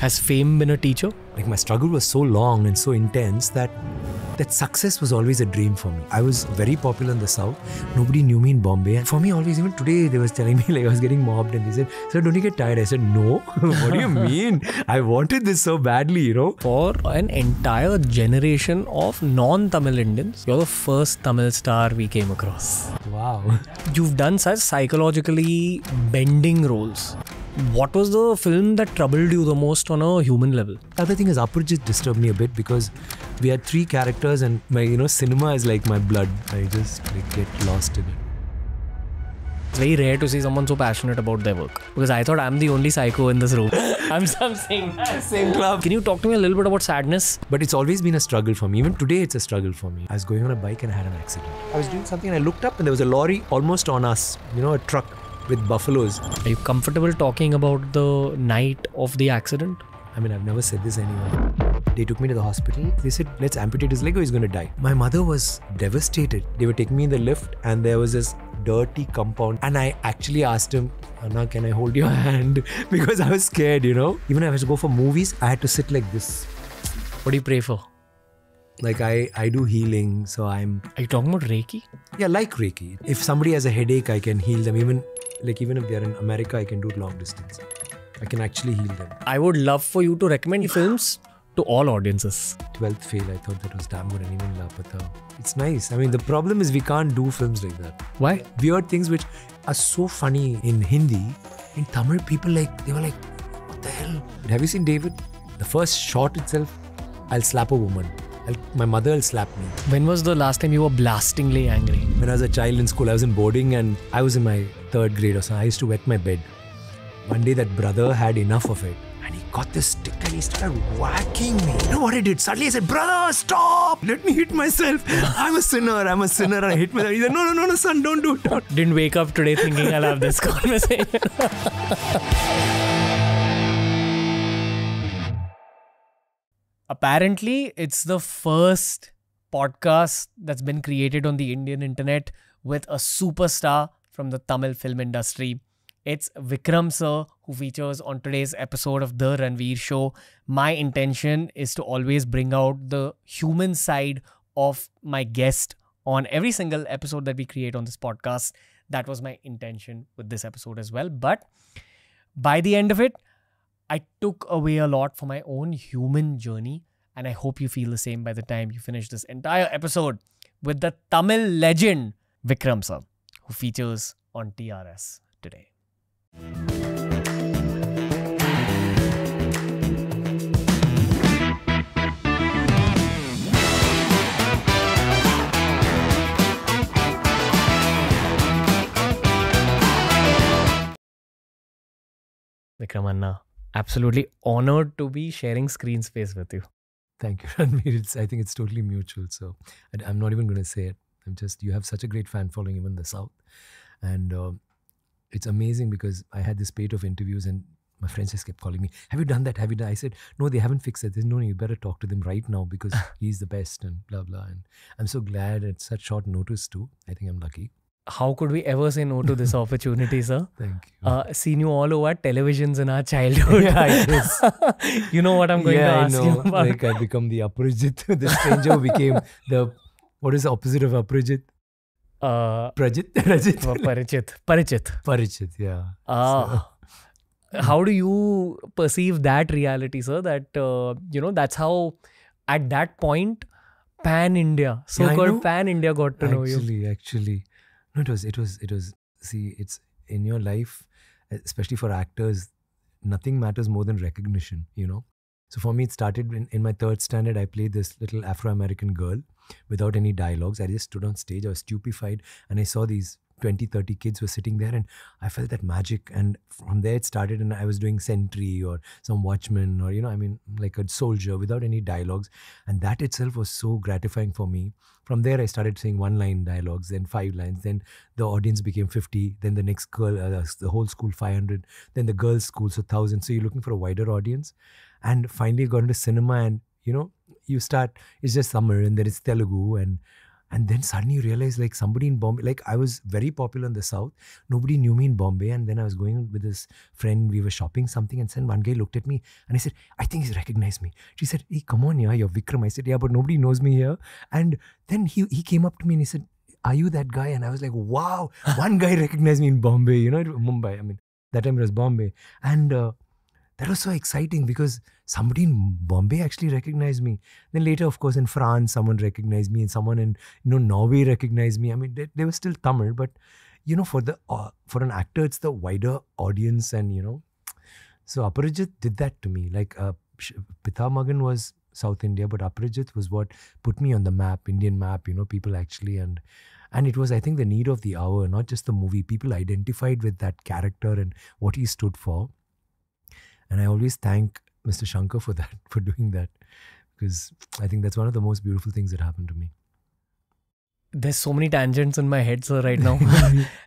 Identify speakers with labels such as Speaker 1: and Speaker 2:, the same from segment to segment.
Speaker 1: Has fame been a teacher?
Speaker 2: Like my struggle was so long and so intense that success was always a dream for me. I was very popular in the South. Nobody knew me in Bombay. And for me always, even today, they was telling me like I was getting mobbed and they said, "Sir, don't you get tired?" I said, "No." What do you mean? I wanted this so badly, you know.
Speaker 1: For an entire generation of non-Tamil Indians, you're the first Tamil star we came across.
Speaker 2: Wow.
Speaker 1: You've done such psychologically bending roles. What was the film that troubled you the most on a human level?
Speaker 2: The other thing is Aparichit disturbed me a bit because we had 3 characters and my, cinema is like my blood. I just get lost in it.
Speaker 1: It's very rare to see someone so passionate about their work. Because I thought I'm the only psycho in this room. I'm saying that.
Speaker 2: Same club.
Speaker 1: Can you talk to me a little bit about sadness?
Speaker 2: But it's always been a struggle for me. Even today it's a struggle for me. I was going on a bike and I had an accident. I was doing something and I looked up and there was a lorry almost on us. A truck with buffaloes.
Speaker 1: Are you comfortable talking about the night of the accident?
Speaker 2: I mean, I've never said this anywhere. They took me to the hospital. They said, let's amputate his leg or he's going to die. My mother was devastated. They were taking me in the lift and there was this dirty compound. And I actually asked him, "Anna, can I hold your hand?" Because I was scared, Even if I was to go for movies, I had to sit like this.
Speaker 1: What do you pray for?
Speaker 2: Like I do healing, so I'm...
Speaker 1: Are you talking about Reiki?
Speaker 2: Yeah, like Reiki. If somebody has a headache, I can heal them. Even if they're in America, I can do it long distance. I can actually heal them.
Speaker 1: I would love for you to recommend films to all audiences.
Speaker 2: 12th Fail, I thought that was damn good, and even Lapata. It's nice. I mean, the problem is we can't do films like that.
Speaker 1: Why?
Speaker 2: Weird things which are so funny in Hindi. In Tamil, people they were like, what the hell? Have you seen David? The first shot itself, I'll slap a woman. My mother will slap me.
Speaker 1: When was the last time you were blastingly angry?
Speaker 2: When I was a child in school, I was in boarding and I was in my 3rd grade or something. I used to wet my bed. One day that brother had enough of it and he got this stick and he started whacking me. You know what I did? Suddenly I said, "Brother, stop! Let me hit myself. I'm a sinner. And I hit myself." He said, No, son, don't do it.
Speaker 1: Didn't wake up today thinking I'll have this conversation. Apparently, it's the first podcast that's been created on the Indian internet with a superstar from the Tamil film industry. It's Vikram sir who features on today's episode of The Ranveer Show. My intention is to always bring out the human side of my guest on every single episode that we create on this podcast. That was my intention with this episode as well. But by the end of it, I took away a lot for my own human journey, and I hope you feel the same by the time you finish this entire episode with the Tamil legend Vikram sir, who features on TRS today. Vikram Anna, absolutely honored to be sharing screen space with you.
Speaker 2: Thank you, Ranveer. I think it's totally mutual. So I'm not even going to say it. You have such a great fan following even in the South. And it's amazing because I had this spate of interviews and my friends just kept calling me, "Have you done that? Have you done?" I said, "No, they haven't fixed it." There's no, you better talk to them right now because he's the best and blah, blah. And I'm so glad at such short notice too. I think I'm lucky.
Speaker 1: How could we ever say no to this opportunity, sir?
Speaker 2: Thank you.
Speaker 1: Seen you all over televisions in our childhood.
Speaker 2: Yeah, I guess.
Speaker 1: You know what I'm going to ask you about.
Speaker 2: Like I become the Aparichit, the stranger who became what is the opposite of Aparichit? Parachit, yeah.
Speaker 1: How do you perceive that reality, sir? That, that's how at that point, pan-India, so-called pan-India got to know you.
Speaker 2: Actually. No, it was, see, it's in your life, especially for actors, nothing matters more than recognition, So for me, it started in my 3rd standard. I played this little Afro-American girl without any dialogues. I just stood on stage. I was stupefied and I saw these 20, 30 kids were sitting there and I felt that magic. And from there it started and I was doing sentry or some watchman or, like a soldier without any dialogues. And that itself was so gratifying for me. From there, I started saying 1-line dialogues, then 5 lines. Then the audience became 50. Then the next girl, the whole school 500. Then the girls' school, so 1,000. So you're looking for a wider audience. And finally got into cinema and, you start, it's just Tamil and there is Telugu and And then suddenly you realize like somebody in Bombay, like I was very popular in the South. Nobody knew me in Bombay. And then I was going with this friend. We were shopping something. And then one guy looked at me and I said, I think he's recognized me. She said, hey, come on, yeah, you're Vikram. I said, yeah, but nobody knows me here. And then he came up to me and he said, are you that guy? And I was like, wow, one guy recognized me in Bombay, Mumbai. I mean, that time it was Bombay. And that was so exciting because somebody in Bombay actually recognized me. Then later, of course, in France, someone recognized me, and someone in Norway recognized me. I mean, they were still Tamil, but for an actor, it's the wider audience, and so Aparichit did that to me. Like Pitha Magan was South India, but Aparichit was what put me on the map, Indian map. People actually and it was, I think, the need of the hour, not just the movie. People identified with that character and what he stood for. And I always thank Mr. Shankar for that, for doing that, because I think that's one of the most beautiful things that happened to me.
Speaker 1: There's so many tangents in my head, sir, right now.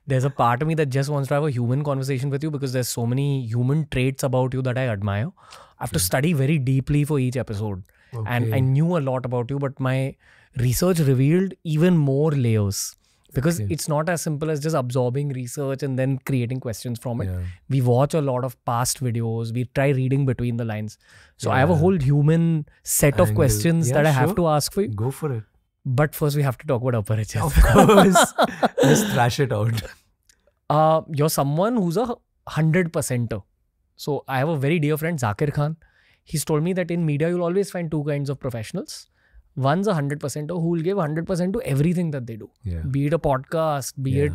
Speaker 1: There's a part of me that just wants to have a human conversation with you because there's so many human traits about you that I admire. I have to study very deeply for each episode.
Speaker 2: Okay.
Speaker 1: And I knew a lot about you, but my research revealed even more layers. Because it's not as simple as just absorbing research and then creating questions from it.
Speaker 2: Yeah.
Speaker 1: We watch a lot of past videos. We try reading between the lines. So I have a whole human set of questions that I have to ask for you.
Speaker 2: Go for it.
Speaker 1: But first we have to talk about Aparichit.
Speaker 2: Of course. Let's thrash it out.
Speaker 1: You're someone who's a 100%er. So I have a very dear friend, Zakir Khan. He's told me that in media, you'll always find two kinds of professionals. One's a 100%er who will give 100% to everything that they do.
Speaker 2: Yeah.
Speaker 1: Be it a podcast, be it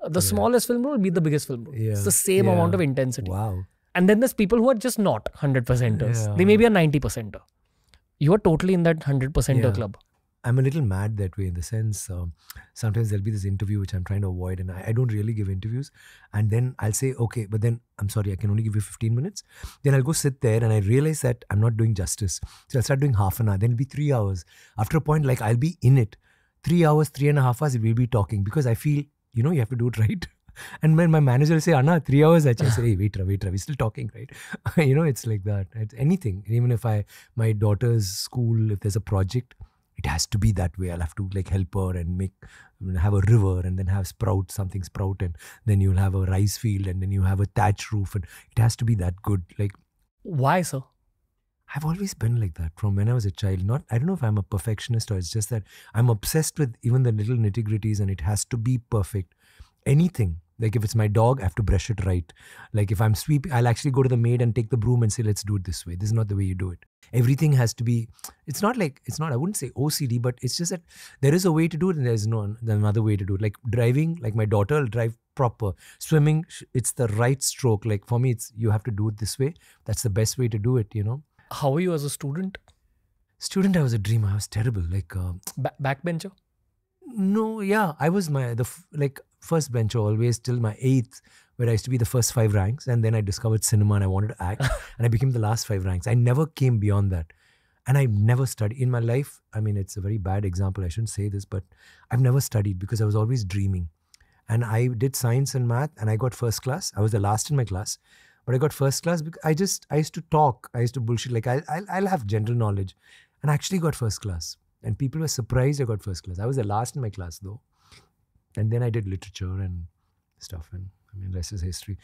Speaker 1: the smallest film role, be it the biggest film role.
Speaker 2: Yeah.
Speaker 1: It's the same amount of intensity.
Speaker 2: Wow.
Speaker 1: And then there's people who are just not 100%ers. They may be a 90%er. You are totally in that 100%er club.
Speaker 2: I'm a little mad that way in the sense, sometimes there'll be this interview which I'm trying to avoid and I don't really give interviews. And then I'll say, okay, but then I'm sorry, I can only give you 15 minutes. Then I'll go sit there and I realize that I'm not doing justice. So I'll start doing half an hour, then it'll be 3 hours. After a point, like I'll be in it. 3 hours, 3.5 hours, we'll be talking because I feel, you have to do it right. And when my manager will say, Anna, 3 hours, I say, hey, wait, we're still talking, right? It's like that. It's anything. Even if my daughter's school, if there's a project, it has to be that way. I'll have to help her and have a river and then have something sprout, and then you'll have a rice field and then you have a thatch roof, and it has to be that good.
Speaker 1: Why, sir?
Speaker 2: I've always been like that from when I was a child. I don't know if I'm a perfectionist or it's just that I'm obsessed with even the little nitty-gritties and it has to be perfect. Anything. Like if it's my dog, I have to brush it right. Like if I'm sweeping, I'll actually go to the maid and take the broom and say, let's do it this way. This is not the way you do it. Everything has to be, I wouldn't say OCD, but it's just that there is a way to do it and there's another way to do it. Like driving, like my daughter will drive proper. Swimming, it's the right stroke. Like for me, you have to do it this way. That's the best way to do it,
Speaker 1: How were you as a student?
Speaker 2: Student, I was a dreamer. I was terrible.
Speaker 1: Backbencher?
Speaker 2: No, yeah. I was first bencher always till my 8th, where I used to be the first 5 ranks, and then I discovered cinema and I wanted to act and I became the last 5 ranks. I never came beyond that. And I never studied in my life. I mean, it's a very bad example. I shouldn't say this, but I've never studied because I was always dreaming. And I did science and math and I got first class. I was the last in my class, but I got first class because I used to talk. I used to bullshit. Like I'll have general knowledge, and I actually got first class. And people were surprised I got first class. I was the last in my class though. And then I did literature and stuff. And I mean, rest is history.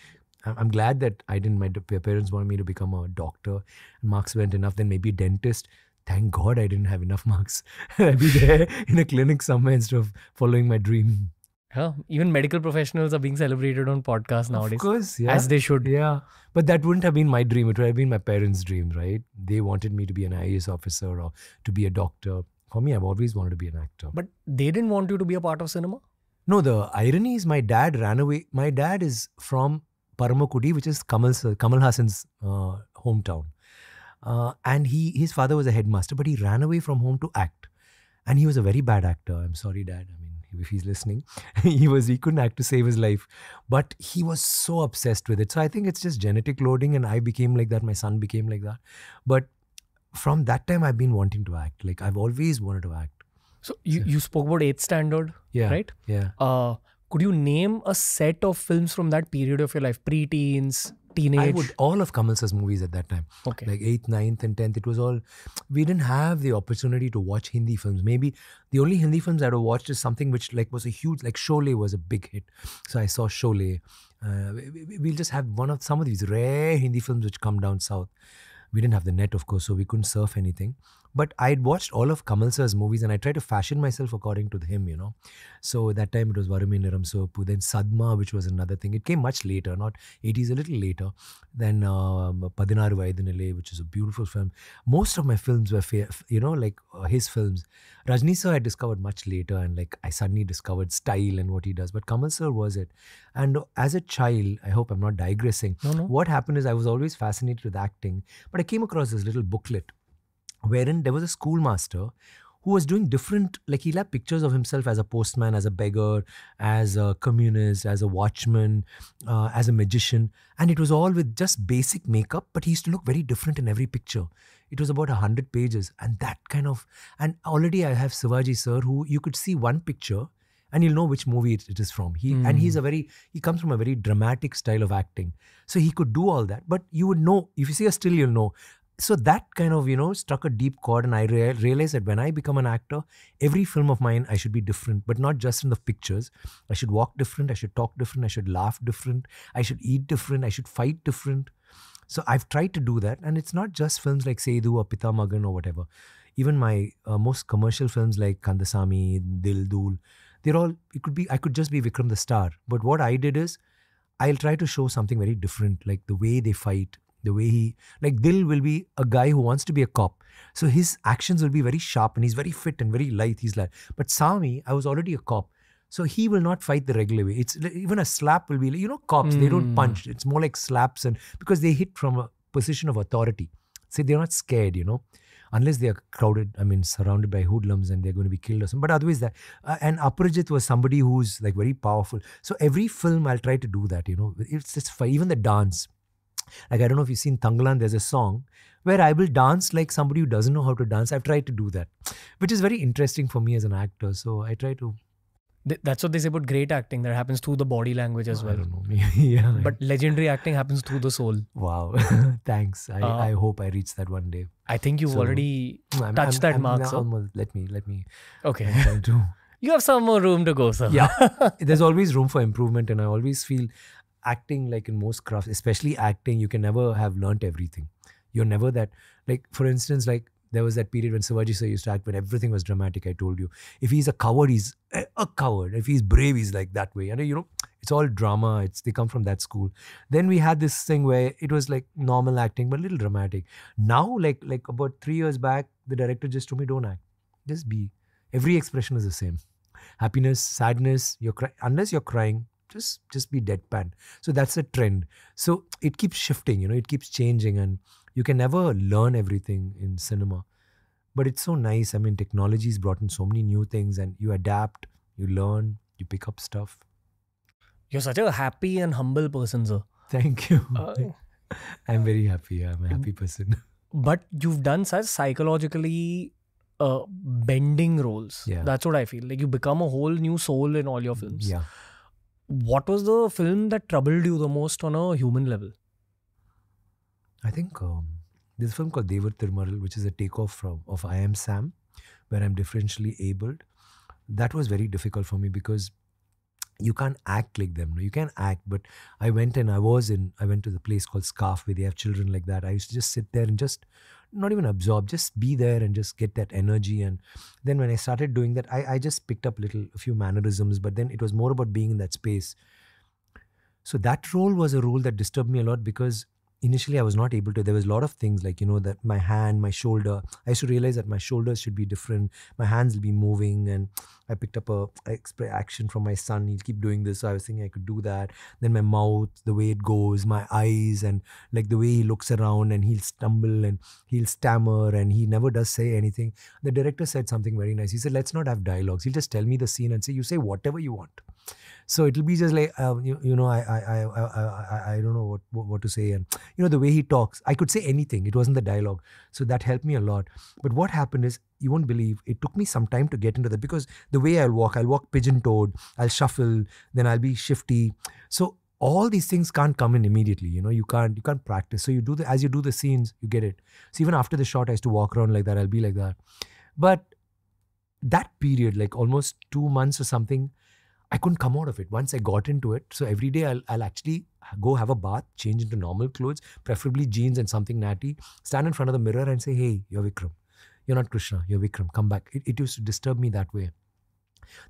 Speaker 2: I'm glad that my parents wanted me to become a doctor. And marks weren't enough. Then maybe a dentist. Thank God I didn't have enough marks. I'd be there in a clinic somewhere instead of following my dream.
Speaker 1: Yeah, even medical professionals are being celebrated on podcasts nowadays.
Speaker 2: Of course, yeah.
Speaker 1: As they should.
Speaker 2: Yeah. But that wouldn't have been my dream. It would have been my parents' dream, right? They wanted me to be an IAS officer or to be a doctor. For me, I've always wanted to be an actor.
Speaker 1: But they didn't want you to be a part of cinema?
Speaker 2: No, the irony is my dad ran away. My dad is from Paramakudi, which is Kamal Hassan's hometown. And his father was a headmaster, but he ran away from home to act. And he was a very bad actor. I'm sorry, Dad. I mean, if he's listening, he couldn't act to save his life. But he was so obsessed with it. So I think it's just genetic loading, and I became like that. My son became like that. But from that time, I've been wanting to act. Like I've always wanted to act.
Speaker 1: So you spoke about 8th standard, right?
Speaker 2: Yeah.
Speaker 1: Could you name a set of films from that period of your life, pre-teens, teenage?
Speaker 2: All of Kamal sir's movies at that time.
Speaker 1: Okay.
Speaker 2: Like 8th, 9th and 10th, it was all, we didn't have the opportunity to watch Hindi films. Maybe the only Hindi films I'd have watched is something which like was a huge, like Sholay was a big hit. So I saw Sholay. We'll just have some of these rare Hindi films which come down south. We didn't have the net, of course, so we couldn't surf anything. But I'd watched all of Kamal sir's movies and I tried to fashion myself according to him, you know. So at that time it was Varame Niram Sopu, then Sadma, which was another thing. It came much later, not 80s, a little later. Then Padinaru Vaidinale, which is a beautiful film. Most of my films were, his films. Rajni sir I discovered much later, and like I suddenly discovered style and what he does. But Kamal sir was it. And as a child, I hope I'm not digressing.
Speaker 1: No.
Speaker 2: What happened is I was always fascinated with acting, but I came across this little booklet wherein there was a schoolmaster who was doing different, like he'll have pictures of himself as a postman, as a beggar, as a communist, as a watchman, as a magician. And it was all with just basic makeup, but he used to look very different in every picture. It was about 100 pages. And that kind of, and already I have Sivaji sir, who you could see one picture and you'll know which movie it is from. And he comes from a very dramatic style of acting. So he could do all that, but you would know, if you see a still, you'll know. So that kind of, struck a deep chord, and I realized that when I become an actor, every film of mine, I should be different, but not just in the pictures. I should walk different, I should talk different, I should laugh different, I should eat different, I should fight different. So I've tried to do that, and it's not just films like Sedu or Pita Magan or whatever. Even my most commercial films like Kandasamy, Dil Dul, I could just be Vikram the star. But what I did is, I'll try to show something very different, like the way they fight, the way Dil will be a guy who wants to be a cop. So his actions will be very sharp and he's very fit and very lithe. But Sami, I was already a cop. So he will not fight the regular way. It's even a slap will be, cops, they don't punch. It's more like slaps, and because they hit from a position of authority. So they're not scared, unless they are surrounded by hoodlums and they're going to be killed or something. But otherwise that, and Aparichit was somebody who's like very powerful. So every film I'll try to do that, it's fun. Even the dance. Like, I don't know if you've seen Thangalaan, there's a song where I will dance like somebody who doesn't know how to dance. I've tried to do that, which is very interesting for me as an actor. So I try to...
Speaker 1: That's what they say about great acting. That happens through the body language as well.
Speaker 2: I don't know. Yeah.
Speaker 1: But legendary acting happens through the soul.
Speaker 2: Wow. Thanks. I hope I reach that one day.
Speaker 1: I think you've already touched that mark, sir.
Speaker 2: Let me.
Speaker 1: Okay. You have some more room to go, sir.
Speaker 2: Yeah. There's always room for improvement, and I always feel... acting, like in most crafts, especially acting, you can never have learnt everything. You're never that, like, for instance, like there was that period when Sivaji sir used to act when everything was dramatic. I told you, if he's a coward, he's a coward. If he's brave, he's like that way. And it's all drama. They come from that school. Then we had this thing where it was like normal acting, but a little dramatic. Now, like about 3 years back, the director just told me, don't act. Just be. Every expression is the same. Happiness, sadness, unless you're crying, just be deadpan. So that's a trend. So it keeps shifting, it keeps changing, and you can never learn everything in cinema. But it's so nice. Technology's brought in so many new things, and you adapt, you learn, you pick up stuff.
Speaker 1: You're such a happy and humble person, sir.
Speaker 2: Thank you. I'm very happy. I'm a happy person.
Speaker 1: But you've done such psychologically bending roles.
Speaker 2: Yeah.
Speaker 1: That's what I feel. Like you become a whole new soul in all your films.
Speaker 2: Yeah.
Speaker 1: What was the film that troubled you the most on a human level?
Speaker 2: I think there's a film called Devar Tirmaral, which is a takeoff of I Am Sam, where I'm differentially abled. That was very difficult for me because you can't act like them. You can act, but I went to the place called Scarf where they have children like that. I used to just sit there and just not even absorb, just be there and just get that energy. And then when I started doing that, I just picked up a few mannerisms, but then it was more about being in that space. So that role was a role that disturbed me a lot because initially I was not able to. There was a lot of things like, that my hand, my shoulder. I used to realize that my shoulders should be different. My hands will be moving, and I picked up a action from my son. He'll keep doing this. So I was thinking I could do that. Then my mouth, the way it goes, my eyes, and like the way he looks around, and he'll stumble and he'll stammer and he never does say anything. The director said something very nice. He said, let's not have dialogues. He'll just tell me the scene and say, you say whatever you want. So it'll be just like, I don't know what to say. And, the way he talks, I could say anything. It wasn't the dialogue. So that helped me a lot. But what happened is, you won't believe, it took me some time to get into that because the way I'll walk pigeon-toed, I'll shuffle, then I'll be shifty. So all these things can't come in immediately. You can't practice. So as you do the scenes, you get it. So even after the shot, I used to walk around like that. I'll be like that. But that period, like almost 2 months or something, I couldn't come out of it. Once I got into it, so every day I'll actually go have a bath, change into normal clothes, preferably jeans and something natty, stand in front of the mirror and say, hey, you're Vikram. You're not Krishna, you're Vikram, come back. It used to disturb me that way.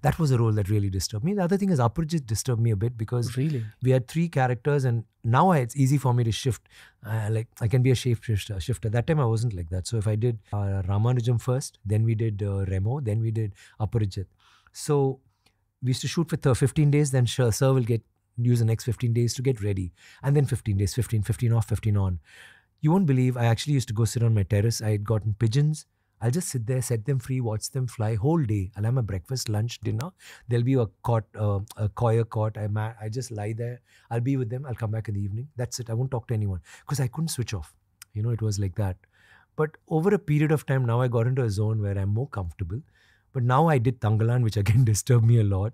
Speaker 2: That was a role that really disturbed me. The other thing is Aparichit disturbed me a bit because we had 3 characters, and now it's easy for me to shift. Like I can be a shifter. That time I wasn't like that. So if I did Ramanujam first, then we did Remo, then we did Aparichit. So we used to shoot for 15 days, then sir will use the next 15 days to get ready. And then 15 days, 15 off, 15 on. You won't believe, I actually used to go sit on my terrace. I had gotten pigeons. I'll just sit there, set them free, watch them fly whole day. I'll have my breakfast, lunch, dinner. There'll be a coir cot. I just lie there. I'll be with them. I'll come back in the evening. That's it. I won't talk to anyone because I couldn't switch off. It was like that. But over a period of time, now I got into a zone where I'm more comfortable. But now I did Thangalaan, which again disturbed me a lot.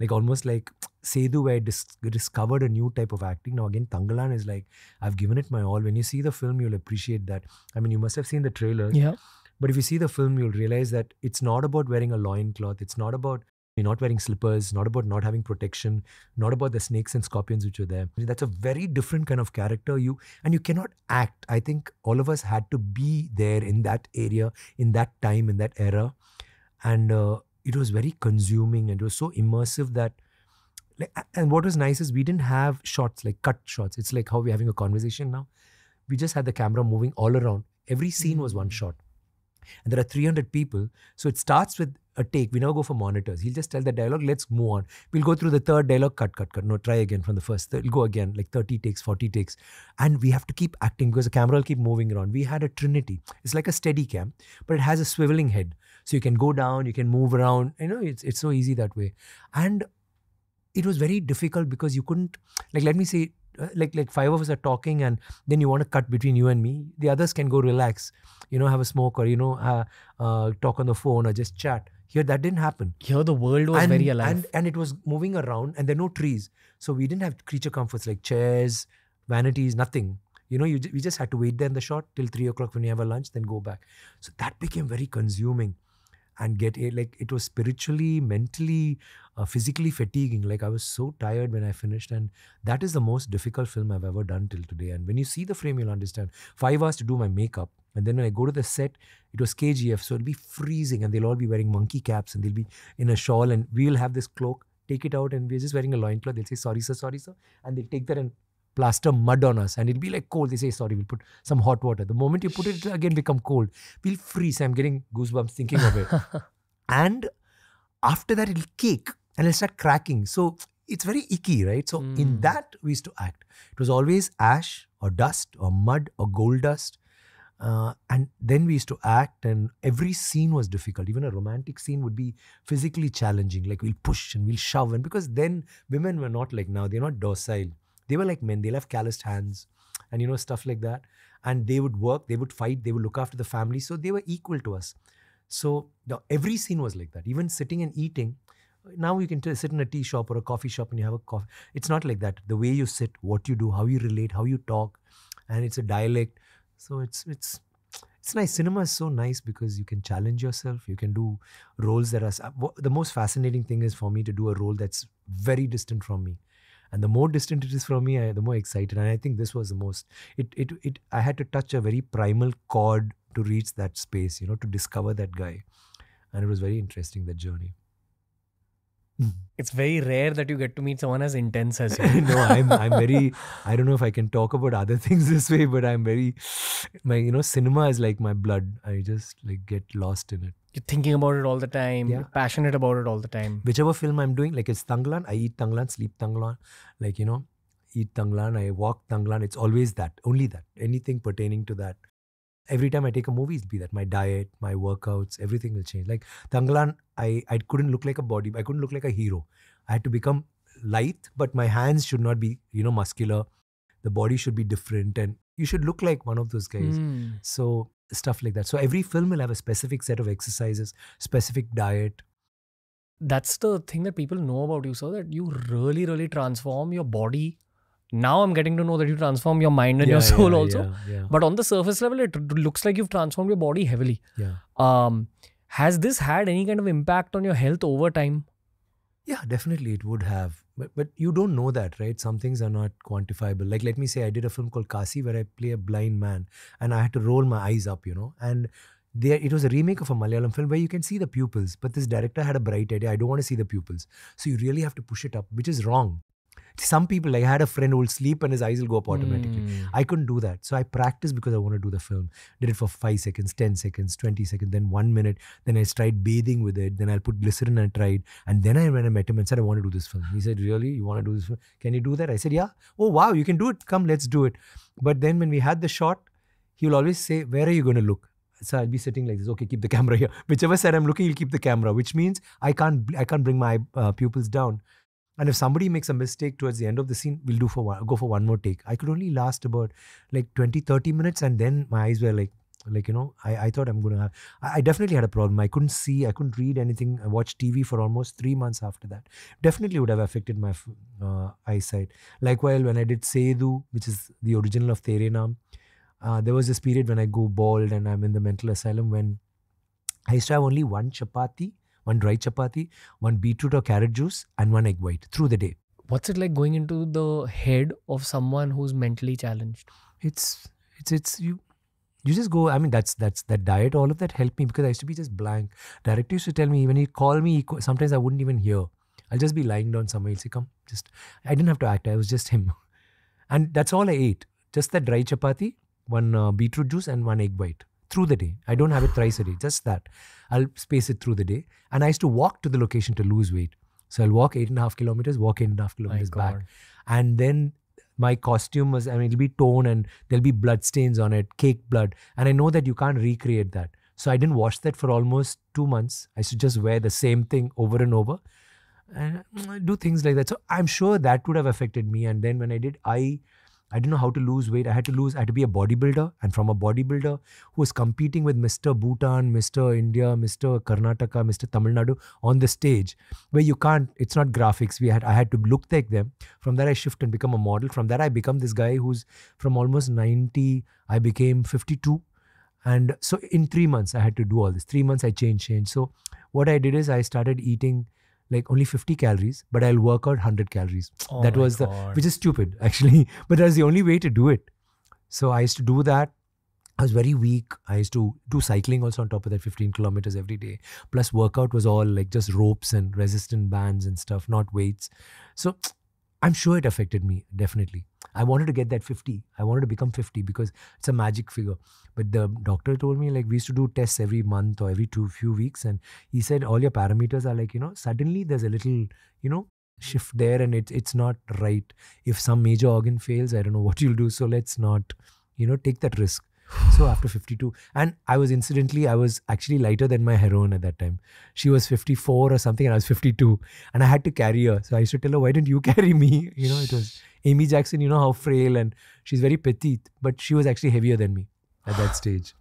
Speaker 2: Like almost like Sedu, where I discovered a new type of acting. Now again, Thangalaan is like, I've given it my all. When you see the film, you'll appreciate that. I mean, you must have seen the trailers.
Speaker 1: Yeah.
Speaker 2: But if you see the film, you'll realize that it's not about wearing a loincloth. It's not about you're not wearing slippers, not about not having protection, not about the snakes and scorpions which are there. That's a very different kind of character. You cannot act. I think all of us had to be there in that area, in that time, in that era. And it was very consuming and it was so immersive that, and what was nice is we didn't have shots, like cut shots. It's like how we're having a conversation now. We just had the camera moving all around. Every scene was one shot. And there are 300 people. So it starts with a take. We never go for monitors. He'll just tell the dialogue, let's move on. We'll go through the third dialogue, cut. No, try again from the first. We'll go again, like 30 takes, 40 takes. And we have to keep acting because the camera will keep moving around. We had a trinity. It's like a steady cam, but it has a swiveling head. So you can go down, you can move around. It's so easy that way. And it was very difficult because you couldn't, like, let me say, like 5 of us are talking and then you want to cut between you and me. The others can go relax, have a smoke or, talk on the phone or just chat. Here, that didn't happen.
Speaker 1: Here, the world was very alive.
Speaker 2: And it was moving around and there are no trees. So we didn't have creature comforts like chairs, vanities, nothing. We just had to wait there in the shot till 3 o'clock when you have a lunch, then go back. So that became very consuming. And it was spiritually, mentally, physically fatiguing. Like I was so tired when I finished, and that is the most difficult film I've ever done till today. And when you see the frame, you'll understand. 5 hours to do my makeup, and then when I go to the set, it was KGF, so it'll be freezing, and they'll all be wearing monkey caps, and they'll be in a shawl, and we'll have this cloak. Take it out, and we're just wearing a loincloth. They'll say sorry sir, and they'll take that and plaster mud on us, and it'll be like cold. They say sorry, we'll put some hot water. The moment you put it, it'll again become cold. We'll freeze. I'm getting goosebumps thinking of it. And after that, it'll cake and it'll start cracking. So it's very icky, right? So in that, we used to act. It was always ash or dust or mud or gold dust. And then we used to act, and every scene was difficult. Even a romantic scene would be physically challenging. Like we'll push and we'll shove. And because then women were not like now, they're not docile. They were like men. They'll have calloused hands and, stuff like that. And they would work, they would fight, they would look after the family. So they were equal to us. So every scene was like that. Even sitting and eating. Now you can sit in a tea shop or a coffee shop and you have a coffee. It's not like that. The way you sit, what you do, how you relate, how you talk. And it's a dialect. So it's nice. Cinema is so nice because you can challenge yourself. You can do roles that are... The most fascinating thing is for me to do a role that's very distant from me. And the more distant it is from me, the more excited. And I think this was the most... I had to touch a very primal chord to reach that space, to discover that guy. And it was very interesting, that journey.
Speaker 1: It's very rare that you get to meet someone as intense as you.
Speaker 2: No, I'm very... I don't know if I can talk about other things this way, but I'm very... cinema is like my blood. I just get lost in it.
Speaker 1: You're thinking about it all the time.
Speaker 2: Yeah.
Speaker 1: You're passionate about it all the time.
Speaker 2: Whichever film I'm doing, like it's Thangalaan, I eat Thangalaan, sleep Thangalaan. Eat Thangalaan, I walk Thangalaan. It's always that, only that. Anything pertaining to that. Every time I take a movie, it'll be that. My diet, my workouts, everything will change. Like Thangalaan, I couldn't look like a body. I couldn't look like a hero. I had to become light, but my hands should not be, muscular. The body should be different, and you should look like one of those guys. So stuff like that. So every film will have a specific set of exercises, specific diet.
Speaker 1: That's the thing that people know about you, sir, that you really, really transform your body Now I'm getting to know that you transform your mind and your soul also. But on the surface level, it looks like you've transformed your body heavily. Has this had any kind of impact on your health over time?
Speaker 2: Yeah, definitely it would have. But you don't know that, right? Some things are not quantifiable. Like, let me say, I did a film called Kasi where I play a blind man and I had to roll my eyes up, and it was a remake of a Malayalam film where you can see the pupils, but this director had a bright idea. I don't want to see the pupils. So you really have to push it up, which is wrong. Some people, like I had a friend who will sleep and his eyes will go up automatically. I couldn't do that. So I practiced because I want to do the film. Did it for 5 seconds, 10 seconds, 20 seconds, then 1 minute. Then I tried bathing with it. Then I'll put glycerin and tried. And then when I met him and said, I want to do this film. He said, really? You want to do this film? Can you do that? I said, yeah. Oh, wow, you can do it. Come, let's do it. But then when we had the shot, he will always say, where are you going to look? So I'll be sitting like this. Okay, keep the camera here. Whichever side I'm looking, he'll keep the camera, which means I can't bring my pupils down. And if somebody makes a mistake towards the end of the scene, we'll go for one more take. I could only last about like 20, 30 minutes. And then my eyes were I thought I'm going to have, I definitely had a problem. I couldn't see, I couldn't read anything. I watched TV for almost 3 months after that. Definitely would have affected my eyesight. Likewise, when I did Sedu, which is the original of Tere Naam, there was this period when I go bald and I'm in the mental asylum when I used to have only one dry chapati, one beetroot or carrot juice, and one egg white through the day.
Speaker 1: What's it like going into the head of someone who's mentally challenged?
Speaker 2: It's you just go. I mean, that's that diet. All of that helped me because I used to be just blank. Director used to tell me when he call me, sometimes I wouldn't even hear. I'll just be lying down somewhere. He'll say, "Come, just." I didn't have to act. I was just him, and that's all I ate. Just that dry chapati, one beetroot juice, and one egg white. Through the day. I don't have it thrice a day, just that. I'll space it through the day. And I used to walk to the location to lose weight. So I'll walk 8.5 kilometers, walk 8.5 kilometers back. And then my costume was, it'll be torn and there'll be blood stains on it, cake blood. And I know that you can't recreate that. So I didn't wash that for almost 2 months. I used to just wear the same thing over and over and do things like that. So I'm sure that would have affected me. And then when I did, I didn't know how to lose weight. I had to be a bodybuilder. And from a bodybuilder who was competing with Mr. Bhutan, Mr. India, Mr. Karnataka, Mr. Tamil Nadu on the stage where it's not graphics. I had to look like them. From that I shift and become a model. From that I become this guy who's from almost 90, I became 52. And so in 3 months I had to do all this. 3 months I changed. So what I did is I started eating like only 50 calories, but I'll work out 100 calories. That was which is stupid actually, but that's the only way to do it. So I used to do that. I was very weak. I used to do cycling also on top of that, 15 kilometers every day. Plus workout was all like just ropes and resistant bands and stuff, not weights. So I'm sure it affected me, definitely. I wanted to get that 50. I wanted to become 50 because it's a magic figure. But the doctor told me like we used to do tests every month or every few weeks. And he said all your parameters are like, suddenly there's a little, shift there and it's not right. If some major organ fails, I don't know what you'll do. So let's not, take that risk. So after 52, and I was actually lighter than my heroine at that time. She was 54 or something and I was 52 and I had to carry her. So I used to tell her, why didn't you carry me? It was Amy Jackson, how frail and she's very petite, but she was actually heavier than me at that stage.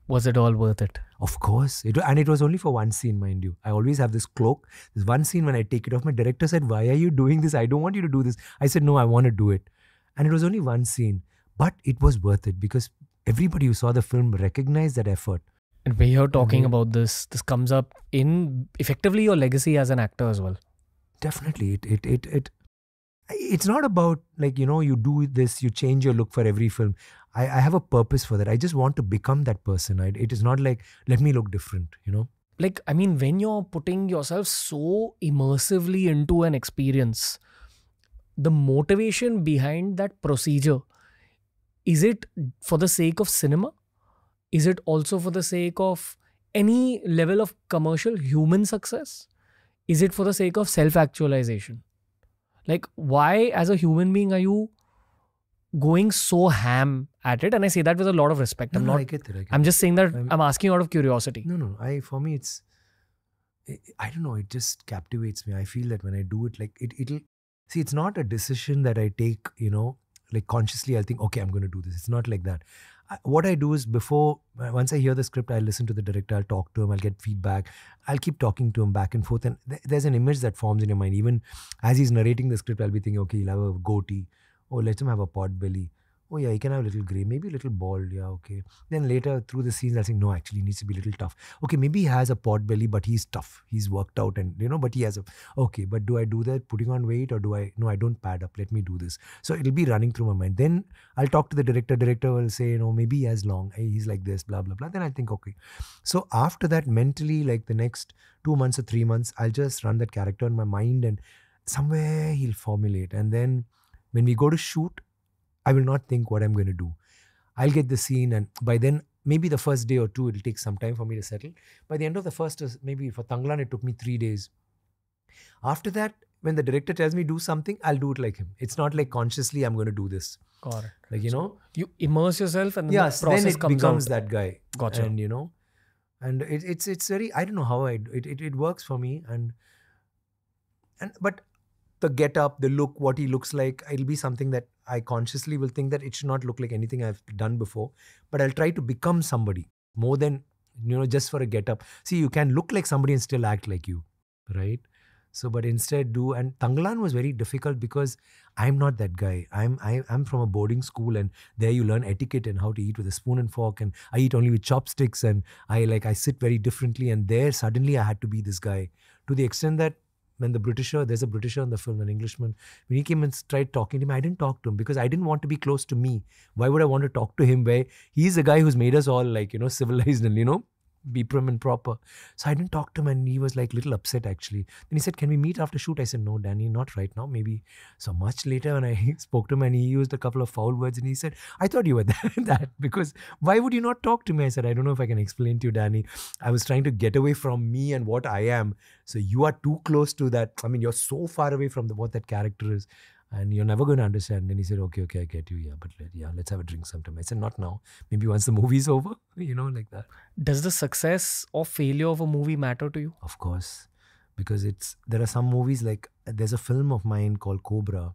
Speaker 1: Was it all worth it?
Speaker 2: Of course. And it was only for one scene, mind you. I always have this cloak. There's one scene when I take it off. My director said, why are you doing this? I don't want you to do this. I said, no, I want to do it. And it was only one scene. But it was worth it because everybody who saw the film recognized that effort.
Speaker 1: And when you're talking about this comes up in effectively your legacy as an actor as well.
Speaker 2: Definitely. It's not about like, you do this, you change your look for every film. I have a purpose for that. I just want to become that person. It is not like, let me look different,
Speaker 1: Like, when you're putting yourself so immersively into an experience, the motivation behind that procedure, is it for the sake of cinema? Is it also for the sake of any level of commercial human success? Is it for the sake of self-actualization? Like, why as a human being are you going so ham at it? And I say that with a lot of respect.
Speaker 2: I get it.
Speaker 1: I'm just saying that I'm asking out of curiosity.
Speaker 2: No. For me, I don't know. It just captivates me. I feel that when I do it, like it'll see, it's not a decision that I take, like consciously I'll think, okay, I'm going to do this. It's not like that. what I do is once I hear the script, I'll listen to the director, I'll talk to him, I'll get feedback, I'll keep talking to him back and forth, and there's an image that forms in your mind. Even as he's narrating the script, I'll be thinking, okay, he'll have a goatee. Oh, let him have a pot belly. Oh yeah, he can have a little grey, maybe a little bald. Yeah, okay. Then later through the scenes, I'll think, no, actually he needs to be a little tough. Okay, maybe he has a pot belly, but he's tough. He's worked out, and but he has a. Okay, but do I do that, putting on weight, or do I? No, I don't pad up. Let me do this. So it'll be running through my mind. Then I'll talk to the director. Director will say, maybe he has long. Hey, he's like this, blah blah blah. Then I think, okay. So after that, mentally, like the next 2 months or 3 months, I'll just run that character in my mind, and somewhere he'll formulate. And then when we go to shoot, I will not think what I'm going to do. I'll get the scene, and by then, maybe the first day or two, it'll take some time for me to settle. By the end of the first, maybe for Thangalaan, it took me 3 days. After that, when the director tells me do something, I'll do it like him. It's not like consciously I'm going to do this.
Speaker 1: Got it.
Speaker 2: Like,
Speaker 1: you immerse yourself, and then
Speaker 2: yes,
Speaker 1: the process
Speaker 2: then it
Speaker 1: comes
Speaker 2: becomes
Speaker 1: out.
Speaker 2: that guy.
Speaker 1: Gotcha.
Speaker 2: And, and it's very, I don't know how it works for me. But the get up, the look, what he looks like, it'll be something that I consciously will think that it should not look like anything I've done before. But I'll try to become somebody more than, just for a get up. See, you can look like somebody and still act like you, right? So, but instead do, and Thangalaan was very difficult because I'm not that guy. I'm from a boarding school, and there you learn etiquette and how to eat with a spoon and fork, and I eat only with chopsticks, and I sit very differently. And there suddenly I had to be this guy, to the extent that when there's a Britisher in the film, an Englishman, when he came and tried talking to me, I didn't talk to him because I didn't want to be close to me. Why would I want to talk to him where he's the guy who's made us all civilized and, be prim and proper. So I didn't talk to him, and he was like little upset actually. Then he said, can we meet after shoot? I said, no, Danny, not right now. Maybe. So much later when I spoke to him, and he used a couple of foul words, and he said, I thought you were that because why would you not talk to me? I said, I don't know if I can explain to you, Danny. I was trying to get away from me and what I am. So you are too close to that. I mean, you're so far away from what that character is. And you're never going to understand. Then he said, okay, I get you. Yeah, but let's have a drink sometime. I said, not now. Maybe once the movie's over, like that.
Speaker 1: Does the success or failure of a movie matter to you?
Speaker 2: Of course. Because there are some movies, like there's a film of mine called Cobra,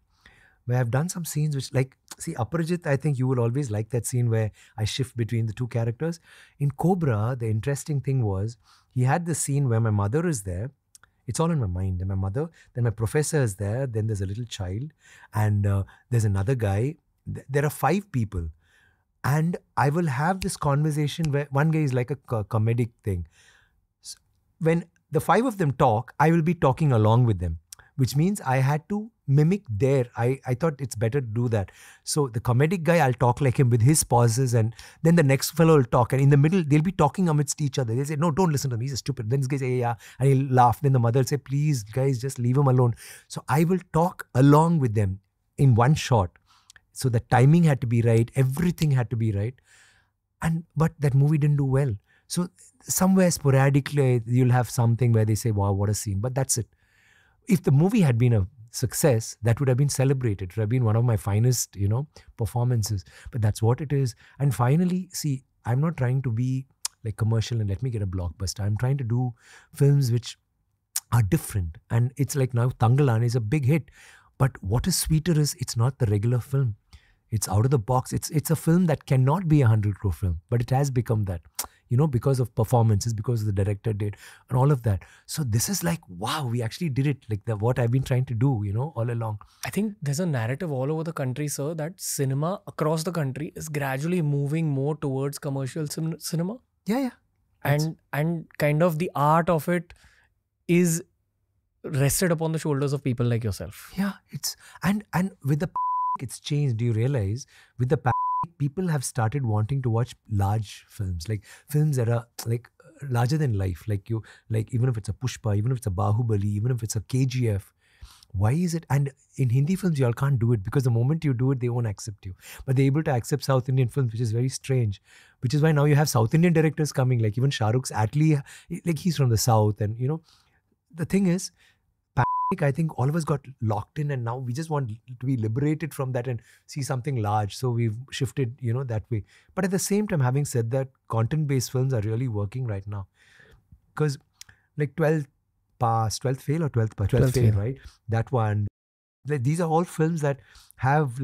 Speaker 2: where I've done some scenes which, like, see, Aparichit, I think you will always like that scene where I shift between the two characters. In Cobra, the interesting thing was, he had this scene where my mother is there. It's all in my mind. And my mother, then my professor is there, then there's a little child, and there's another guy. There are 5 people. And I will have this conversation where one guy is like a comedic thing. So when the 5 of them talk, I will be talking along with them, which means I had to mimic I thought it's better to do that. So the comedic guy, I'll talk like him with his pauses, and then the next fellow will talk, and in the middle, they'll be talking amidst each other. They'll say, no, don't listen to him, he's stupid. Then this guy say, yeah, and he'll laugh. Then the mother will say, please, guys, just leave him alone. So I will talk along with them in one shot. So the timing had to be right. Everything had to be right. But that movie didn't do well. So somewhere sporadically, you'll have something where they say, wow, what a scene. But that's it. If the movie had been a success, that would have been celebrated. It would have been one of my finest, performances. But that's what it is. And finally, see, I'm not trying to be like commercial and let me get a blockbuster. I'm trying to do films which are different. And it's like now Thangalaan is a big hit. But what is sweeter is it's not the regular film. It's out of the box. It's a film that cannot be a 100 crore film. But it has become that. Because of performances, because the director did, and all of that. So this is like, wow, we actually did it. Like what I've been trying to do, all along.
Speaker 1: I think there's a narrative all over the country, sir, that cinema across the country is gradually moving more towards commercial cinema.
Speaker 2: Yeah.
Speaker 1: And kind of the art of it is rested upon the shoulders of people like yourself.
Speaker 2: Yeah, and with the it's changed. Do you realize with the people have started wanting to watch large films, like films that are like larger than life, like even if it's a Pushpa, even if it's a Bahubali, even if it's a KGF. Why is it? And in Hindi films, you all can't do it because the moment you do it, they won't accept you. But they're able to accept South Indian films, which is very strange. Which is why now you have South Indian directors coming, like even Shah Rukh's Atlee, like he's from the South. And the thing is, I think all of us got locked in, and now we just want to be liberated from that and see something large. So we've shifted, that way. But at the same time, having said that, content-based films are really working right now. Because like 12th Fail or 12th Pass? 12th Fail, right? That one. Like, these are all films that have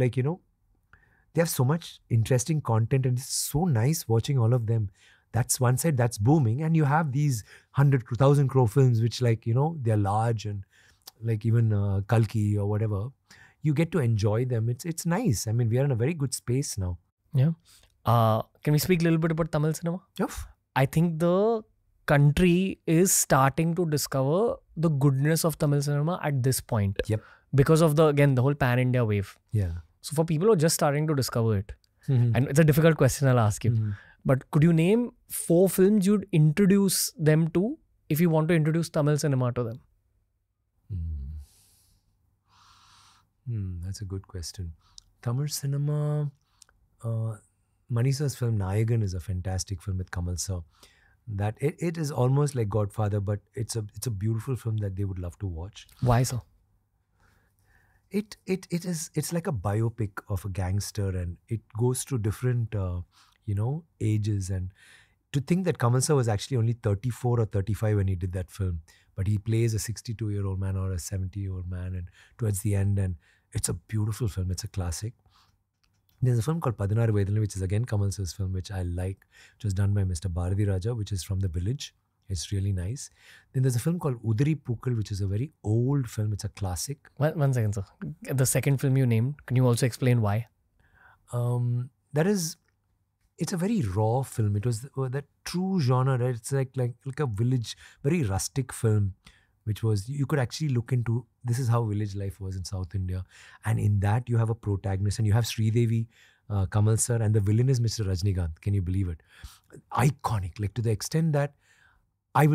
Speaker 2: they have so much interesting content, and it's so nice watching all of them. That's one side that's booming, and you have these 100,000 crore films which, like, they're large, and like even Kalki or whatever. You get to enjoy them. It's nice. I mean, we are in a very good space now.
Speaker 1: Yeah. Can we speak a little bit about Tamil cinema?
Speaker 2: Yes.
Speaker 1: I think the country is starting to discover the goodness of Tamil cinema at this point.
Speaker 2: Yep.
Speaker 1: Because of the whole pan-India wave.
Speaker 2: Yeah.
Speaker 1: So for people who are just starting to discover it,
Speaker 2: Mhm.
Speaker 1: and it's a difficult question I'll ask you,
Speaker 2: Mhm.
Speaker 1: but could you name 4 films you'd introduce them to if you want to introduce Tamil cinema to them?
Speaker 2: That's a good question. Tamil cinema, Manisa's film Nayagan is a fantastic film with Kamal sir. That it is almost like Godfather, but it's a beautiful film that they would love to watch.
Speaker 1: Why so?
Speaker 2: It's like a biopic of a gangster, and it goes through different ages. And to think that Kamal sir was actually only 34 or 35 when he did that film, but he plays a 62-year-old man or a 70-year-old man, and towards the end, and it's a beautiful film. It's a classic. There's a film called Padinaru Vedanalu, which is again Kamal sir's film, which I like, which was done by Mr. Bharati Raja, which is from The Village. It's really nice. Then there's a film called Udari Pookal, which is a very old film. It's a classic.
Speaker 1: One second, sir. The second film you named, can you also explain why?
Speaker 2: It's a very raw film. It was that true genre, right? It's like a village, very rustic film, which was, you could actually look into, this is how village life was in South India. And in that, you have a protagonist, and you have Sridevi, Kamal sir, and the villain is Mr. Rajnikanth. Can you believe it? Iconic, like to the extent that I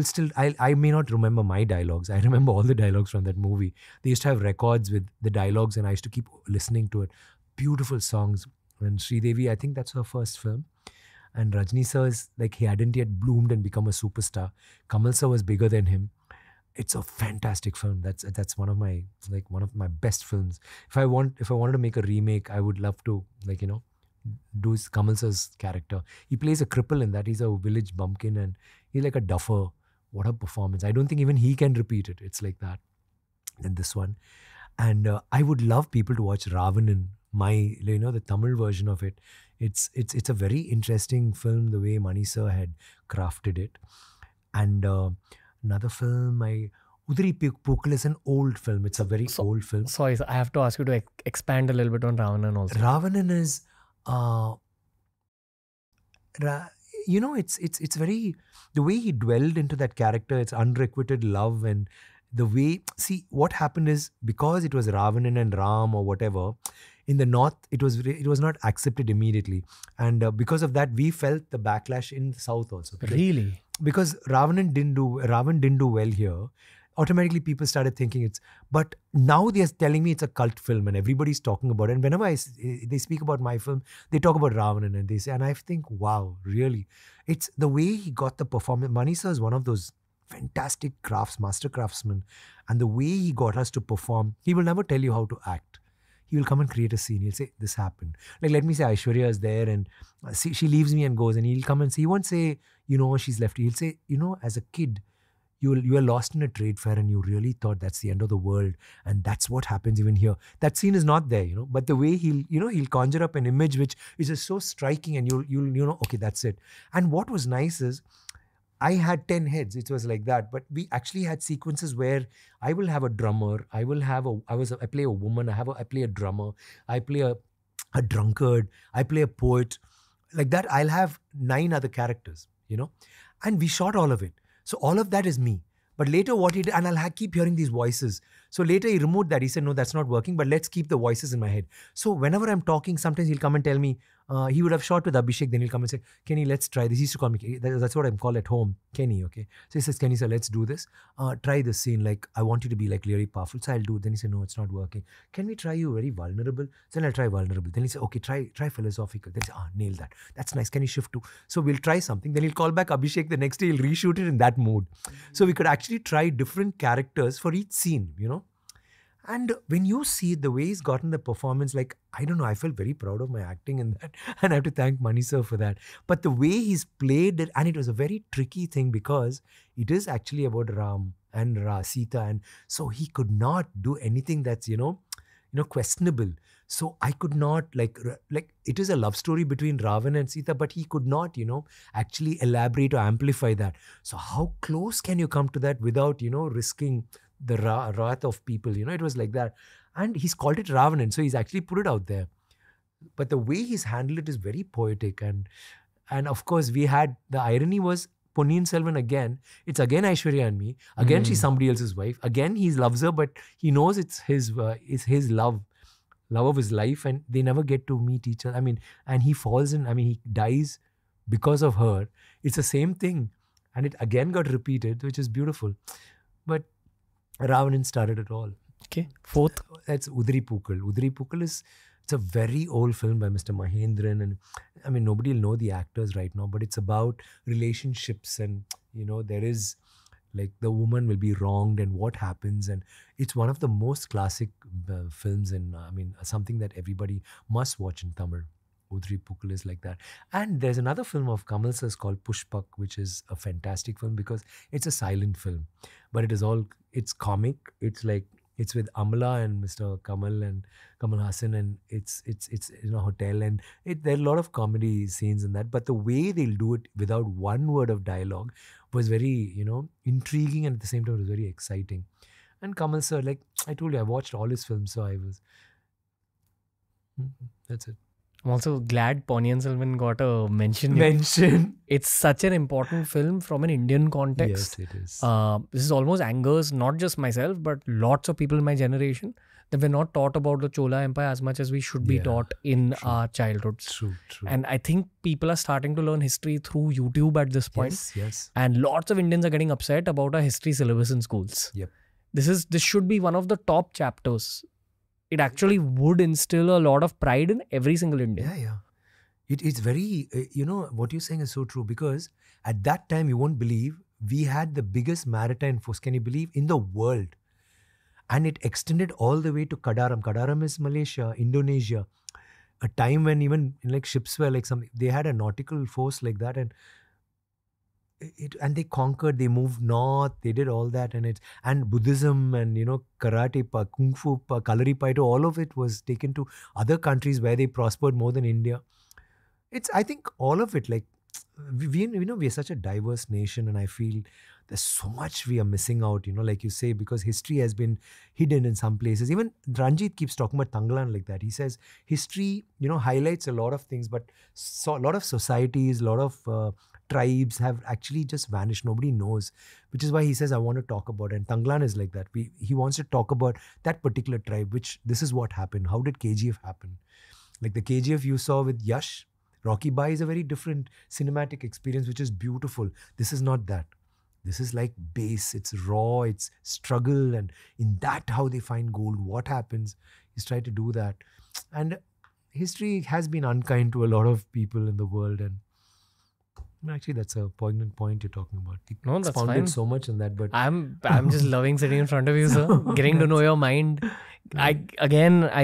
Speaker 2: may not remember my dialogues. I remember all the dialogues from that movie. They used to have records with the dialogues, and I used to keep listening to it. Beautiful songs. And Sridevi, I think that's her first film. And Rajni sir is like, he hadn't yet bloomed and become a superstar. Kamal sir was bigger than him. It's a fantastic film. That's one of my best films. If I wanted to make a remake, I would love to do Kamal sir's character. He plays a cripple in that. He's a village bumpkin, and he's like a duffer. What a performance. I don't think even he can repeat it. It's like that. And this one. And I would love people to watch Ravanan, the Tamil version of it. It's a very interesting film, the way Mani sir had crafted it. And another film, Udari Pookal is an old film. It's a very old film.
Speaker 1: Sorry, sir, I have to ask you to expand a little bit on Ravanan also.
Speaker 2: Ravanan is, it's very, the way he dwelled into that character, it's unrequited love, and the way, see, what happened is, because it was Ravanan and Ram or whatever, in the north, it was not accepted immediately. And because of that, we felt the backlash in the south also.
Speaker 1: Really?
Speaker 2: Because Ravan didn't do well here. Automatically people started thinking but now they're telling me it's a cult film and everybody's talking about it. And whenever they speak about my film, they talk about Ravanan, and they say, and I think, wow, really? It's the way he got the performance. Mani sir is one of those fantastic master craftsmen. And the way he got us to perform, he will never tell you how to act. He will come and create a scene. He'll say, this happened. Like, let me say Aishwarya is there, and she leaves me and goes, and he'll come and say, he won't say, she's left. He'll say, as a kid, you were lost in a trade fair and you really thought that's the end of the world. And that's what happens even here. That scene is not there, but the way he'll conjure up an image which is just so striking, and you'll okay, that's it. And what was nice is, I had 10 heads. It was like that. But we actually had sequences where I will have a drummer. I play a woman. I play a drummer. I play a drunkard. I play a poet. Like that, I'll have 9 other characters, And we shot all of it. So all of that is me. But later what he did, and I'll keep hearing these voices. So later he removed that. He said, no, that's not working, but let's keep the voices in my head. So whenever I'm talking, sometimes he'll come and tell me, he would have shot with Abhishek, then he'll come and say, Kenny, let's try this. He used to call me, that's what I'm called at home, Kenny, okay? So he says, Kenny, sir, let's do this. Try this scene, like, I want you to be like really powerful. So I'll do it. Then he said, no, it's not working. Can we try you very vulnerable? Then I'll try vulnerable. Then he said, okay, try philosophical. Then he said, nail that. That's nice. Can you shift to? So we'll try something. Then he'll call back Abhishek the next day. He'll reshoot it in that mood. So we could actually try different characters for each scene, And when you see the way he's gotten the performance, like, I don't know, I felt very proud of my acting in that. And I have to thank Mani sir for that. But the way he's played it, and it was a very tricky thing because it is actually about Ram and Sita. And so he could not do anything that's, questionable. So I could not like it is a love story between Ravan and Sita, but he could not, actually elaborate or amplify that. So how close can you come to that without, risking the wrath of people? It was like that. And he's called it Ravanan, so he's actually put it out there. But the way he's handled it is very poetic. And of course, we had, the irony was Ponniyin Selvan again. It's again Aishwarya and me. Again, she's somebody else's wife. Again, he loves her, but he knows it's his love of his life, and they never get to meet each other. I mean, and he falls in, he dies because of her. It's the same thing. And it again got repeated, which is beautiful. But Ravanan started it all.
Speaker 1: Okay, fourth.
Speaker 2: That's Udri Pookal. Udri Pookal it's a very old film by Mr. Mahendran. And nobody will know the actors right now, but it's about relationships, and, there is like the woman will be wronged and what happens. And it's one of the most classic films, and something that everybody must watch in Tamil. Udri Pookal is like that. And there's another film of Kamal Sir's called Pushpak, which is a fantastic film because it's a silent film, but it's comic. It's with Amala and Mr. Kamal and Kamal Hassan, and it's in a hotel, and there are a lot of comedy scenes in that. But the way they'll do it without one word of dialogue was very, intriguing, and at the same time it was very exciting. And Kamal Sir, like I told you, I watched all his films, so that's it.
Speaker 1: I'm also glad Ponniyin Selvan got a mention. It's such an important film from an Indian context.
Speaker 2: Yes, it is.
Speaker 1: This is almost angers not just myself, but lots of people in my generation, that we're not taught about the Chola Empire as much as we should be taught in our childhoods.
Speaker 2: True.
Speaker 1: And I think people are starting to learn history through YouTube at this point.
Speaker 2: Yes.
Speaker 1: And lots of Indians are getting upset about our history syllabus in schools.
Speaker 2: Yep.
Speaker 1: This should be one of the top chapters. It actually would instill a lot of pride in every single Indian.
Speaker 2: Yeah. It's very, what you're saying is so true, because at that time, you won't believe, we had the biggest maritime force, can you believe, in the world. And it extended all the way to Kadaram. Kadaram is Malaysia, Indonesia. A time when even like ships were like they had a nautical force like that, and they conquered, they moved north, they did all that, and Buddhism and karate, kung fu, Kalaripayattu, all of it was taken to other countries where they prospered more than India. I think all of it, like we are such a diverse nation, and I feel there's so much we are missing out, like you say, because history has been hidden in some places. Even Ranjit keeps talking about Thangalaan like that. He says history, highlights a lot of things, but a lot of societies, a lot of tribes have actually just vanished. Nobody knows, which is why he says, I want to talk about it. And Thangalaan is like that. He wants to talk about that particular tribe, which this is what happened. How did KGF happen? Like the KGF you saw with Yash, Rocky Bai is a very different cinematic experience, which is beautiful. This is not that. This is like base, it's raw, it's struggle, and in that how they find gold, what happens. He's tried to do that. And history has been unkind to a lot of people in the world, and actually that's a poignant point you're talking about.
Speaker 1: No, that's fine.
Speaker 2: So much on that, but
Speaker 1: I'm just loving sitting in front of you, sir. Getting to know your mind. I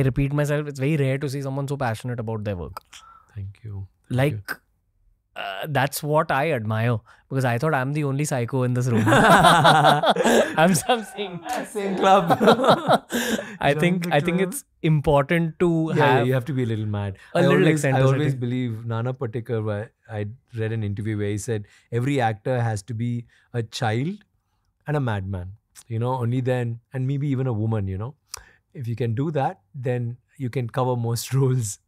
Speaker 1: repeat myself, it's very rare to see someone so passionate about their work.
Speaker 2: Thank you.
Speaker 1: That's what I admire, because I thought I'm the only psycho in this room. I'm saying
Speaker 2: same club.
Speaker 1: I think it's important to have.
Speaker 2: You have to be a little mad.
Speaker 1: I
Speaker 2: always believe Nana Patekar. I read an interview where he said every actor has to be a child and a madman. Only then, and maybe even a woman. If you can do that, then you can cover most roles.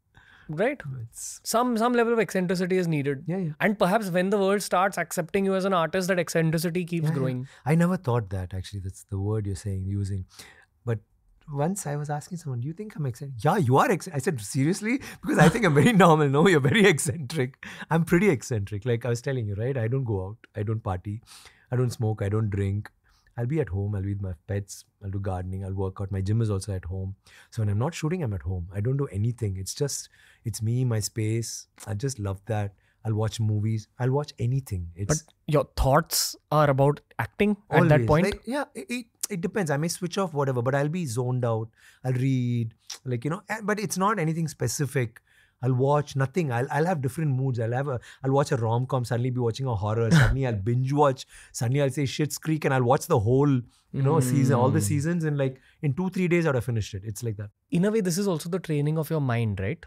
Speaker 1: Right. Some level of eccentricity is needed.
Speaker 2: Yeah.
Speaker 1: And perhaps when the world starts accepting you as an artist, that eccentricity keeps growing.
Speaker 2: I never thought that, actually. That's the word you're using. But once I was asking someone, do you think I'm eccentric? Yeah, you are eccentric. I said, seriously? Because I think I'm very normal. No, you're very eccentric. I'm pretty eccentric. Like I was telling you, right? I don't go out. I don't party. I don't smoke. I don't drink. I'll be at home. I'll be with my pets. I'll do gardening. I'll work out. My gym is also at home. So when I'm not shooting, I'm at home. I don't do anything. It's me, my space. I just love that. I'll watch movies. I'll watch anything.
Speaker 1: But your thoughts are about acting
Speaker 2: always,
Speaker 1: at that point?
Speaker 2: It depends. I may switch off whatever, but I'll be zoned out. I'll read, but it's not anything specific. I'll watch nothing. I'll have different moods. I'll watch a rom-com, suddenly be watching a horror, suddenly I'll binge watch, suddenly I'll say Schitt's Creek, and I'll watch the whole, season, all the seasons, and like in 2-3 days I'd have finished it. It's like that.
Speaker 1: In a way, this is also the training of your mind, right?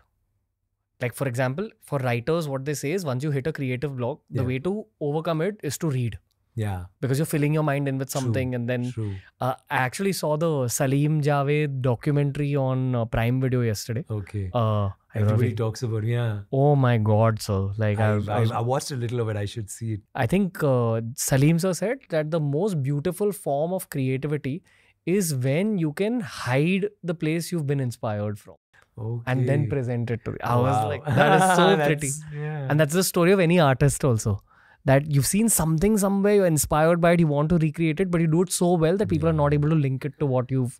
Speaker 1: Like, for example, for writers, what they say is once you hit a creative block, the way to overcome it is to read.
Speaker 2: Yeah.
Speaker 1: Because you're filling your mind in with something.
Speaker 2: True,
Speaker 1: and then
Speaker 2: true.
Speaker 1: I actually saw the Salim Javed documentary on Prime Video yesterday.
Speaker 2: Okay.
Speaker 1: I don't know
Speaker 2: Everybody talks about, yeah.
Speaker 1: Oh my God, sir. Like
Speaker 2: I watched a little of it. I should see it.
Speaker 1: I think Salim sir said that the most beautiful form of creativity is when you can hide the place you've been inspired from.
Speaker 2: Okay.
Speaker 1: And then present it to you. I was
Speaker 2: Wow.
Speaker 1: like, that is so pretty.
Speaker 2: Yeah.
Speaker 1: And that's the story of any artist also. That you've seen something somewhere, you're inspired by it, you want to recreate it, but you do it so well that people are not able to link it to what you've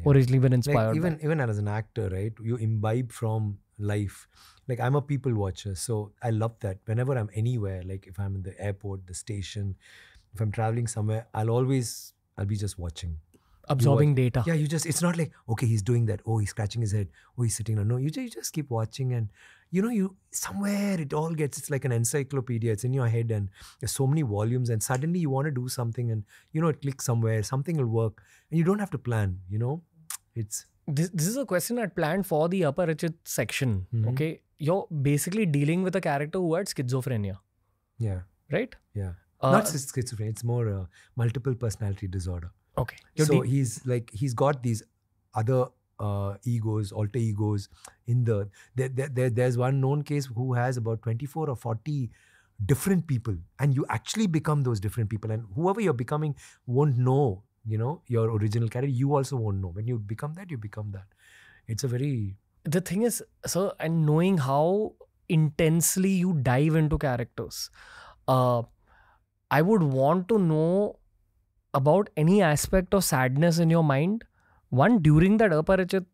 Speaker 1: originally been inspired by.
Speaker 2: Even as an actor, right? You imbibe from life. Like, I'm a people watcher, so I love that. Whenever I'm anywhere, like if I'm in the airport, the station, if I'm traveling somewhere, I'll be just watching.
Speaker 1: Absorbing data.
Speaker 2: Yeah, it's not like, okay, he's doing that. Oh, he's scratching his head. Oh, he's sitting down. No, you just keep watching, and somewhere it all it's like an encyclopedia. It's in your head, and there's so many volumes, and suddenly you want to do something, and it clicks somewhere, something will work, and you don't have to plan, It's...
Speaker 1: This is a question I'd planned for the Aparichit section. Okay. You're basically dealing with a character who had schizophrenia.
Speaker 2: Yeah.
Speaker 1: Right?
Speaker 2: Yeah. Not schizophrenia. It's more multiple personality disorder.
Speaker 1: Okay.
Speaker 2: So he's got these other egos, alter egos in there's one known case who has about 24 or 40 different people, and you actually become those different people, and whoever you're becoming won't know, your original character. You also won't know. When you become that, you become that. It's a very...
Speaker 1: The thing is, sir, and knowing how intensely you dive into characters, I would want to know about any aspect of sadness in your mind, one during that Aparichit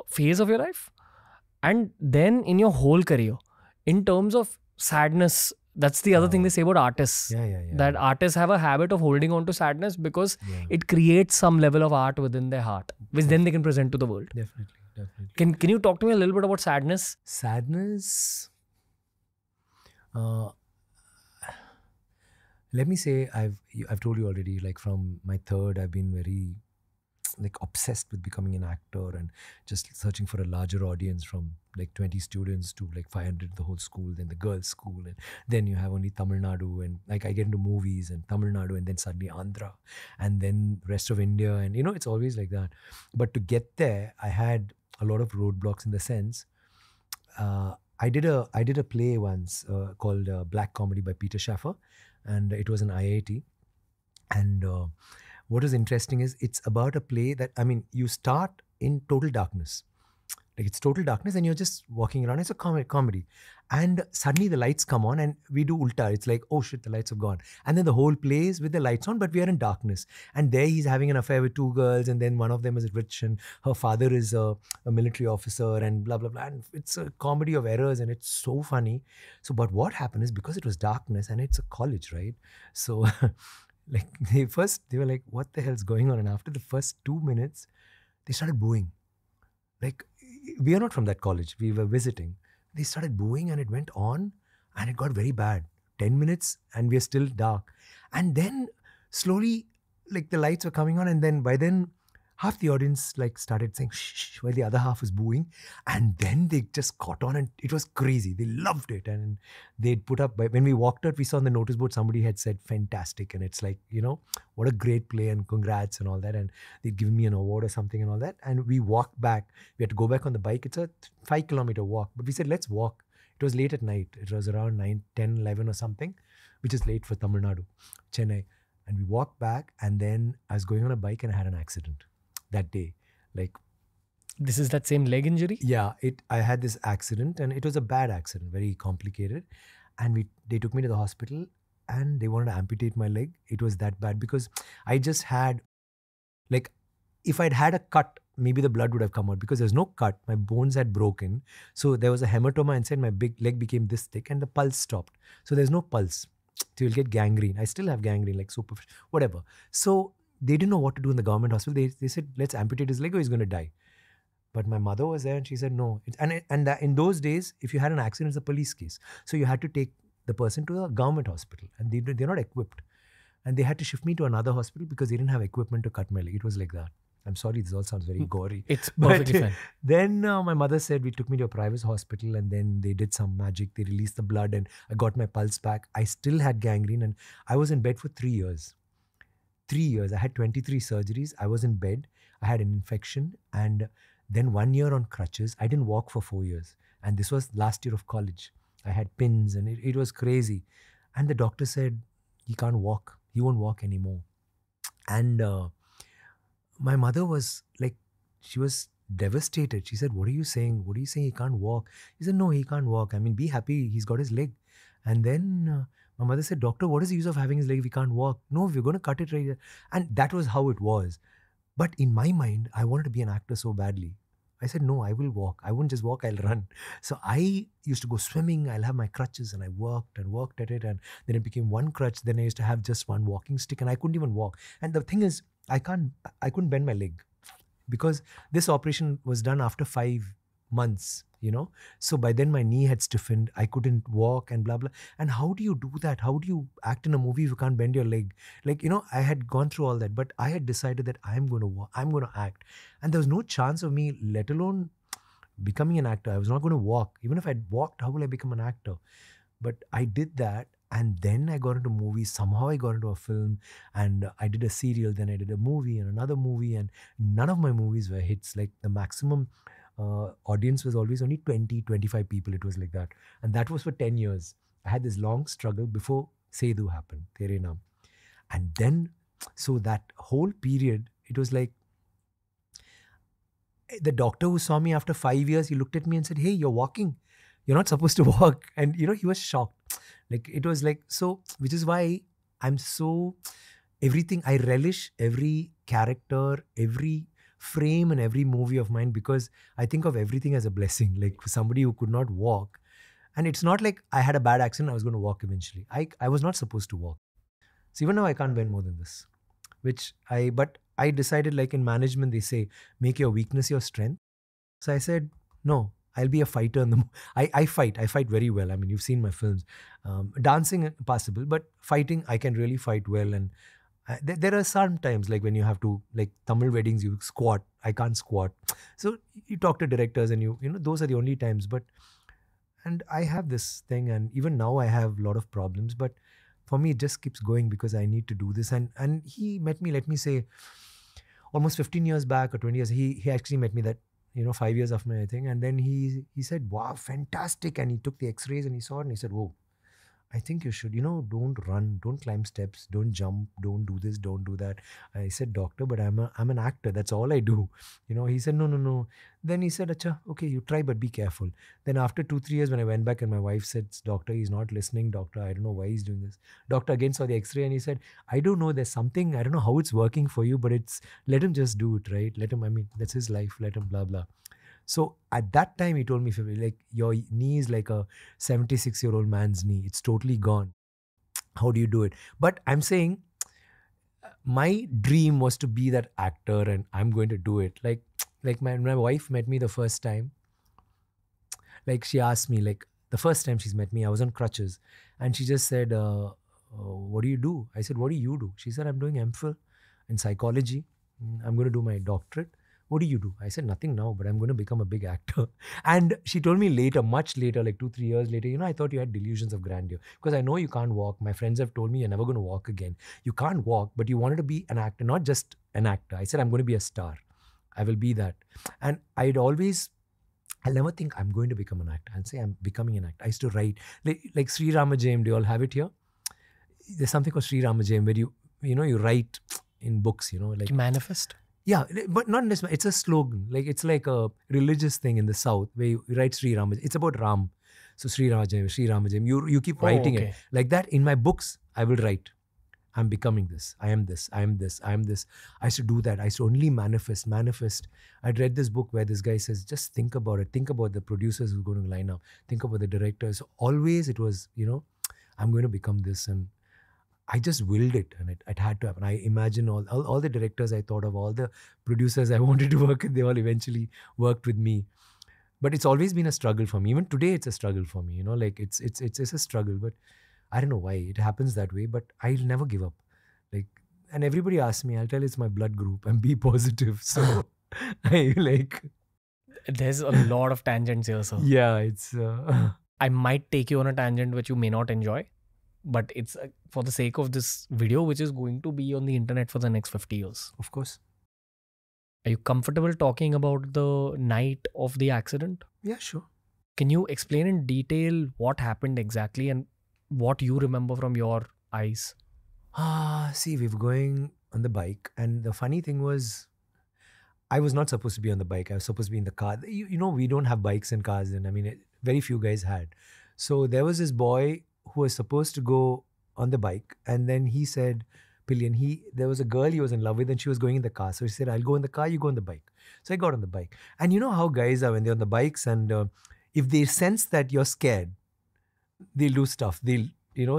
Speaker 1: phase of your life, and then in your whole career. In terms of sadness, that's the other thing they say about artists.
Speaker 2: Yeah.
Speaker 1: That artists have a habit of holding on to sadness because it creates some level of art within their heart, which then they can present to the world.
Speaker 2: Definitely.
Speaker 1: Can you talk to me a little bit about sadness?
Speaker 2: Sadness... let me say, I've told you already, like from my third, I've been very like obsessed with becoming an actor and just searching for a larger audience, from like 20 students to like 500 the whole school, then the girls' school, and then you have only Tamil Nadu, and like I get into movies and Tamil Nadu, and then suddenly Andhra, and then rest of India, and it's always like that. But to get there, I had a lot of roadblocks, in the sense I did a play once called Black Comedy by Peter Schaffer, and it was an IIT. And what is interesting is it's about a play that, you start in total darkness. Like, it's total darkness and you're just walking around. It's a comedy. And suddenly the lights come on and we do ulta. It's like, oh shit, the lights have gone. And then the whole play is with the lights on, but we are in darkness. And there he's having an affair with two girls, and then one of them is rich and her father is a military officer, and blah, blah, blah. And it's a comedy of errors and it's so funny. So, but what happened is, because it was darkness and it's a college, right? So like they were like, what the hell's going on? And after the first 2 minutes, they started booing. Like, we are not from that college. We were visiting. They started booing and it went on and it got very bad. 10 minutes and we are still dark. And then slowly, like, the lights were coming on, and then by then half the audience like started saying shh, while the other half was booing. And then they just caught on and it was crazy. They loved it. And they'd put up, when we walked out, we saw on the notice board, somebody had said fantastic. And it's like, what a great play and congrats and all that. And they'd given me an award or something and all that. And we walked back. We had to go back on the bike. It's a 5-kilometer walk. But we said, let's walk. It was late at night. It was around 9, 10, 11 or something, which is late for Tamil Nadu, Chennai. And we walked back, and then I was going on a bike and I had an accident that day. Like,
Speaker 1: this is that same leg injury?
Speaker 2: Yeah, I had this accident, and it was a bad accident, very complicated. And they took me to the hospital and they wanted to amputate my leg. It was that bad because I just had, like, if I'd had a cut, maybe the blood would have come out. Because there's no cut, my bones had broken. So there was a hematoma inside, my big leg became this thick and the pulse stopped. So there's no pulse. So you'll get gangrene. I still have gangrene, like super, whatever. So they didn't know what to do in the government hospital. They said, let's amputate his leg or he's going to die. But my mother was there and she said, no. In those days, if you had an accident, it's a police case. So you had to take the person to a government hospital and they're not equipped. And they had to shift me to another hospital because they didn't have equipment to cut my leg. It was like that. I'm sorry, this all sounds very gory.
Speaker 1: It's perfectly fine.
Speaker 2: Then my mother said, we took me to a private hospital and then they did some magic. They released the blood and I got my pulse back. I still had gangrene and I was in bed for 3 years. 3 years. I had 23 surgeries. I was in bed. I had an infection and then 1 year on crutches. I didn't walk for 4 years. And this was last year of college. I had pins and it was crazy. And the doctor said, he can't walk. He won't walk anymore. And my mother was like, she was devastated. She said, what are you saying? What are you saying? He can't walk. He said, no, he can't walk. I mean, be happy. He's got his leg. And then my mother said, doctor, what is the use of having his leg if he can't walk? No, we're going to cut it right here. And that was how it was. But in my mind, I wanted to be an actor so badly. I said, no, I will walk. I won't just walk, I'll run. So I used to go swimming. I'll have my crutches and I worked at it. And then it became one crutch. Then I used to have just one walking stick and I couldn't even walk. And the thing is, I couldn't bend my leg because this operation was done after 5 months, So by then my knee had stiffened. I couldn't walk and blah, blah. And how do you do that? How do you act in a movie if you can't bend your leg? Like, I had gone through all that, but I had decided that I'm going to walk, I'm going to act. And there was no chance of me, let alone becoming an actor. I was not going to walk. Even if I'd walked, how will I become an actor? But I did that. And then I got into movies. Somehow I got into a film and I did a serial. Then I did a movie and another movie. And none of my movies were hits. Like the maximum audience was always only 20, 25 people. It was like that. And that was for 10 years. I had this long struggle before Sedu happened, Tere Naam. And then, so that whole period, it was like, the doctor who saw me after 5 years, he looked at me and said, hey, you're walking. You're not supposed to walk. And, he was shocked. Like, it was like, so, which is why I'm so, everything, I relish every character, every frame and every movie of mine because I think of everything as a blessing. Like for somebody who could not walk. And it's not like I had a bad accident, I was going to walk eventually. I was not supposed to walk. So even now I can't bend more than this. But I decided, like in management, they say, make your weakness your strength. So I said, no, I'll be a fighter. I fight very well. I mean, you've seen my films. Dancing, possible, but fighting, I can really fight well. And there are some times, like when you have to, like Tamil weddings, you squat. I can't squat. So you talk to directors and those are the only times. And I have this thing, and even now I have a lot of problems, but for me, it just keeps going because I need to do this. And he met me, let me say, almost 15 years back or 20 years. He actually met me that, 5 years after my thing. And then he said, wow, fantastic. And he took the x-rays and he saw it and he said, whoa, I think you should, don't run, don't climb steps, don't jump, don't do this, don't do that. I said, doctor, but I'm an actor. That's all I do. He said, no. Then he said, acha, okay, you try, but be careful. Then after 2-3 years, when I went back and my wife said, doctor, he's not listening. Doctor, I don't know why he's doing this. Doctor again saw the x-ray and he said, I don't know, there's something, I don't know how it's working for you, but let him just do it, right? Let him, that's his life. Let him, blah, blah. So at that time, he told me, like, your knee is like a 76-year-old man's knee. It's totally gone. How do you do it? But I'm saying my dream was to be that actor and I'm going to do it. Like my wife met me the first time. Like she asked me, like the first time she's met me, I was on crutches. And she just said, what do you do? I said, what do you do? She said, I'm doing MPhil in psychology. I'm going to do my doctorate. What do you do? I said, nothing now, but I'm going to become a big actor. And she told me later, much later, like 2-3 years later, I thought you had delusions of grandeur. Because I know you can't walk. My friends have told me you're never going to walk again. You can't walk, but you wanted to be an actor, not just an actor. I said, I'm going to be a star. I will be that. And I'll never think I'm going to become an actor. I'll say I'm becoming an actor. I used to write, like Sri Rama Jayam, do you all have it here? There's something called Sri Rama Jayam where you write in books, like.
Speaker 1: You manifest?
Speaker 2: Yeah, but not necessarily. It's a slogan. Like it's like a religious thing in the South where you write Sri Rama. It's about Ram. So Sri Rama Jayam. You keep writing it. Like that in my books, I will write. I'm becoming this. I am this. I am this. I am this. I used to do that. I used to only manifest. I'd read this book where this guy says, just think about it. Think about the producers who are going to line up. Think about the directors. Always it was, I'm going to become this. And I just willed it, and it had to happen. I imagine all the directors I thought of, all the producers I wanted to work with, they all eventually worked with me. But it's always been a struggle for me. Even today, it's a struggle for me. Like it's a struggle. But I don't know why it happens that way. But I'll never give up. Like, and everybody asks me, I'll tell it's my blood group. I'm B positive, so I like.
Speaker 1: There's a lot of tangents here, sir.
Speaker 2: Yeah, it's.
Speaker 1: I might take you on a tangent which you may not enjoy, but it's for the sake of this video, which is going to be on the internet for the next 50 years.
Speaker 2: Of course.
Speaker 1: Are you comfortable talking about the night of the accident?
Speaker 2: Yeah, sure.
Speaker 1: Can you explain in detail what happened exactly and what you remember from your eyes?
Speaker 2: See, we were going on the bike, and the funny thing was, I was not supposed to be on the bike. I was supposed to be in the car. We don't have bikes and cars, and very few guys had. So there was this boy who was supposed to go on the bike, and then he said, Pillion, there was a girl he was in love with, and she was going in the car. So he said, I'll go in the car, you go on the bike. So I got on the bike. And you know how guys are when they're on the bikes, and if they sense that you're scared, they'll do stuff. They'll,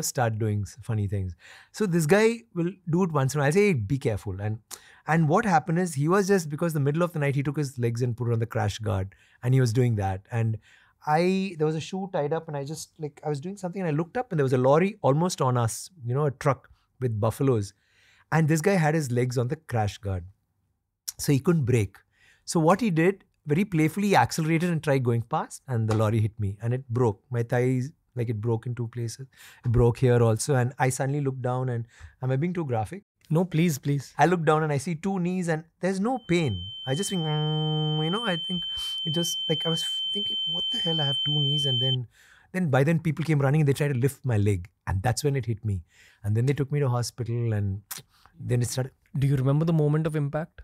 Speaker 2: start doing funny things. So this guy will do it once in a while. I say, hey, be careful. And what happened is, he was just, because the middle of the night, he took his legs and put it on the crash guard, and he was doing that. And there was a shoe tied up, and I was doing something, and I looked up, and there was a lorry almost on us, a truck with buffaloes. And this guy had his legs on the crash guard. So he couldn't brake. So what he did, very playfully, he accelerated and tried going past, and the lorry hit me, and it broke. My thighs, it broke in two places. It broke here also. And I suddenly looked down, and am I being too graphic?
Speaker 1: No, please.
Speaker 2: I look down and I see two knees, and there's no pain. I just think, I think it just, I was thinking, what the hell, I have two knees. And by then people came running, and they tried to lift my leg. And that's when it hit me. And then they took me to hospital, and then it started.
Speaker 1: Do you remember the moment of impact?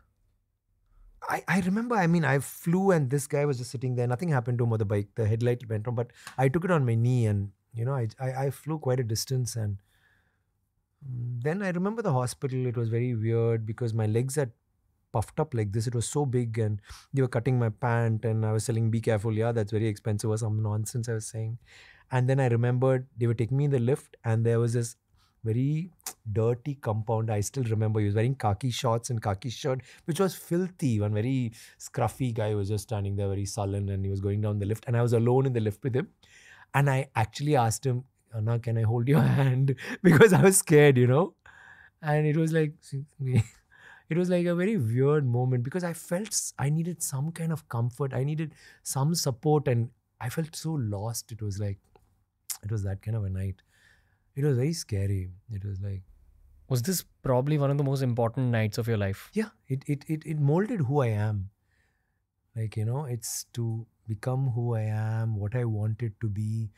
Speaker 2: I remember, I flew, and this guy was just sitting there. Nothing happened to him on the bike. The headlight went on, but I took it on my knee, and, I flew quite a distance. And then I remember the hospital. It was very weird because my legs had puffed up like this. It was so big, and they were cutting my pant, and I was saying, be careful. Yeah, that's very expensive, or some nonsense I was saying. And then I remembered they were taking me in the lift, and there was this very dirty compound. I still remember he was wearing khaki shorts and khaki shirt, which was filthy. One very scruffy guy was just standing there, very sullen, and he was going down the lift. And I was alone in the lift with him. And I actually asked him, Anna, can I hold your hand? Because I was scared, And it was like a very weird moment, because I felt I needed some kind of comfort. I needed some support, and I felt so lost. It was that kind of a night. It was very scary. It was like...
Speaker 1: Was this probably one of the most important nights of your life?
Speaker 2: Yeah, it molded who I am. It's to become who I am, what I wanted to be.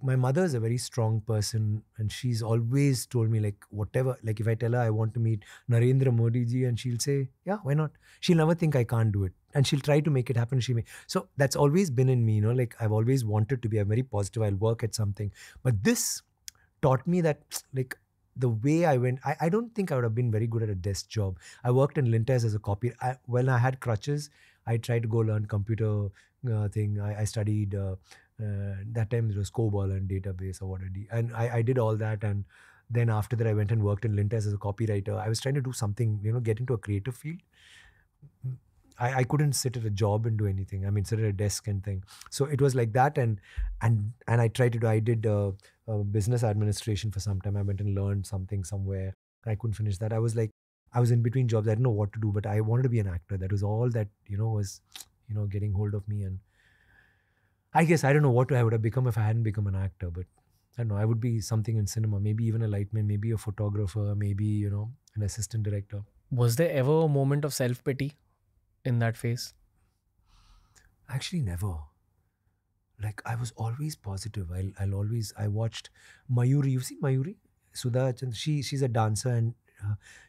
Speaker 2: My mother is a very strong person, and she's always told me, whatever, if I tell her I want to meet Narendra Modi ji, and she'll say, yeah, why not? She'll never think I can't do it. And she'll try to make it happen. So that's always been in me, I've always wanted to be. I'm very positive. I'll work at something. But this taught me that, the way I went, I don't think I would have been very good at a desk job. I worked in Lintas as a copy. When I had crutches, I tried to go learn computer thing. I studied, that time it was COBOL and database or what I did. And I did all that. And then after that, I went and worked in Lintas as a copywriter. I was trying to do something, get into a creative field. I couldn't sit at a job and do anything. Sit at a desk and thing. So it was like that. And I tried to do, I did business administration for some time. I went and learned something somewhere. I couldn't finish that. I was in between jobs. I didn't know what to do, but I wanted to be an actor. That was all that, was, getting hold of me. And I guess I don't know what I would have become if I hadn't become an actor, but I don't know. I would be something in cinema, maybe even a lightman, maybe a photographer, maybe, an assistant director.
Speaker 1: Was there ever a moment of self-pity in that phase?
Speaker 2: Actually, never. I was always positive. I watched Mayuri. You see Mayuri? Sudha, she's a dancer, and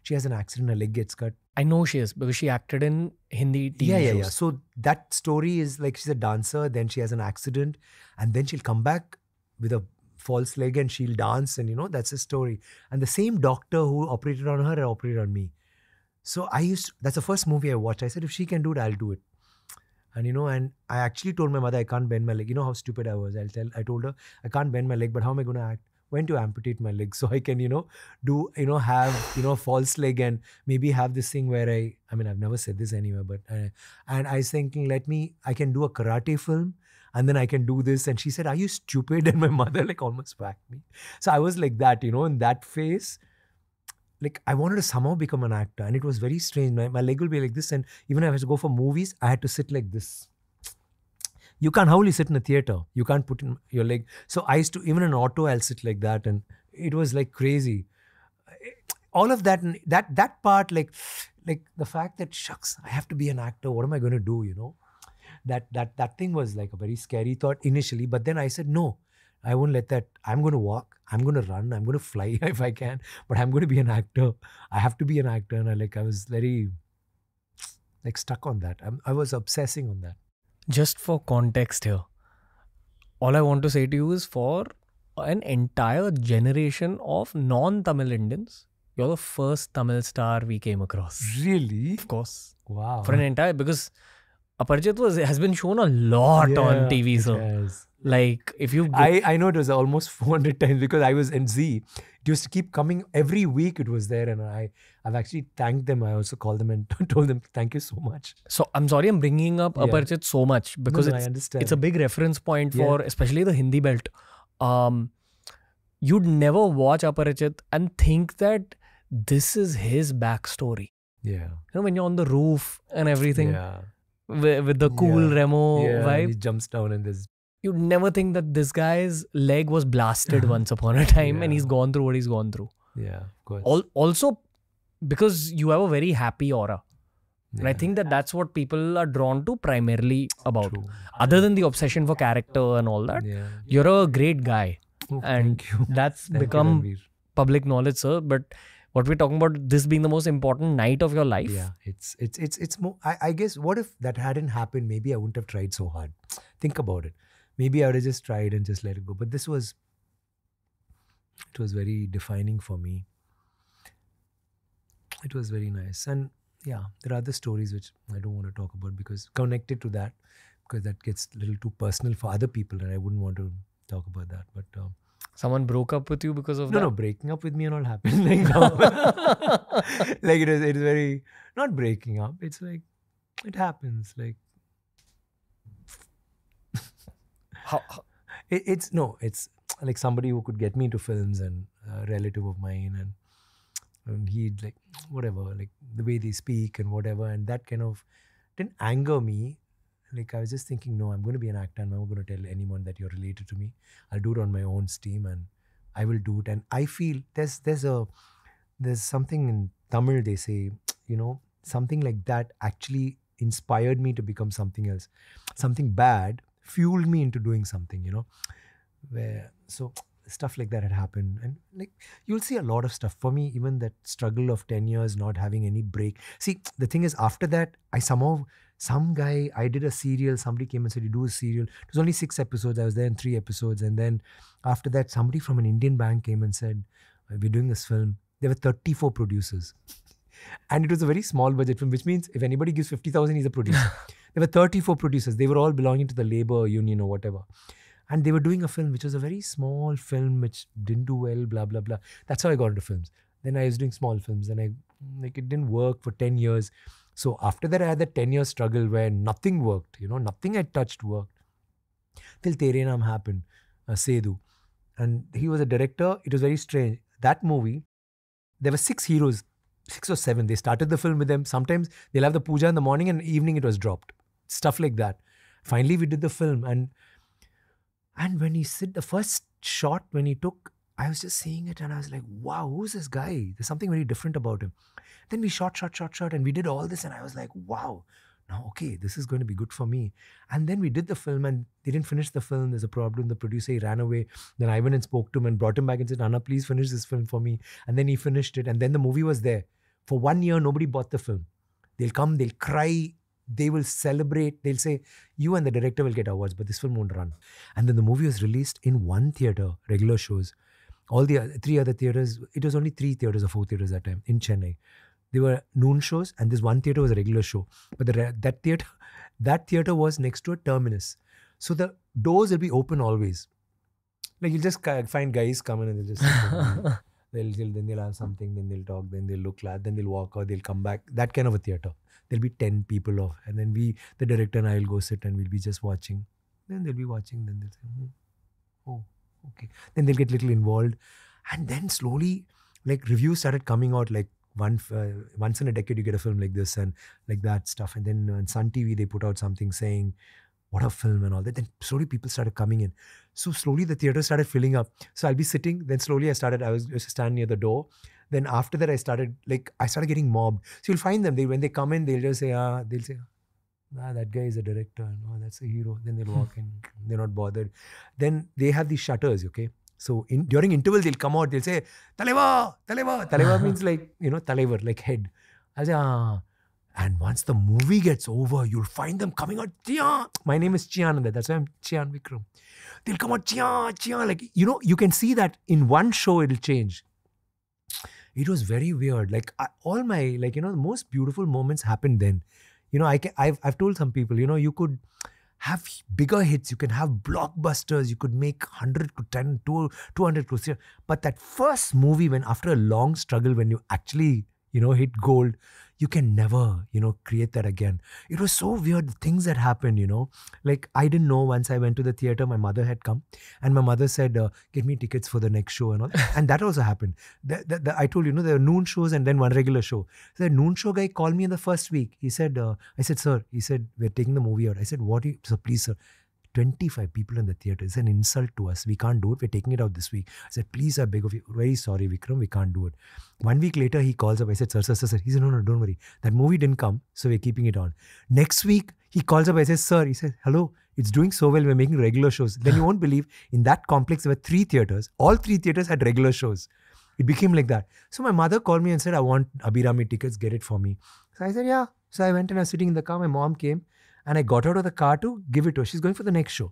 Speaker 2: she has an accident. Her leg gets cut.
Speaker 1: I know she is, because she acted in Hindi TV shows.
Speaker 2: Yeah. So that story is she's a dancer, then she has an accident, and then she'll come back with a false leg and she'll dance, and that's the story. And the same doctor who operated on her operated on me. So that's the first movie I watched. I said, if she can do it, I'll do it. And, and I actually told my mother, I can't bend my leg. You know how stupid I was. I told her, I can't bend my leg, but how am I going to act? when to amputate my leg so I can, do, have, false leg and maybe have this thing where I mean, I've never said this anywhere, but, and I was thinking, I can do a karate film and then I can do this. And she said, are you stupid? And my mother like almost whacked me. So I was like that, in that phase. Like I wanted to somehow become an actor, and it was very strange. My leg will be like this, and even if I had to go for movies, I had to sit like this. You can't hardly sit in a theater. You can't put in your leg. So I used to, even in auto, I'll sit like that, and it was like crazy. All of that, and that part, like the fact that shucks, I have to be an actor. What am I going to do? That thing was like a very scary thought initially, but then I said no. I won't let that. I'm going to walk. I'm going to run. I'm going to fly if I can. But I'm going to be an actor. I have to be an actor. And I was very stuck on that. I was obsessing on that.
Speaker 1: Just for context here, all I want to say to you is for an entire generation of non-Tamil Indians, you're the first Tamil star we came across.
Speaker 2: Really?
Speaker 1: Of course.
Speaker 2: Wow.
Speaker 1: For an entire, because Aparichit has been shown a lot on TV, sir.
Speaker 2: Yes.
Speaker 1: Like if you
Speaker 2: I know it was almost 400 times because I was in Z. It used to keep coming every week. It was there, and I've actually thanked them. I also called them and told them thank you so much.
Speaker 1: So I'm sorry I'm bringing up Aparichit so much because
Speaker 2: I understand.
Speaker 1: It's a big reference point for especially the Hindi belt. You'd never watch Aparichit and think that this is his backstory.
Speaker 2: Yeah.
Speaker 1: When you're on the roof and everything with the cool Remo vibe.
Speaker 2: He jumps down and there's...
Speaker 1: You'd never think that this guy's leg was blasted once upon a time and he's gone through what he's gone through.
Speaker 2: Yeah, of course.
Speaker 1: Also, because you have a very happy aura. And I think that's what people are drawn to primarily about.
Speaker 2: True.
Speaker 1: Other than the obsession for character and all that, you're a great guy.
Speaker 2: Oh,
Speaker 1: and
Speaker 2: thank you.
Speaker 1: That's
Speaker 2: Thank
Speaker 1: become
Speaker 2: you, Ranveer.
Speaker 1: Public knowledge, sir. But what we're talking about, this being the most important night of your life.
Speaker 2: Yeah, it's more... I guess what if that hadn't happened? Maybe I wouldn't have tried so hard. Think about it. Maybe I would have just tried and just let it go. But it was very defining for me. It was very nice. And yeah, there are other stories which I don't want to talk about because connected to that, because that gets a little too personal for other people and I wouldn't want to talk about that. But
Speaker 1: someone broke up with you because of that?
Speaker 2: No, breaking up with me and all happened. Like it is very, not breaking up. It's like, it happens. Like, It's like somebody who could get me into films and a relative of mine and he'd like whatever, like the way they speak and whatever, and that kind of didn't anger me. Like I was just thinking, no, I'm going to be an actor. I'm not going to tell anyone that you're related to me. I'll do it on my own steam and I will do it. And I feel there's something in Tamil, they say, something like that actually inspired me to become something else. Something bad fueled me into doing something, so stuff like that had happened. And like, you'll see a lot of stuff. For me, even that struggle of 10 years, not having any break. See, the thing is, after that, I did a serial, somebody came and said, you do a serial. It was only 6 episodes. I was there in 3 episodes. And then after that, somebody from an Indian bank came and said, we're doing this film. There were 34 producers. And it was a very small budget film, which means if anybody gives 50,000, he's a producer. There were 34 producers. They were all belonging to the labor union or whatever. And they were doing a film, which was a very small film, which didn't do well, blah, blah, blah. That's how I got into films. Then I was doing small films and it didn't work for 10 years. So after that, I had that 10-year struggle where nothing worked, nothing I touched worked. Till Tere Naam happened, Sedu. And he was a director. It was very strange. That movie, there were 6 heroes, 6 or 7. They started the film with them. Sometimes they'll have the puja in the morning and evening it was dropped. Stuff like that. Finally, we did the film. And when he said the first shot, when he took, I was just seeing it and I was like, wow, who's this guy? There's something very different about him. Then we shot and we did all this and I was like, wow, now, okay, this is going to be good for me. And then we did the film and they didn't finish the film. There's a problem. The producer, he ran away. Then I went and spoke to him and brought him back and said, Anna, please finish this film for me. And then he finished it. And then the movie was there. For 1 year, nobody bought the film. They'll come, they'll cry, they will celebrate. They'll say, you and the director will get awards, but this film won't run. And then the movie was released in 1 theater, regular shows. All the 3 other theaters, it was only 3 theaters or 4 theaters that time in Chennai. They were noon shows and this 1 theater was a regular show. But that theater was next to a terminus. So the doors will be open always. Like you'll just find guys coming and they'll just sit there. They'll have something, then they'll talk, then they'll look glad, then they'll walk out, they'll come back. That kind of a theatre. There'll be 10 people off, and then the director and I will go sit and we'll be just watching. Then they'll be watching, then they'll say, oh, okay. Then they'll get a little involved. And then slowly, like reviews started coming out, like once in a decade you get a film like this and like that stuff. And then on Sun TV, they put out something saying, what a film and all that. Then slowly people started coming in. So slowly the theater started filling up. So I'll be sitting. Then slowly I was standing near the door. Then after that I started getting mobbed. So you'll find them. When they come in, they'll just say, that guy is a director. No, that's a hero. Then they'll walk in. They're not bothered. Then they have these shutters, okay? So during intervals, they'll come out. They'll say, Taleva, Taleva. Taleva means like, Talaivar, like head. I'll say, And once the movie gets over, you'll find them coming out, Chiyaan. My name is Chiyaan, that's why I'm Chiyaan Vikram. They'll come out, Chiyaan, Chiyaan. Like, you can see that in one show, it'll change. It was very weird. Like, all my, the most beautiful moments happened then. I've told some people, you could have bigger hits, you can have blockbusters, you could make 100 to 10, 200 crores. But that first movie, when after a long struggle, when you actually, hit gold, you can never, create that again. It was so weird, the things that happened, Like, I didn't know once I went to the theater, my mother had come and my mother said, get me tickets for the next show and all. And that also happened. I told you, there were noon shows and then one regular show. So the noon show guy called me in the first week. He said, I said, sir, he said, we're taking the movie out. I said, so please, sir. 25 people in the theatre. It's an insult to us. We can't do it. We're taking it out this week. I said, please, I beg of you. Very sorry, Vikram. We can't do it. 1 week later, he calls up. I said, sir. He said, no, don't worry. That movie didn't come, so we're keeping it on. Next week, he calls up. I said, sir. He said, hello. It's doing so well. We're making regular shows. Then you won't believe, in that complex, there were 3 theatres. All 3 theatres had regular shows. It became like that. So my mother called me and said, I want Abhirami tickets. Get it for me. So I said, yeah. So I went and I was sitting in the car. My mom came and I got out of the car to give it to her. She's going for the next show.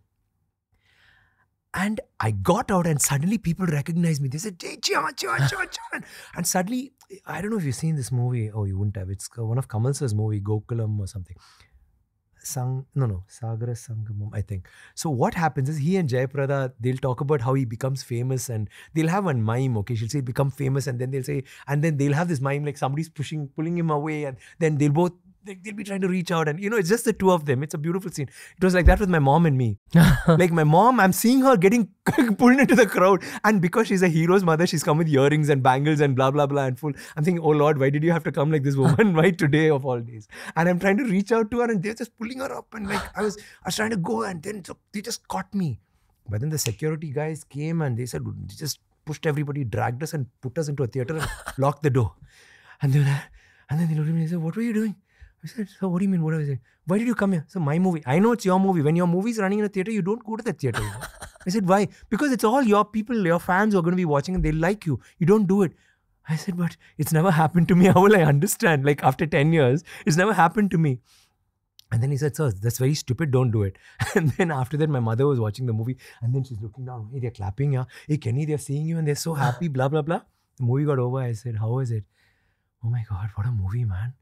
Speaker 2: And I got out and suddenly people recognized me. They said, hey, Chiyaan. And suddenly, I don't know if you've seen this movie. Oh, you wouldn't have. It's one of Kamal Sir's movie, Gokulam or something. Sagara Sangamam, I think. So what happens is he and Jayaprada, they'll talk about how he becomes famous and they'll have one mime, okay? She'll say, become famous, and then they'll say, and then they'll have this mime like somebody's pulling him away, and then they'll be trying to reach out, and it's just the two of them. It's a beautiful scene. It was like that with my mom and me. Like my mom, I'm seeing her getting pulled into the crowd, and because she's a hero's mother, she's come with earrings and bangles and blah blah blah and full. I'm thinking, oh Lord, why did you have to come like this woman? Why today of all days? And I'm trying to reach out to her, and they're just pulling her up, and like I was trying to go, and then they just caught me. But then the security guys came and they said, they just pushed everybody, dragged us and put us into a theater and locked the door. And then they looked at me and said, what were you doing? I said, so what do you mean? What was I? Why did you come here? So my movie. I know it's your movie. When your movie's running in a theater, you don't go to the theater. I said, why? Because it's all your people, your fans who are going to be watching and they like you. You don't do it. I said, but it's never happened to me. How will I understand? Like after 10 years, it's never happened to me. And then he said, sir, that's very stupid. Don't do it. And then after that, my mother was watching the movie and then she's looking down. Hey, they're clapping. Yeah. Hey, Kenny, they're seeing you and they're so happy. Blah, blah, blah. The movie got over. I said, how was it? Oh my God, what a movie, man.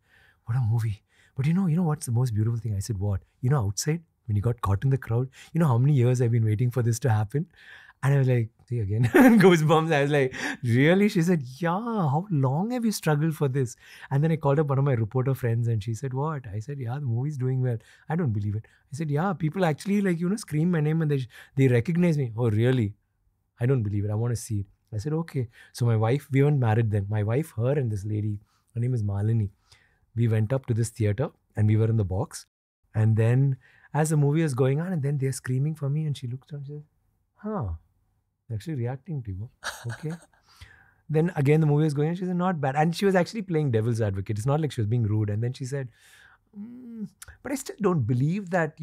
Speaker 2: What a movie. But you know what's the most beautiful thing? I said, what? Outside, when you got caught in the crowd, how many years I've been waiting for this to happen? And I was like, see again, goosebumps. I was like, really? She said, yeah, how long have you struggled for this? And then I called up one of my reporter friends and she said, what? I said, yeah, the movie's doing well. I don't believe it. I said, yeah, people actually scream my name and they recognize me. Oh, really? I don't believe it. I want to see it. I said, okay. So my wife, we weren't married then. My wife, her and this lady, her name is Malini. We went up to this theater and we were in the box. And then as the movie was going on and then they're screaming for me and she looked and she said, they're actually reacting to you. Okay. Then again the movie was going on. She said, not bad. And she was actually playing devil's advocate. It's not like she was being rude. And then she said, but I still don't believe that,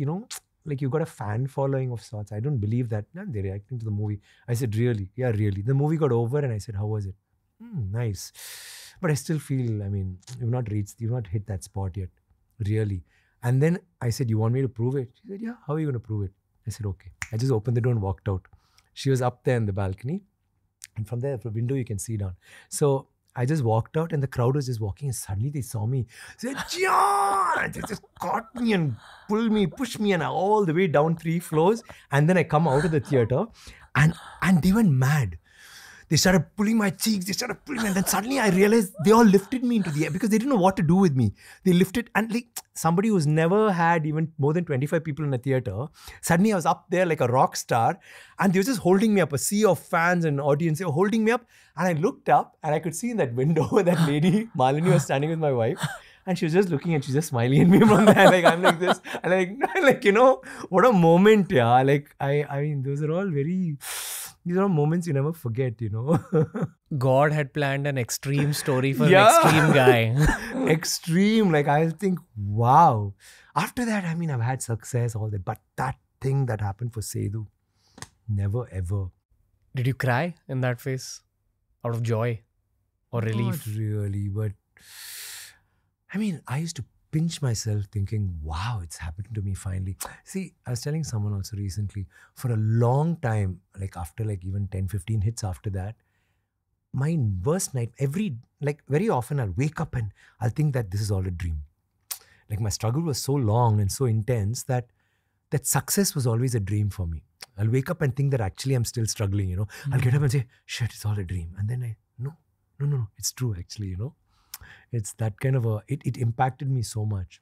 Speaker 2: like you got a fan following of sorts. I don't believe that. No, they're reacting to the movie. I said, really? Yeah, really. The movie got over and I said, how was it? Nice. But I still feel, you've not hit that spot yet. Really. And then I said, you want me to prove it? She said, yeah, how are you going to prove it? I said, okay. I just opened the door and walked out. She was up there in the balcony. And from there, from the window, you can see down. So I just walked out and the crowd was just walking and suddenly they saw me. Said, Chiyaan! They just caught me and pushed me and all the way down 3 floors. And then I come out of the theater and they went mad. They started pulling my cheeks, they started pulling me, and then suddenly I realized they all lifted me into the air because they didn't know what to do with me. They lifted, and like somebody who's never had even more than 25 people in a theater, suddenly I was up there like a rock star, and they were just holding me up, a sea of fans and audience, they were holding me up, and I looked up, and I could see in that window that lady, Malini, was standing with my wife, and she was just looking and she's just smiling at me from there. Like, I'm like this, and like, you know, what a moment, yeah. Like, I mean, those are all these are moments you never forget, you know.
Speaker 1: God had planned an extreme story for an extreme guy.
Speaker 2: Extreme. Like, I think, wow. After that, I mean, I've had success, all that. But that thing that happened for Sethu, never ever.
Speaker 1: Did you cry in that phase? Out of joy or relief?
Speaker 2: Not really, but I mean, I used to pinch myself thinking, wow, it's happened to me finally. See, I was telling someone also recently, for a long time, like after like even 10, 15 hits after that, my worst night, very often I'll wake up and I'll think that this is all a dream. Like my struggle was so long and so intense that success was always a dream for me. I'll wake up and think that actually I'm still struggling, you know. I'll get up and say, shit, it's all a dream. And then no, it's true actually, you know. It's that kind of it impacted me so much.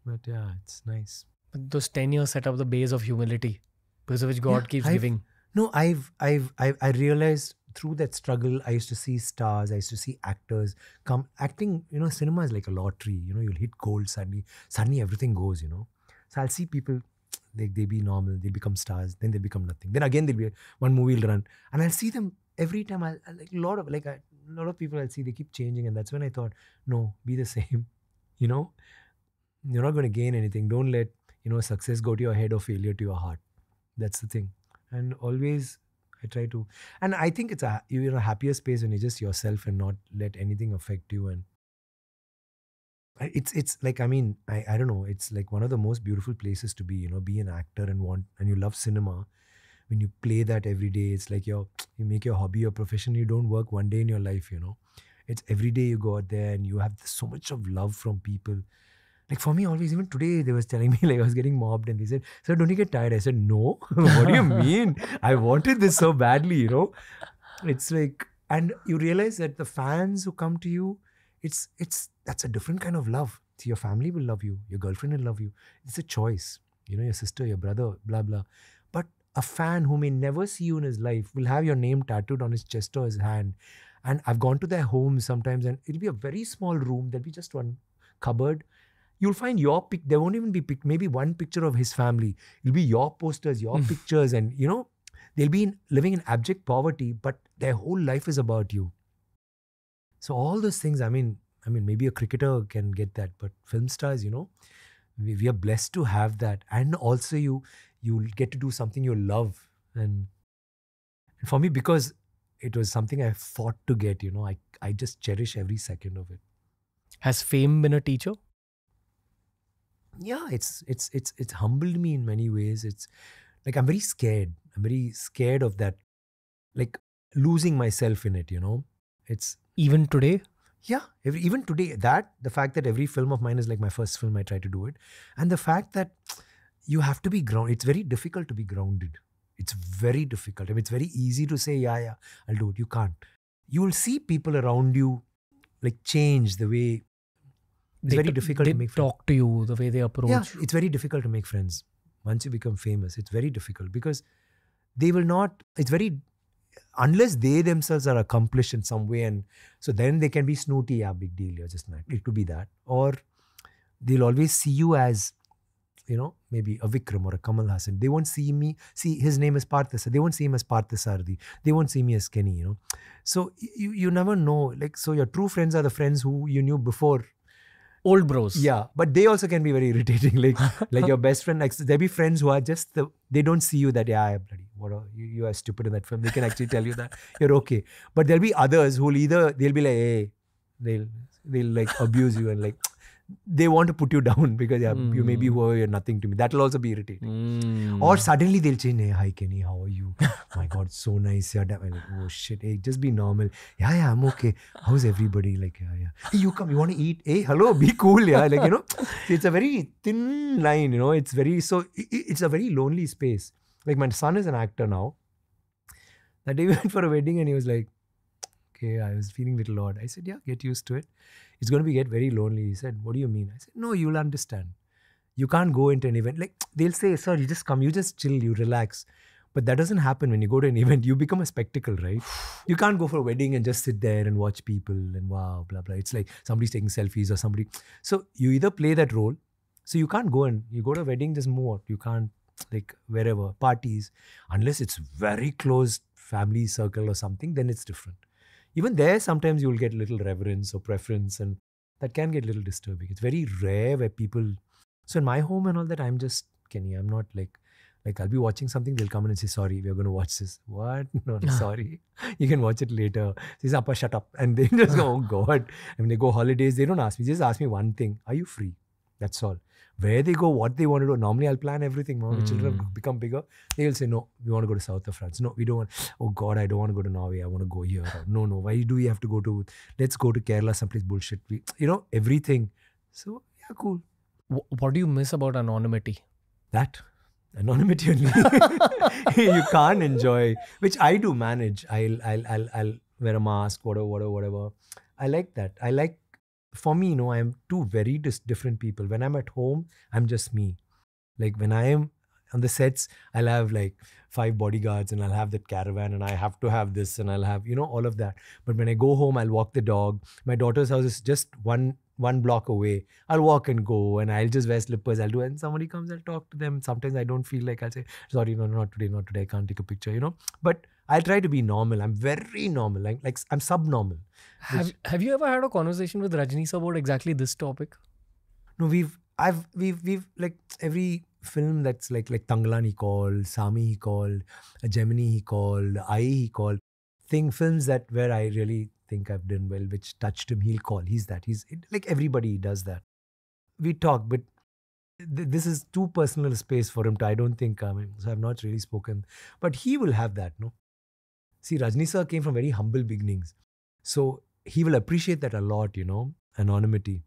Speaker 2: But yeah, it's nice.
Speaker 1: But those 10 years set up the base of humility, because of which God keeps giving.
Speaker 2: No, I realized through that struggle, I used to see stars, I used to see actors come acting, you know, cinema is like a lottery, you know, you'll hit gold suddenly everything goes, you know. So I'll see people, they be normal, they become stars, then they become nothing. Then again, there'll be one movie will run, and I'll see them every time. A lot of people I'll see, they keep changing, and that's when I thought, no, be the same. You know, you're not going to gain anything. Don't let, you know, success go to your head or failure to your heart. That's the thing. And always I try to, and I think you're in a happier space when you're just yourself and not let anything affect you. And it's like, I mean, I don't know, it's like one of the most beautiful places to be, you know, be an actor and you love cinema. When you play that every day, it's like you make your hobby your profession. You don't work one day in your life, you know. It's every day you go out there and you have so much of love from people. Like for me, always, even today, they was telling me, like I was getting mobbed and they said, sir, don't you get tired? I said, no. What do you mean? I wanted this so badly, you know. It's like, and you realize that the fans who come to you, that's a different kind of love. See, your family will love you. Your girlfriend will love you. It's a choice. You know, your sister, your brother, blah, blah. But a fan who may never see you in his life will have your name tattooed on his chest or his hand. And I've gone to their homes sometimes and it'll be a very small room. There'll be just one cupboard. You'll find your pic. There won't even be maybe one picture of his family. It'll be your posters, your pictures. And, you know, they'll be living in abject poverty, but their whole life is about you. So all those things, I mean, maybe a cricketer can get that, but film stars, you know, we are blessed to have that. And also you'll get to do something you love. And for me, because it was something I fought to get, you know, I just cherish every second of it.
Speaker 1: Has fame been a teacher?
Speaker 2: Yeah, it's humbled me in many ways. It's like, I'm very scared. I'm very scared of that, like losing myself in it, you know. It's
Speaker 1: even today?
Speaker 2: Yeah, even today, the fact that every film of mine is like my first film, I try to do it. And the fact that you have to be grounded. It's very difficult to be grounded. It's very difficult. I mean, it's very easy to say, yeah, I'll do it. You can't. You will see people around you like change the way. It's very difficult to make friends.
Speaker 1: They talk to you, the way they approach.
Speaker 2: Yeah, it's very difficult to make friends. Once you become famous, it's very difficult because they will not, unless they themselves are accomplished in some way, and so then they can be snooty, yeah, big deal, you're just not. It could be that. Or they'll always see you as, you know, maybe a Vikram or a Kamal Hassan. They won't see his name is Parthasar. They won't see him as Parthasarthi. They won't see me as Kenny, you know. So you never know. Like, so your true friends are the friends who you knew before.
Speaker 1: Old bros.
Speaker 2: Yeah, but they also can be very irritating. Like your best friend, like there'll be friends who are just, they don't see you that, yeah, you are stupid in that film. They can actually tell you that you're okay. But there'll be others who'll they'll be like, hey, they'll like abuse you and like, they want to put you down because you may be whoever, you're nothing to me. That will also be irritating. Or suddenly they'll change, hey, hi Kenny, how are you? My God, so nice. I'm like, oh shit, hey, just be normal. Yeah, I'm okay. How's everybody? Like, yeah. Hey, you come, you want to eat? Hey, hello, be cool, yeah. Like, you know, it's a very thin line, you know, it's a very lonely space. Like my son is an actor now. That day we went for a wedding and he was like, okay, I was feeling a little odd. I said, yeah, get used to it. It's going to get very lonely. He said, what do you mean? I said, no, you'll understand. You can't go into an event. Like, they'll say, sir, you just come, you just chill, you relax. But that doesn't happen when you go to an event. You become a spectacle, right? You can't go for a wedding and just sit there and watch people and wow, blah, blah. It's like somebody's taking selfies or somebody. So you either play that role. So you can't go and you go to a wedding, just move out. You can't, like, wherever, parties. Unless it's very close family circle or something, then it's different. Even there, sometimes you'll get a little reverence or preference, and that can get a little disturbing. It's very rare where people... So in my home and all that, I'm just Kenny. I'm not like I'll be watching something, they'll come in and say, sorry, we're going to watch this. What? No, sorry. You can watch it later. They say, Appa, shut up. And they just go, oh God. And when they go holidays, they don't ask me. Just ask me one thing. Are you free? That's all. Where they go, what they want to do. Normally, I'll plan everything. When children become bigger, they will say, no, we want to go to south of France. No, we don't want. Oh God, I don't want to go to Norway. I want to go here. No. Why do we have to go to? Let's go to Kerala, someplace bullshit. Everything. So yeah, cool.
Speaker 1: What do you miss about anonymity?
Speaker 2: That anonymity only. You can't enjoy, which I do manage. I'll wear a mask, whatever. I like that. For me, I am two very different people. When I'm at home, I'm just me. Like when I am on the sets, I'll have like 5 bodyguards and I'll have that caravan and I have to have this and I'll have, all of that. But when I go home, I'll walk the dog. My daughter's house is just one block away. I'll walk and go and I'll just wear slippers. I'll do it. And somebody comes, I'll talk to them. Sometimes I don't feel like I'll say, sorry, no, not today. I can't take a picture, But I'll try to be normal. I'm very normal. Like I'm subnormal.
Speaker 1: Have you ever had a conversation with Rajni sir about exactly this topic?
Speaker 2: No, we've like every film that's like Thangalaan he called, Sami he called, Gemini he called, Ai he called. Films that where I really think I've done well, which touched him, he'll call. He's like everybody does that. We talk, but this is too personal a space for him to, I don't think, so I've not really spoken. But he will have that, no? See, Rajni sir came from very humble beginnings. So he will appreciate that a lot, anonymity.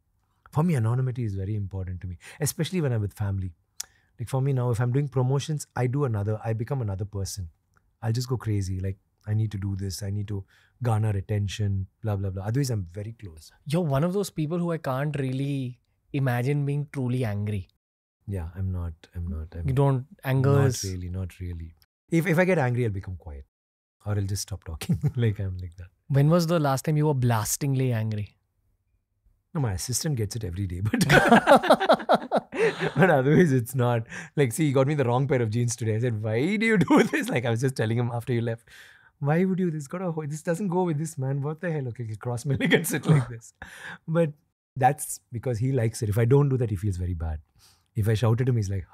Speaker 2: For me, anonymity is very important to me, especially when I'm with family. Like for me now, if I'm doing promotions, I become another person. I'll just go crazy. Like, I need to do this. I need to garner attention, blah, blah, blah. Otherwise, I'm very close.
Speaker 1: You're one of those people who I can't really imagine being truly angry.
Speaker 2: Yeah, I'm not.
Speaker 1: You don't, anger is...
Speaker 2: Not really. If I get angry, I'll become quiet. Or I'll just stop talking. Like, I'm like that.
Speaker 1: When was the last time you were blastingly angry?
Speaker 2: No, my assistant gets it every day, but otherwise it's not. Like, see, he got me the wrong pair of jeans today. I said, why do you do this? Like, I was just telling him after you left, why would you this? This doesn't go with this, man. What the hell? Okay, cross my leg and sit like this. But that's because he likes it. If I don't do that, he feels very bad. If I shout at him, he's like,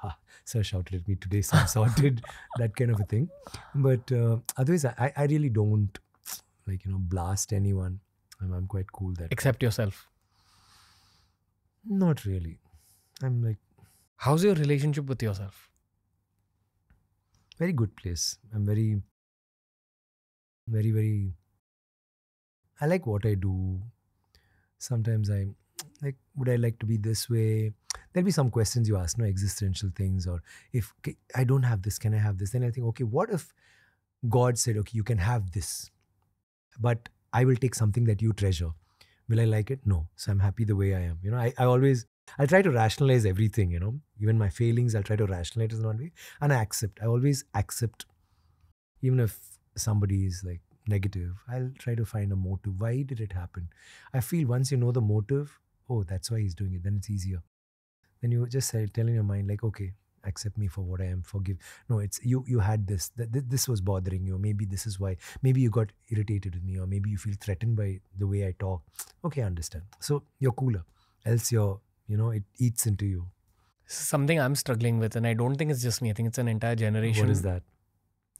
Speaker 2: sir shouted at me today, so I'm sorted. That kind of a thing. But otherwise, I really don't, blast anyone. I'm quite cool that.
Speaker 1: Except yourself.
Speaker 2: Not really. I'm like...
Speaker 1: How's your relationship with yourself?
Speaker 2: Very good place. I'm very, very, very... I like what I do. Sometimes I like, would I like to be this way? There'll be some questions you ask, existential things. Or if I don't have this, can I have this? Then I think, okay, what if God said, okay, you can have this, but I will take something that you treasure. Will I like it? No. So I'm happy the way I am. I try to rationalize everything, Even my failings, I'll try to rationalize it in one way. And I always accept, even if somebody is like negative, I'll try to find a motive. Why did it happen? I feel once you know the motive, oh, that's why he's doing it, then it's easier. Then you just tell in your mind like, okay, accept me for what I am, forgive. No, it's you had this, this was bothering you. Maybe this is why. Maybe you got irritated with me, or maybe you feel threatened by the way I talk. Okay, I understand. So you're cooler. Else it eats into you.
Speaker 1: Something I'm struggling with, and I don't think it's just me. I think it's an entire generation.
Speaker 2: What is that?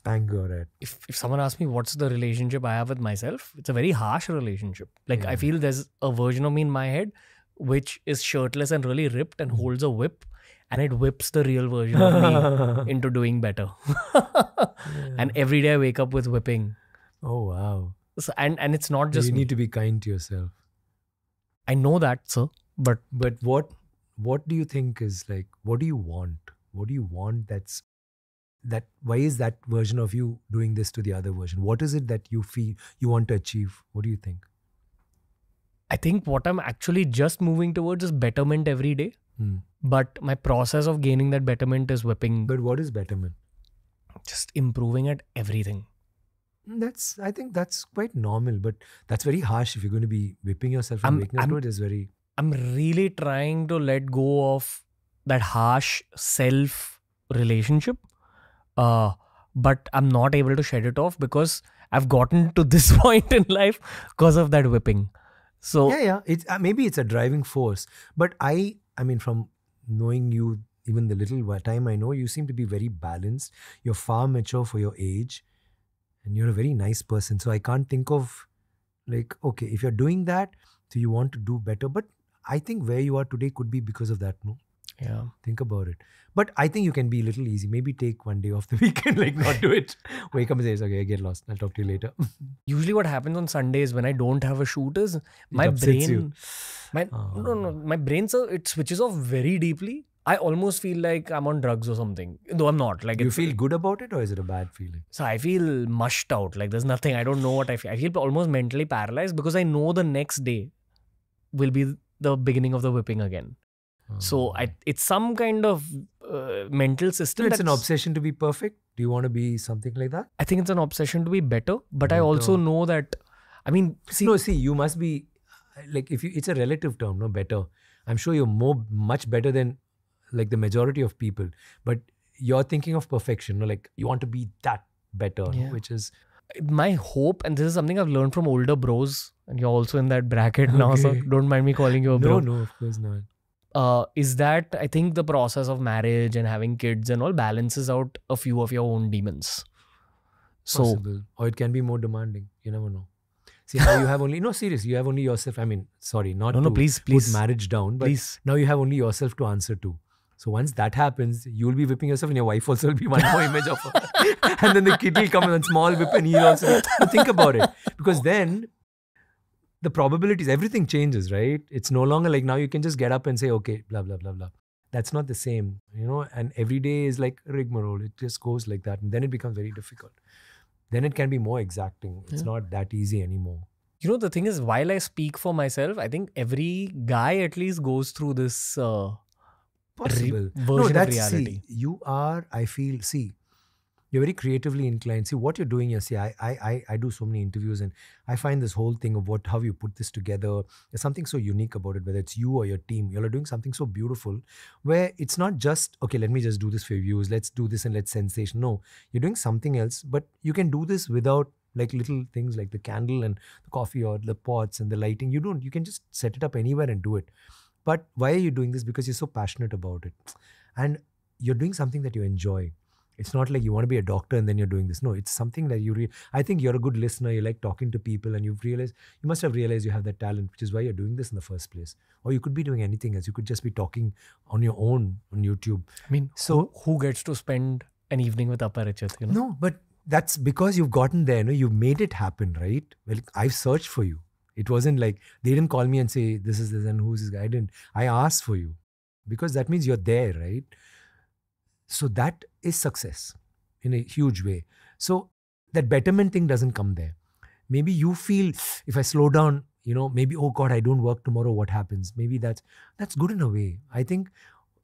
Speaker 2: Anger, right?
Speaker 1: If someone asks me what's the relationship I have with myself, it's a very harsh relationship. Like I feel there's a version of me in my head which is shirtless and really ripped and holds a whip, and it whips the real version of me into doing better. And every day I wake up with whipping.
Speaker 2: Oh, wow.
Speaker 1: So, and it's not just
Speaker 2: you
Speaker 1: me.
Speaker 2: need to be kind to yourself.
Speaker 1: I know that, sir. But
Speaker 2: what do you think is like, what do you want? What do you want why is that version of you doing this to the other version? What is it that you feel you want to achieve? What do you think?
Speaker 1: I think what I'm actually just moving towards is betterment every day. But my process of gaining that betterment is whipping.
Speaker 2: But what is betterment?
Speaker 1: Just improving at everything.
Speaker 2: I think that's quite normal, but that's very harsh if you're going to be whipping yourself and waking up to it is very...
Speaker 1: I'm really trying to let go of that harsh self relationship. But I'm not able to shed it off because I've gotten to this point in life because of that whipping. So
Speaker 2: yeah, it's maybe it's a driving force. But I mean, from knowing you, even the little time I know, you seem to be very balanced. You're far mature for your age, and you're a very nice person. So I can't think of like, okay, if you're doing that, so you want to do better. But I think where you are today could be because of that, no?
Speaker 1: Yeah.
Speaker 2: Think about it. But I think you can be a little easy. Maybe take one day off the weekend, like not do it. Wake up and say, okay, I get lost. I'll talk to you later.
Speaker 1: Usually what happens on Sundays when I don't have a shoot is my brain, my brain, sir, it switches off very deeply. I almost feel like I'm on drugs or something, though I'm not. Like,
Speaker 2: you feel good about it or is it a bad feeling?
Speaker 1: So I feel mushed out. Like there's nothing. I don't know what I feel. I feel almost mentally paralyzed because I know the next day will be the beginning of the whipping again. So it's some kind of mental system.
Speaker 2: It's an obsession to be perfect. Do you want to be something like that?
Speaker 1: I think it's an obsession to be better. But I also know that, I mean...
Speaker 2: See, you must be, like, it's a relative term, no, better. I'm sure you're much better than like the majority of people. But you're thinking of perfection, no? Like you want to be that better, no? Which is...
Speaker 1: My hope, and this is something I've learned from older bros, and you're also in that bracket now, so don't mind me calling you a bro.
Speaker 2: No, of course not.
Speaker 1: Is that I think the process of marriage and having kids and all balances out a few of your own demons. So,
Speaker 2: possible. Or it can be more demanding. You never know. See, now you have only... No, seriously, you have only yourself. I mean, sorry, please. Put marriage down. But now you have only yourself to answer to. So once that happens, you'll be whipping yourself and your wife also will be one more image of her. And then the kid will come in a small whip and he'll also... Think about it. Because then... the probabilities, everything changes, right? It's no longer like now you can just get up and say, okay, blah, blah, blah, blah. That's not the same, you know, and every day is like rigmarole. It just goes like that. And then it becomes very difficult. Then it can be more exacting. It's not that easy anymore.
Speaker 1: You know, the thing is, while I speak for myself, I think every guy at least goes through this
Speaker 2: possible
Speaker 1: version of reality.
Speaker 2: See, you are, I feel, you're very creatively inclined. See, what you're doing here, I do so many interviews and I find this whole thing of how you put this together, there's something so unique about it, whether it's you or your team. You're doing something so beautiful where it's not just, okay, let me just do this for views, let's do this and let's sensation. No, you're doing something else, but you can do this without like little things like the candle and the coffee or the pots and the lighting. You can just set it up anywhere and do it. But why are you doing this? Because you're so passionate about it. And you're doing something that you enjoy. It's not like you want to be a doctor and then you're doing this. No, it's something that I think you're a good listener. You like talking to people and you must have realized you have that talent, which is why you're doing this in the first place. Or you could be doing anything else. You could just be talking on your own on YouTube.
Speaker 1: I mean, so who gets to spend an evening with Aparichit? You know?
Speaker 2: No, but that's because you've gotten there. No, you've made it happen, right? Well, I've searched for you. It wasn't like they didn't call me and say, this is this and who's this guy. I didn't. I asked for you because that means you're there, right? So that is success in a huge way. So that betterment thing doesn't come there. Maybe you feel if I slow down, maybe, oh God, I don't work tomorrow, what happens? Maybe that's good in a way. I think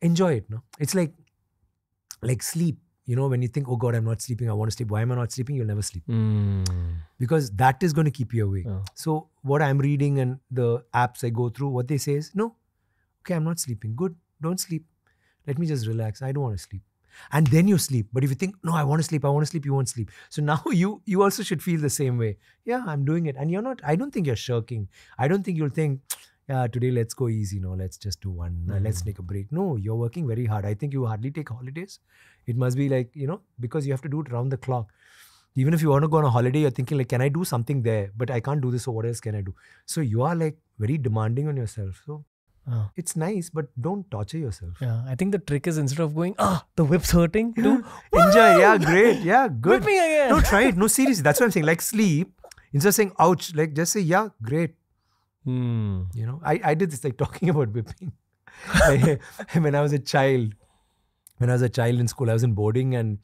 Speaker 2: enjoy it. No, it's like sleep. When you think, oh God, I'm not sleeping, I want to sleep. Why am I not sleeping? You'll never sleep. Because that is going to keep you awake. So what I'm reading and the apps I go through, what they say is, no, okay, I'm not sleeping. Good, don't sleep. Let me just relax. I don't want to sleep. And then you sleep. But if you think, no, I want to sleep, you won't sleep. So now you also should feel the same way. Yeah, I'm doing it. And you're not, I don't think you're shirking. I don't think you'll think, yeah, today let's go easy. No, let's just do one. Let's take a break. No, you're working very hard. I think you hardly take holidays. It must be like, because you have to do it around the clock. Even if you want to go on a holiday, you're thinking like, can I do something there? But I can't do this. So what else can I do? So you are like very demanding on yourself. So It's nice, but don't torture yourself.
Speaker 1: Yeah, I think the trick is instead of going, the whip's hurting, do
Speaker 2: Enjoy. Yeah, great. Yeah, good.
Speaker 1: whip me again.
Speaker 2: No, try it. No, seriously. That's what I'm saying. Like sleep. Instead of saying, ouch, like just say, yeah, great. You know, I did this, like talking about whipping. When I was a child in school, I was in boarding and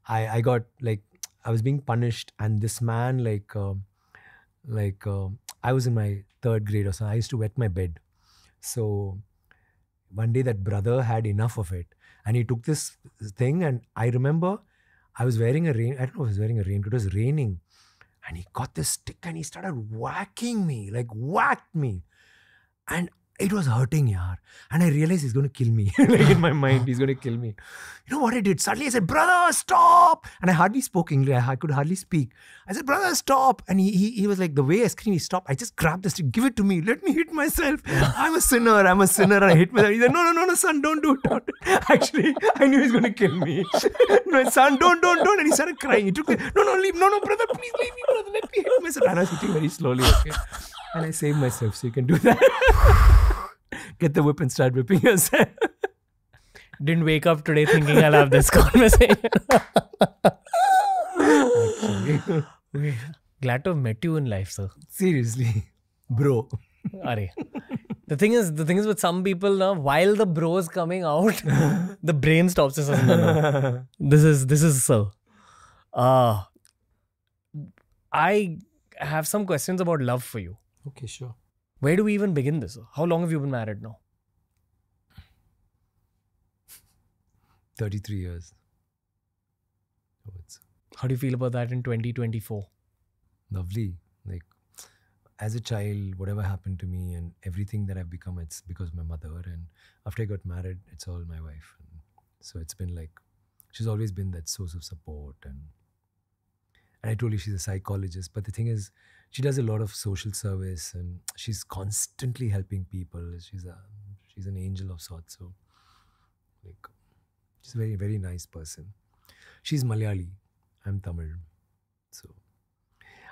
Speaker 2: I got like, I was being punished, and this man I was in my 3rd grade or so. I used to wet my bed. So one day that brother had enough of it and he took this thing, and I remember I was wearing I don't know if I was wearing a raincoat, it was raining, and he got this stick and he started whacking me, like whacked me. And it was hurting, yaar. And I realized he's going to kill me. Like in my mind, he's going to kill me. You know what I did? Suddenly I said, brother, stop. And I hardly spoke English. I could hardly speak. I said, brother, stop. And he was like, the way I screamed, he stopped. I just grabbed the stick, give it to me. Let me hit myself. I'm a sinner. And I hit myself. He said, no, son, don't do it. Actually, I knew he was going to kill me. No, son, don't. And he started crying. He took it. No, leave. No, brother, please leave me, brother. Let me hit myself. And I was hitting very slowly, okay? And I saved myself, so you can do that. Get the whip and start whipping yourself.
Speaker 1: Didn't wake up today thinking I'll have this conversation.
Speaker 2: Actually.
Speaker 1: Glad to have met you in life, sir.
Speaker 2: Seriously. Bro.
Speaker 1: Arey. The thing is with some people now, while the bro is coming out, the brain stops. It says, no. This is sir. I have some questions about love for you.
Speaker 2: Okay, sure.
Speaker 1: Where do we even begin this? How long have you been married now?
Speaker 2: 33 years.
Speaker 1: How do you feel about that in 2024?
Speaker 2: Lovely. Like, as a child, whatever happened to me and everything that I've become, it's because of my mother. And after I got married, it's all my wife. And so it's been like, she's always been that source of support. And I told you she's a psychologist. But the thing is, she does a lot of social service and she's constantly helping people. She's an angel of sorts. So, like, she's a very, very nice person. She's Malayali. I'm Tamil. So,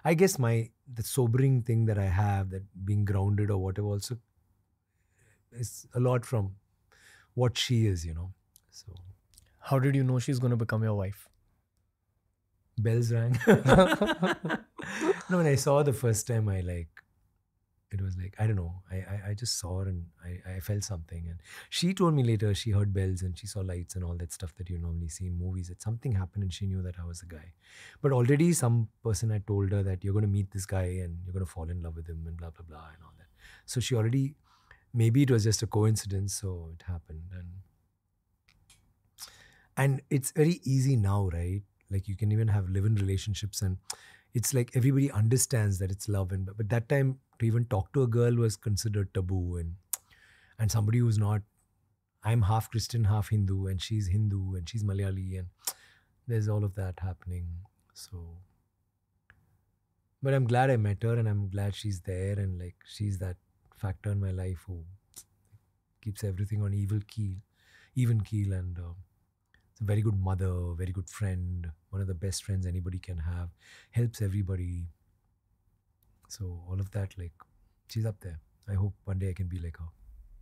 Speaker 2: I guess the sobering thing that I have, that being grounded or whatever, also is a lot from what she is, you know. So,
Speaker 1: how did you know she's going to become your wife?
Speaker 2: Bells rang. No, when I saw her the first time, it was like, I don't know. I just saw her and I felt something. And she told me later she heard bells and she saw lights and all that stuff that you normally see in movies. That something happened and she knew that I was the guy. But already some person had told her that you're going to meet this guy and you're going to fall in love with him and blah, blah, blah and all that. So she already, maybe it was just a coincidence. So it happened. And it's very easy now, right? Like you can even have live-in relationships and it's like everybody understands that it's love. But that time to even talk to a girl was considered taboo and somebody who's not, I'm half Christian, half Hindu and she's Malayali and there's all of that happening. So, but I'm glad I met her and I'm glad she's there and like she's that factor in my life who keeps everything on even keel and a very good mother, very good friend, one of the best friends anybody can have, helps everybody. So all of that, like, she's up there. I hope one day I can be like her.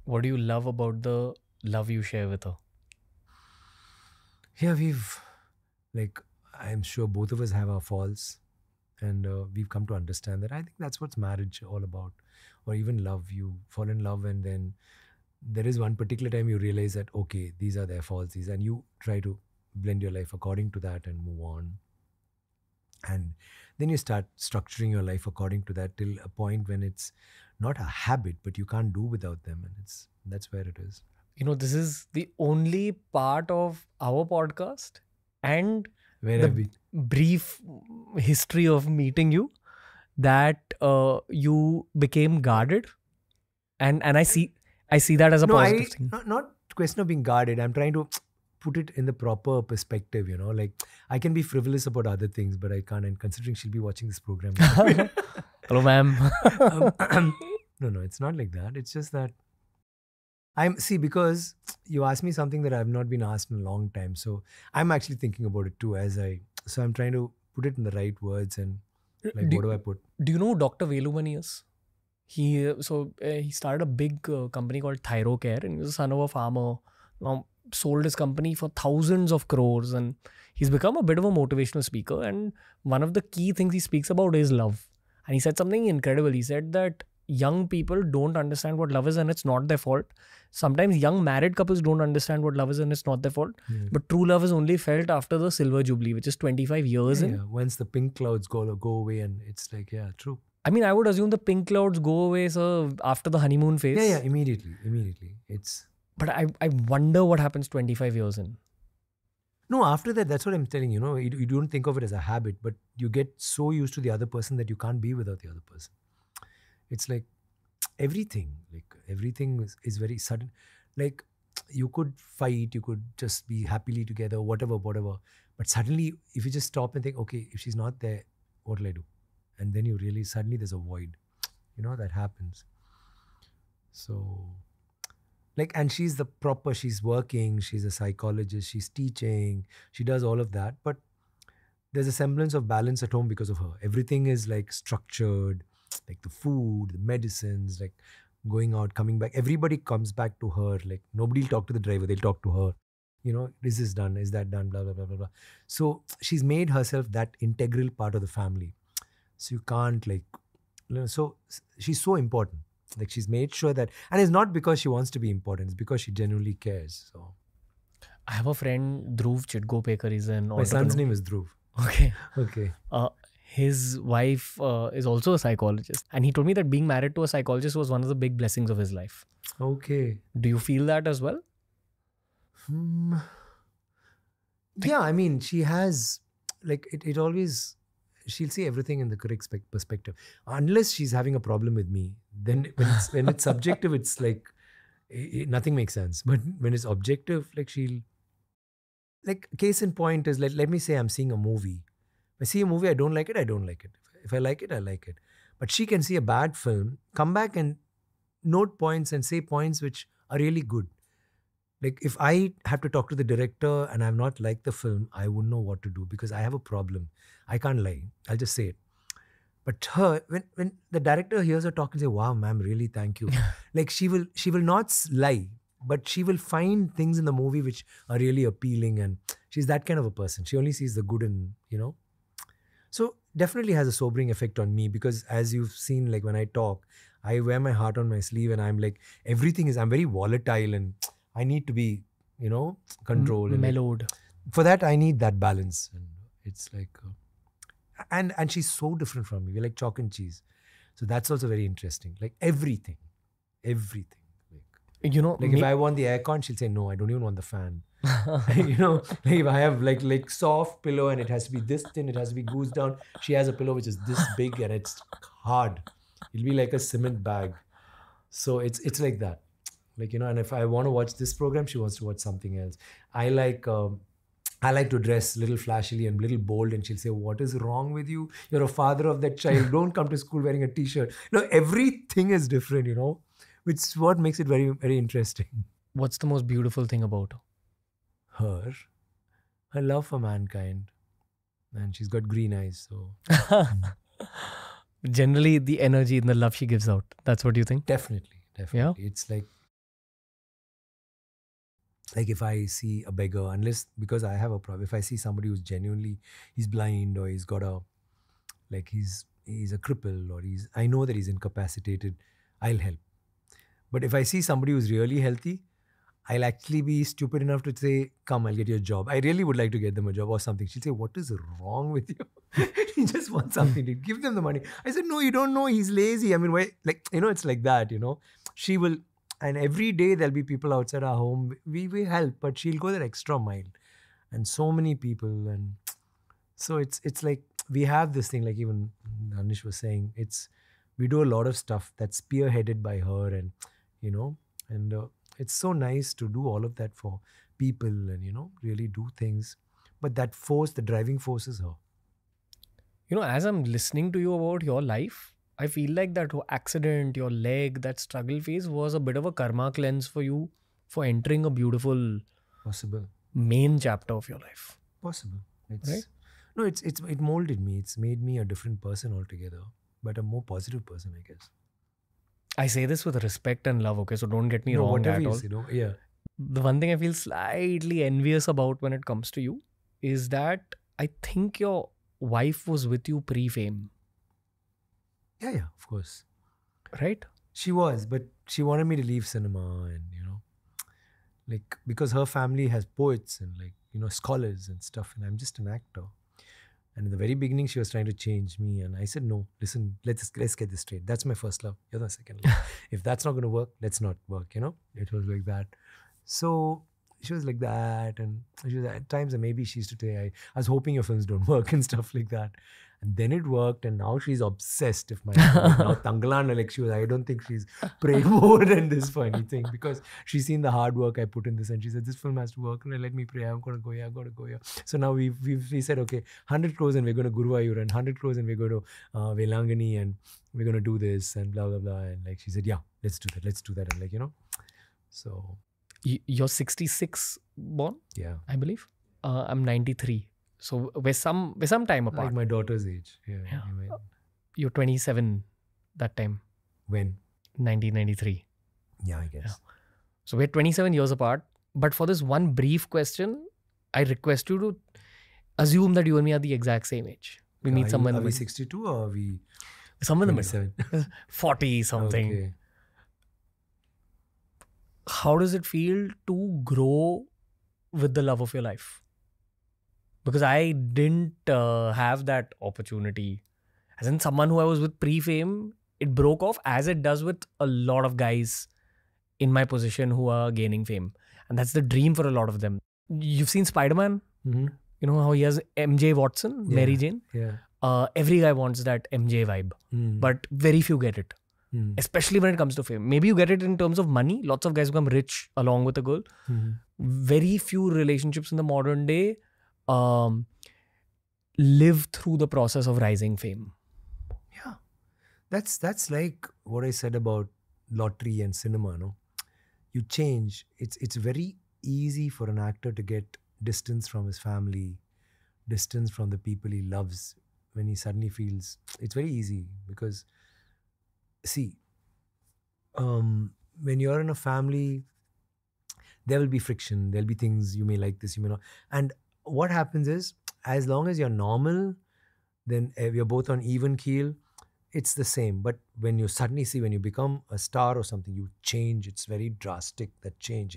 Speaker 1: What do you love about the love you share with her?
Speaker 2: Yeah, I'm sure both of us have our faults and we've come to understand that. I think that's what's marriage all about. Or even love, you fall in love and then there is one particular time you realize that, okay, these are their faults, and you try to blend your life according to that and move on. And then you start structuring your life according to that till a point when it's not a habit, but you can't do without them. And that's where it is.
Speaker 1: You know, this is the only part of our podcast and
Speaker 2: Where
Speaker 1: the
Speaker 2: have we?
Speaker 1: brief history of meeting you that you became guarded. And I see that as a positive thing.
Speaker 2: Not question of being guarded. I'm trying to put it in the proper perspective, you know. Like, I can be frivolous about other things, but I can't. And considering she'll be watching this program.
Speaker 1: Hello, ma'am.
Speaker 2: No, it's not like that. It's just that because you asked me something that I've not been asked in a long time. So I'm actually thinking about it too so I'm trying to put it in the right words and like, what do I put?
Speaker 1: Do you know who Dr. Velumani is? He started a big company called Thyrocare, and he was the son of a farmer. Now sold his company for thousands of crores, and he's become a bit of a motivational speaker. And one of the key things he speaks about is love. And he said something incredible. He said that young people don't understand what love is, and it's not their fault. Sometimes young married couples don't understand what love is, and it's not their fault. But true love is only felt after the silver jubilee, which is 25 years in.
Speaker 2: Once the pink clouds go away, and it's like, yeah, true.
Speaker 1: I mean, I would assume the pink clouds go away, sir, after the honeymoon phase.
Speaker 2: Yeah, immediately.
Speaker 1: But I wonder what happens 25 years in.
Speaker 2: No, after that, that's what I'm telling you. You don't think of it as a habit, but you get so used to the other person that you can't be without the other person. It's like everything is very sudden. Like, you could fight, you could just be happily together, whatever. But suddenly, if you just stop and think, okay, if she's not there, what will I do? And then you really, suddenly there's a void. That happens. So, and she's working, she's a psychologist, she's teaching, she does all of that. But there's a semblance of balance at home because of her. Everything is like structured, like the food, the medicines, like going out, coming back. Everybody comes back to her. Like, nobody will talk to the driver, they'll talk to her. Is this done? Is that done? Blah, blah, blah, blah, blah. So she's made herself that integral part of the family. So you can't so she's so important. Like, she's made sure that, and it's not because she wants to be important, it's because she genuinely cares. So
Speaker 1: I have a friend, Dhruv Chitgopekar, is an
Speaker 2: my son's name is Dhruv.
Speaker 1: Okay. His wife is also a psychologist, and he told me that being married to a psychologist was one of the big blessings of his life.
Speaker 2: Okay.
Speaker 1: Do you feel that as well?
Speaker 2: Yeah, I mean, she has, it always, she'll see everything in the correct perspective. Unless she's having a problem with me, then when it's subjective, it's like nothing makes sense. But when it's objective, she'll, case in point is, let me say I'm seeing a movie. If I see a movie, I don't like it, I don't like it. If I like it, I like it. But she can see a bad film, come back and note points and say points which are really good. Like, if I have to talk to the director and I've not liked the film, I wouldn't know what to do because I have a problem. I can't lie. I'll just say it. But her, when the director hears her talk and say, "Wow, ma'am, really, thank you." She will not lie, but she will find things in the movie which are really appealing, and she's that kind of a person. She only sees the good in, So definitely has a sobering effect on me because, as you've seen, when I talk, I wear my heart on my sleeve, and I'm I'm very volatile, and I need to be, controlled.
Speaker 1: Mellowed.
Speaker 2: For that, I need that balance. And it's and she's so different from me. We're like chalk and cheese. So that's also very interesting. Everything. If I want the aircon, she'll say, "No, I don't even want the fan." If I have like soft pillow and it has to be this thin, it has to be goose down. She has a pillow which is this big and it's hard. It'll be like a cement bag. So it's like that. And if I want to watch this program, she wants to watch something else. I like to dress a little flashily and a little bold, and she'll say, "What is wrong with you? You're a father of that child. Don't come to school wearing a t-shirt." Everything is different, which is what makes it very, very interesting.
Speaker 1: What's the most beautiful thing about
Speaker 2: her? Her love for mankind. And she's got green eyes, so...
Speaker 1: Generally, the energy and the love she gives out. That's what you think?
Speaker 2: Definitely.
Speaker 1: Yeah?
Speaker 2: It's like if I see a beggar, because I have a problem, if I see somebody who's genuinely, he's blind, or he's got he's a cripple, or I know that he's incapacitated, I'll help. But if I see somebody who's really healthy, I'll actually be stupid enough to say, "Come, I'll get you a job." I really would like to get them a job or something. She'll say, "What is wrong with you?" He just wants something to give them the money. I said, "No, you don't know. He's lazy." I mean, why? It's like that, She will, and every day there'll be people outside our home. We help, but she'll go that extra mile. And so many people. And so it's like, we have this thing, like even Anish was saying, we do a lot of stuff that's spearheaded by her, and, it's so nice to do all of that for people and, really do things. But that force, the driving force is her.
Speaker 1: As I'm listening to you about your life, I feel like that accident, your leg, that struggle phase was a bit of a karma cleanse for you for entering a beautiful...
Speaker 2: Possible.
Speaker 1: ...main chapter of your life.
Speaker 2: Possible.
Speaker 1: Right?
Speaker 2: No, it molded me. It's made me a different person altogether. But a more positive person, I guess.
Speaker 1: I say this with respect and love, okay? So don't get me
Speaker 2: No,
Speaker 1: wrong
Speaker 2: whatever
Speaker 1: at
Speaker 2: you
Speaker 1: all.
Speaker 2: say, yeah.
Speaker 1: The one thing I feel slightly envious about when it comes to you is that I think your wife was with you pre-fame,
Speaker 2: Yeah, of course.
Speaker 1: right?
Speaker 2: She was, but she wanted me to leave cinema and, like, because her family has poets and, like, scholars and stuff, and I'm just an actor. And in the very beginning, she was trying to change me, and I said, no, listen, let's get this straight. That's my first love. You're the second love. If that's not going to work, let's not work, It was like that. So she was like that, and she was at times, and maybe she used to say, I was hoping your films don't work and stuff like that. And then it worked, and now she's obsessed. If my now Thangalaan, like I don't think she's prayed more than this funny thing, because she's seen the hard work I put in this, and she said this film has to work. And let me pray. I'm gonna go here. I'm gonna go here. So now we said, okay, 100 crores and we're going to Guruvayur, and 100 crores and we're going to Velangani, and we're going to do this and blah blah blah. And like she said, yeah, let's do that. And like so
Speaker 1: You're 66 born,
Speaker 2: yeah,
Speaker 1: I believe. I'm 93. So we're some time apart.
Speaker 2: like my daughter's age. Yeah.
Speaker 1: You're 27 that time,
Speaker 2: When?
Speaker 1: 1993.
Speaker 2: Yeah, I guess.
Speaker 1: Yeah. So we're 27 years apart. But for this one brief question, I request you to assume that you and me are the exact same age. We meet someone.
Speaker 2: Are we 62 or are we
Speaker 1: someone in the
Speaker 2: 27?
Speaker 1: middle? 40 something.
Speaker 2: Okay.
Speaker 1: How does it feel to grow with the love of your life? Because I didn't have that opportunity. As in someone who I was with pre-fame, it broke off, as it does with a lot of guys in my position who are gaining fame. And that's the dream for a lot of them. You've seen Spider-Man?
Speaker 2: Mm-hmm.
Speaker 1: You know how he has MJ Watson,
Speaker 2: Yeah.
Speaker 1: Mary Jane?
Speaker 2: Yeah.
Speaker 1: Every guy wants that MJ vibe. But very few get it. Especially when it comes to fame. Maybe you get it in terms of money. Lots of guys become rich along with a girl. Very few relationships in the modern day live through the process of rising fame.
Speaker 2: Yeah. That's like what I said about lottery and cinema, no? You change. It's very easy for an actor to get distance from his family, distance from the people he loves when he suddenly feels... It's very easy because, see, when you're in a family, there will be friction. There'll be things you may like this, you may not. And what happens is, as long as you're normal, then you're both on even keel, it's the same. But when you suddenly see, when you become a star or something, you change. It's very drastic, that change,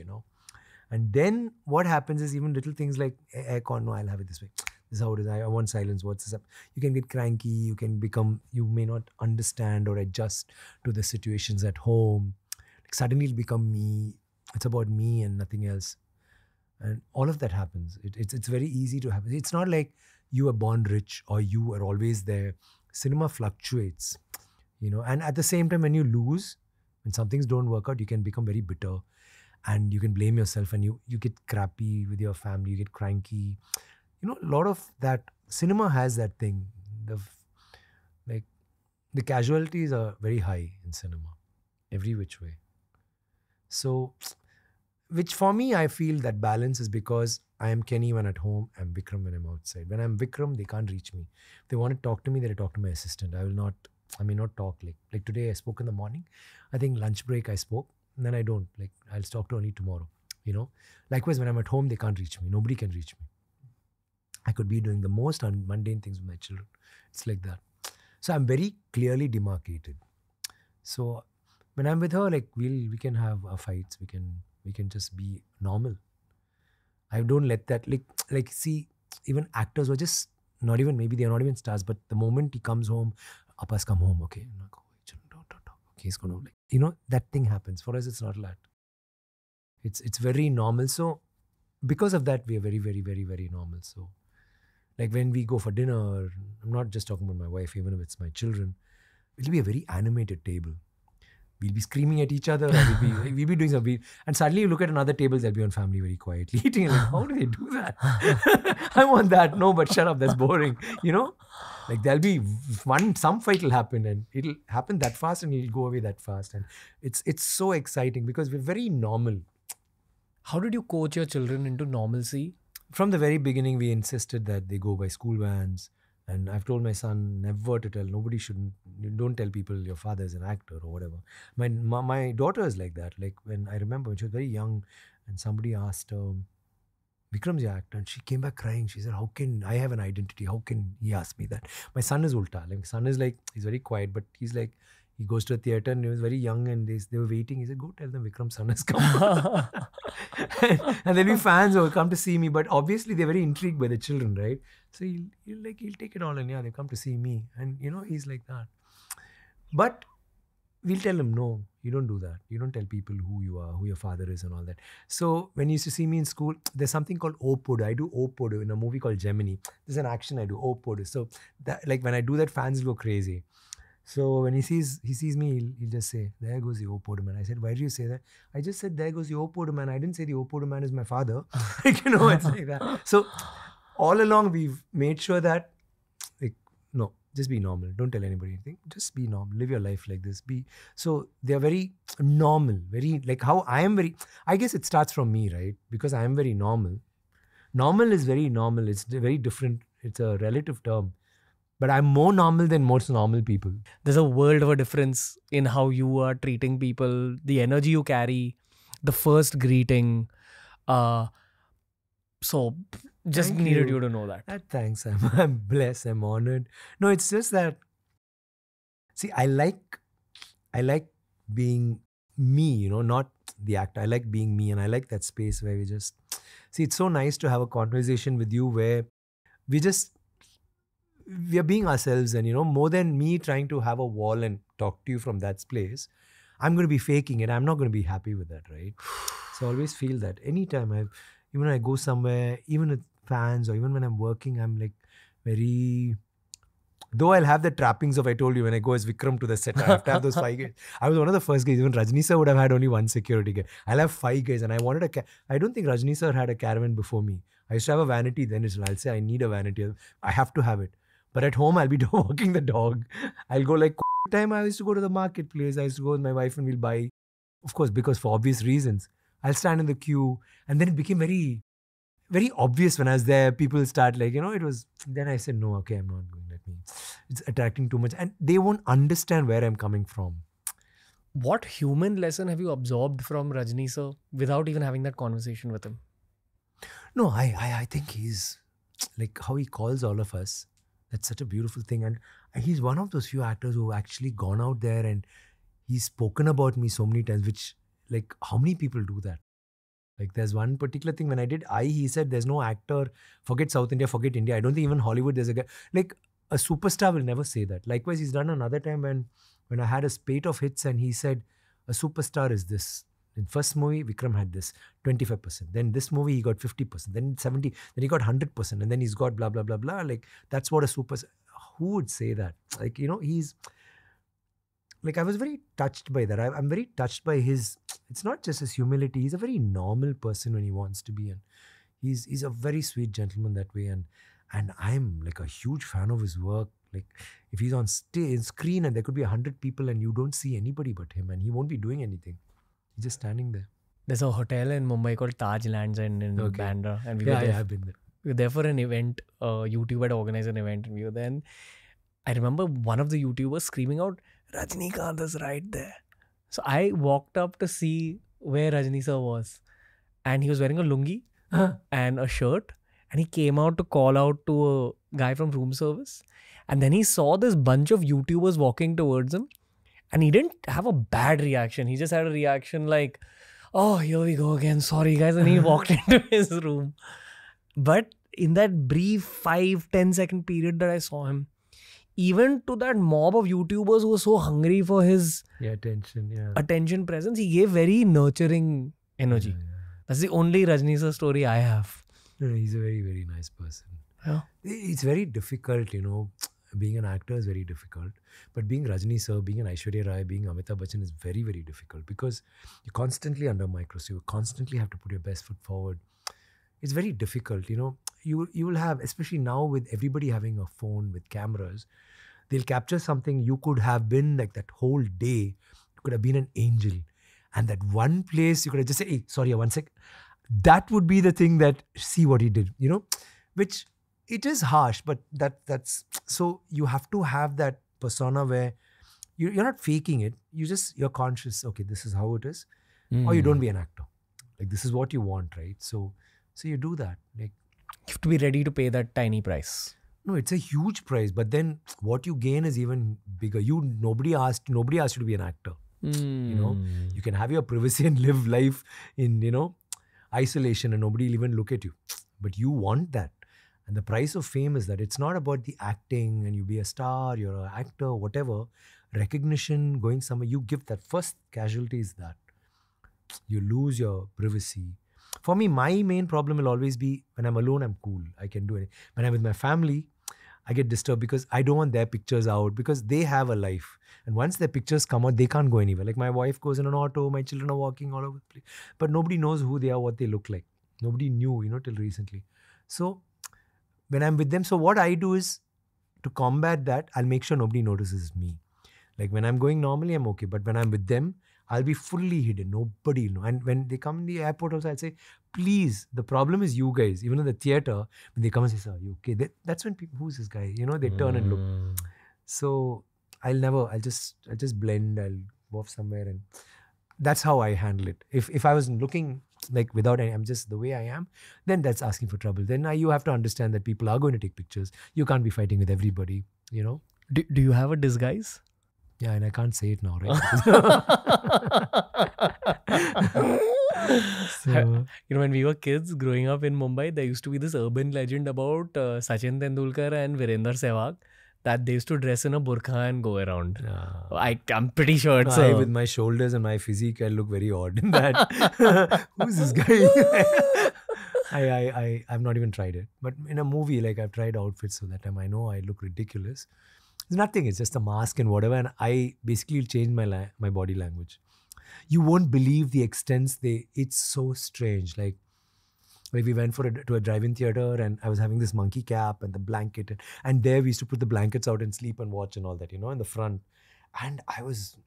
Speaker 2: And then what happens is, even little things like, aircon, no, I'll have it this way. This is how it is. I want silence. What's this up? You can get cranky. You may not understand or adjust to the situations at home. Like suddenly it'll become me. It's about me and nothing else. And all of that happens. It's very easy to happen. It's not like you are born rich or you are always there. Cinema fluctuates, and at the same time, when you lose, when some things don't work out, you can become very bitter and you can blame yourself, and you get crappy with your family, you get cranky. A lot of that, cinema has that thing. The casualties are very high in cinema, every which way. So, which for me, I feel that balance is because I am Kenny when at home, I'm Vikram when I'm outside. When I'm Vikram, they can't reach me. If they want to talk to me, they talk to my assistant. I may not talk. Like today, I spoke in the morning. I think lunch break, I spoke. And then I don't. I'll talk to only tomorrow. Likewise, when I'm at home, they can't reach me. Nobody can reach me. I could be doing the most mundane things with my children. It's like that. So I'm very clearly demarcated. So when I'm with her, we can have our fights. We can just be normal. I don't let that, see, even actors who are just not even, maybe they're not even stars, but the moment he comes home, Appa's come home, okay, I'm like, don't talk. Okay, he's going to, that thing happens. For us, it's not that. It's very normal. So because of that, we are very, very, very, very normal. So like when we go for dinner, I'm not just talking about my wife, even if it's my children, it'll be a very animated table. We'll be screaming at each other, or we'll be doing something. And suddenly you look at another table, they'll be on family very quietly eating. And how do they do that? I want that. No, but shut up. That's boring. There'll be some fight will happen, and it'll happen that fast and it'll go away that fast. And it's so exciting because we're very normal.
Speaker 1: How did you coach your children into normalcy?
Speaker 2: From the very beginning, we insisted that they go by school vans And I've told my son never to tell, don't tell people your father is an actor or whatever. My daughter is like that. Like when I remember when she was very young and somebody asked her, Vikram's your actor, and she came back crying. She said, how can I have an identity? How can he ask me that? My son is ulta. Like, my son is like, he's very quiet, but he's like, he goes to a theater and he was very young and they were waiting. He said, go tell them Vikram's son has come. and there'll be fans who will come to see me, but obviously they're very intrigued by the children, right? So he'll take it all and yeah, they come to see me. And he's like that. But we'll tell him, no, you don't do that. You don't tell people who you are, who your father is and all that. So when he used to see me in school, there's something called Opodu. I do Opodu in a movie called Gemini. There's an action I do, Opodu. So that, like when I do that, fans go crazy. So when he sees me, he'll just say, there goes the Opodu man. I said, why do you say that? I just said, there goes the Opodu man. I didn't say the Opodu man is my father. It's like that. So all along we've made sure that, like, no, just be normal. Don't tell anybody anything. Just be normal. Live your life like this. So they're very normal. Very like how I am very, I guess it starts from me, right? Because I am very normal. Normal is very normal. It's very different. It's a relative term. But I'm more normal than most normal people.
Speaker 1: There's a world of a difference in how you are treating people, the energy you carry, the first greeting. So just
Speaker 2: Thank
Speaker 1: needed
Speaker 2: you.
Speaker 1: you to know that.
Speaker 2: Thanks. I'm blessed. I'm honored. No, it's just that. See, I like being me, not the actor. I like being me, and I like that space where we just see. It's so nice to have a conversation with you where we are being ourselves, and more than me trying to have a wall and talk to you from that place, I'm going to be faking it. I'm not going to be happy with that, right? So I always feel that anytime even when I go somewhere, even with fans or even when I'm working, I'm like very, though I'll have the trappings of, I told you, when I go as Vikram to the set, I have to have those 5 guys. I was one of the first guys. Even Rajni sir would have had only one security guy. I'll have 5 guys, and I wanted I don't think Rajni sir had a caravan before me. I used to have a vanity then. I'll say I need a vanity. I have to have it. But at home, I'll be walking the dog. I'll go like time. I used to go to the marketplace. I used to go with my wife and we'll buy, of course, because for obvious reasons. I'll stand in the queue, and then it became very, very obvious when I was there. People start like, it was. Then I said, no, okay, I'm not going. It's attracting too much, and they won't understand where I'm coming from.
Speaker 1: What human lesson have you absorbed from Rajni sir without even having that conversation with him?
Speaker 2: No, I think he's like how he calls all of us. That's such a beautiful thing. And he's one of those few actors who have actually gone out there and he's spoken about me so many times, which, like, how many people do that? Like, there's one particular thing when I did he said there's no actor, forget South India, forget India. I don't think even Hollywood there's a guy. Like, a superstar will never say that. Likewise, he's done another time when I had a spate of hits and he said, a superstar is this. In first movie, Vikram had this 25%. Then this movie, he got 50%. Then 70%. Then he got 100%. And then he's got blah, blah, blah, blah. Like, that's what a superstar... Who would say that? Like, he's... Like, I was very touched by that. I'm very touched by his... It's not just his humility. He's a very normal person when he wants to be. And he's a very sweet gentleman that way. And I'm, like, a huge fan of his work. Like, if he's on screen and there could be 100 people and you don't see anybody but him and he won't be doing anything. He's just standing there.
Speaker 1: There's a hotel in Mumbai called Taj Lands End in Bandra. And
Speaker 2: I've been there.
Speaker 1: We were there for an event. YouTube had organized an event and we were there. And I remember one of the YouTubers screaming out, Rajnikanth is right there. So I walked up to see where Rajni sir was. And he was wearing a lungi and a shirt. And he came out to call out to a guy from room service. And then he saw this bunch of YouTubers walking towards him. And he didn't have a bad reaction. He just had a reaction like, oh, here we go again. Sorry, guys. And he walked into his room. But in that brief 5-10 second period that I saw him, even to that mob of YouTubers who were so hungry for his attention presence, he gave very nurturing energy. Yeah. That's the only Rajni sir story I have.
Speaker 2: No, he's a very, very nice person. Yeah. It's very difficult, Being an actor is very difficult. But being Rajni sir, being an Aishwarya Rai, being Amitabh Bachchan is very, very difficult because you're constantly under microscope. You constantly have to put your best foot forward. It's very difficult, You will have, especially now with everybody having a phone with cameras, they'll capture something you could have been like that whole day. You could have been an angel. And that one place, you could have just said, hey, sorry, 1 sec. That would be the thing that, see what he did, which it is harsh, but that's so you have to have that persona where you're not faking it. You're conscious. Okay, this is how it is, or you don't be an actor. Like this is what you want, right? So you do that. Like
Speaker 1: You have to be ready to pay that tiny price.
Speaker 2: no, it's a huge price, but then what you gain is even bigger. Nobody asked you to be an actor. You know, you can have your privacy and live life in isolation, and nobody will even look at you. But you want that. And the price of fame is that it's not about the acting and you be a star, you're an actor, whatever. Recognition, going somewhere, you give that. First casualty is that. You lose your privacy. For me, my main problem will always be when I'm alone, I'm cool. I can do it. When I'm with my family, I get disturbed because I don't want their pictures out because they have a life. And once their pictures come out, they can't go anywhere. Like my wife goes in an auto, my children are walking all over the place. But nobody knows who they are, what they look like. Nobody knew, till recently. So when I'm with them, so what I do is to combat that, I'll make sure nobody notices me. Like when I'm going normally, I'm okay. But when I'm with them, I'll be fully hidden. Nobody will know. And when they come in the airport also, I'll say, please, the problem is you guys. Even in the theater, when they come and say, sir, are you okay? That's when people, who's this guy? They turn and look. So I'll just blend. I'll go off somewhere, and that's how I handle it. If I was looking like without any, I'm just the way I am, then that's asking for trouble. Then you have to understand that people are going to take pictures. You can't be fighting with everybody,
Speaker 1: Do you have a disguise?
Speaker 2: Yeah, and I can't say it now, right? So,
Speaker 1: when we were kids growing up in Mumbai, there used to be this urban legend about Sachin Tendulkar and Virender Sehwag that they used to dress in a burqa and go around. I'm pretty sure it's
Speaker 2: with my shoulders and my physique, I look very odd in that. Who's this guy? I've not even tried it. But in a movie, like I've tried outfits so that time I know I look ridiculous. It's nothing. It's just a mask and whatever. And I basically changed my body language. You won't believe the extents it's so strange. Like we went to a drive-in theater and I was having this monkey cap and the blanket. And there we used to put the blankets out and sleep and watch and all that, in the front. And I was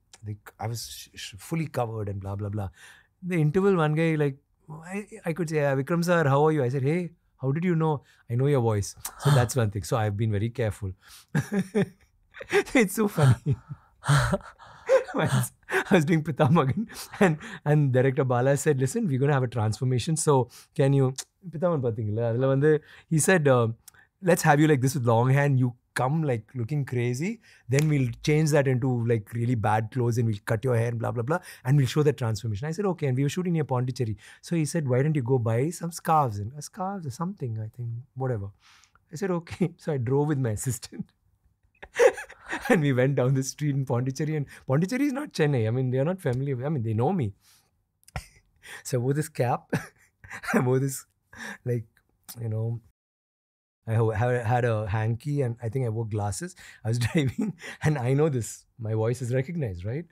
Speaker 2: fully covered and blah, blah, blah. The interval, one guy, like, I could say, Vikram sir, how are you? I said, hey, how did you know? I know your voice. So that's one thing. So I've been very careful. It's so funny. I was doing Pita Magan and director Bala said, listen, we're going to have a transformation. So can you, he said, let's have you like this with long hair and you come like looking crazy. Then we'll change that into like really bad clothes and we'll cut your hair and blah, blah, blah. And we'll show that transformation. I said, okay. And we were shooting near Pondicherry. So he said, why don't you go buy some scarves or something, I think, whatever. I said, okay. So I drove with my assistant. And we went down the street in Pondicherry. And Pondicherry is not Chennai. I mean, they are not familiar. I mean, they know me. So I wore this cap. I wore this, like, I had a hanky and I think I wore glasses. I was driving and I know this. My voice is recognized, right?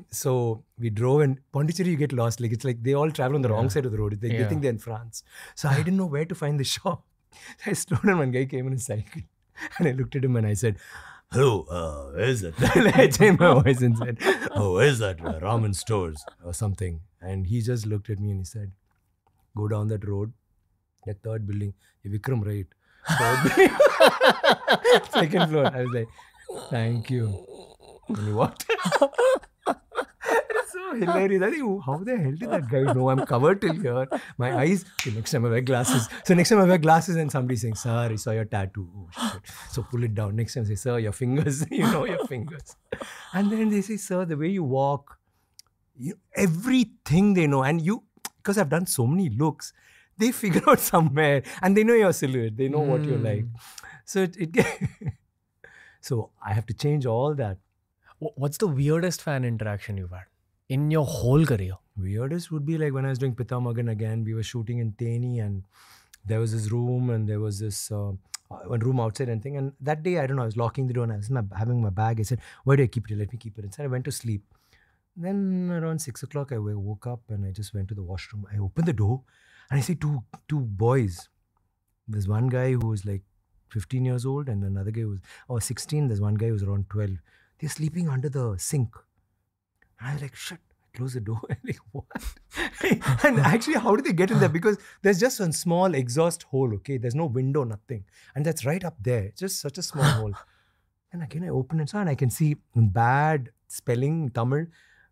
Speaker 2: So we drove and Pondicherry, you get lost. Like it's like they all travel on the wrong side of the road. They think they're in France. So I didn't know where to find the shop. So I slowed down. One guy came on a cycle and I looked at him and I said, hello, where is it? I changed my voice and said, oh, where is that ramen stores or something? And he just looked at me and he said, go down that road, that third building, Vikram, right? Second floor. I was like, thank you. And he walked. It's so hilarious. I think, how the hell did that guy know I'm covered till here? My eyes, okay, next time I wear glasses. So next time I wear glasses and somebody saying, sir, I saw your tattoo. Oh, shit. So pull it down. Next time say, sir, your fingers, your fingers. And then they say, sir, the way you walk, everything they know. And because I've done so many looks, they figure out somewhere and they know your silhouette. They know what you're like. So so I have to change all that.
Speaker 1: What's the weirdest fan interaction you've had in your whole career?
Speaker 2: Weirdest would be like when I was doing Pita Magan again. We were shooting in Teni and there was this room and there was this one room outside and thing. And that day, I don't know, I was locking the door and I was having my bag. I said, why do I keep it? Let me keep it inside. I went to sleep. Then around 6 o'clock, I woke up and I just went to the washroom. I opened the door. And I see two boys. There's one guy who was like 15 years old and another guy who was 16. There's one guy who was around 12. They're sleeping under the sink. And I was like, shit, I close the door. Like, what? And actually, how did they get in there? Because there's just one small exhaust hole, okay? There's no window, nothing. And that's right up there. It's just such a small hole. And again, I open it and I can see in bad spelling Tamil,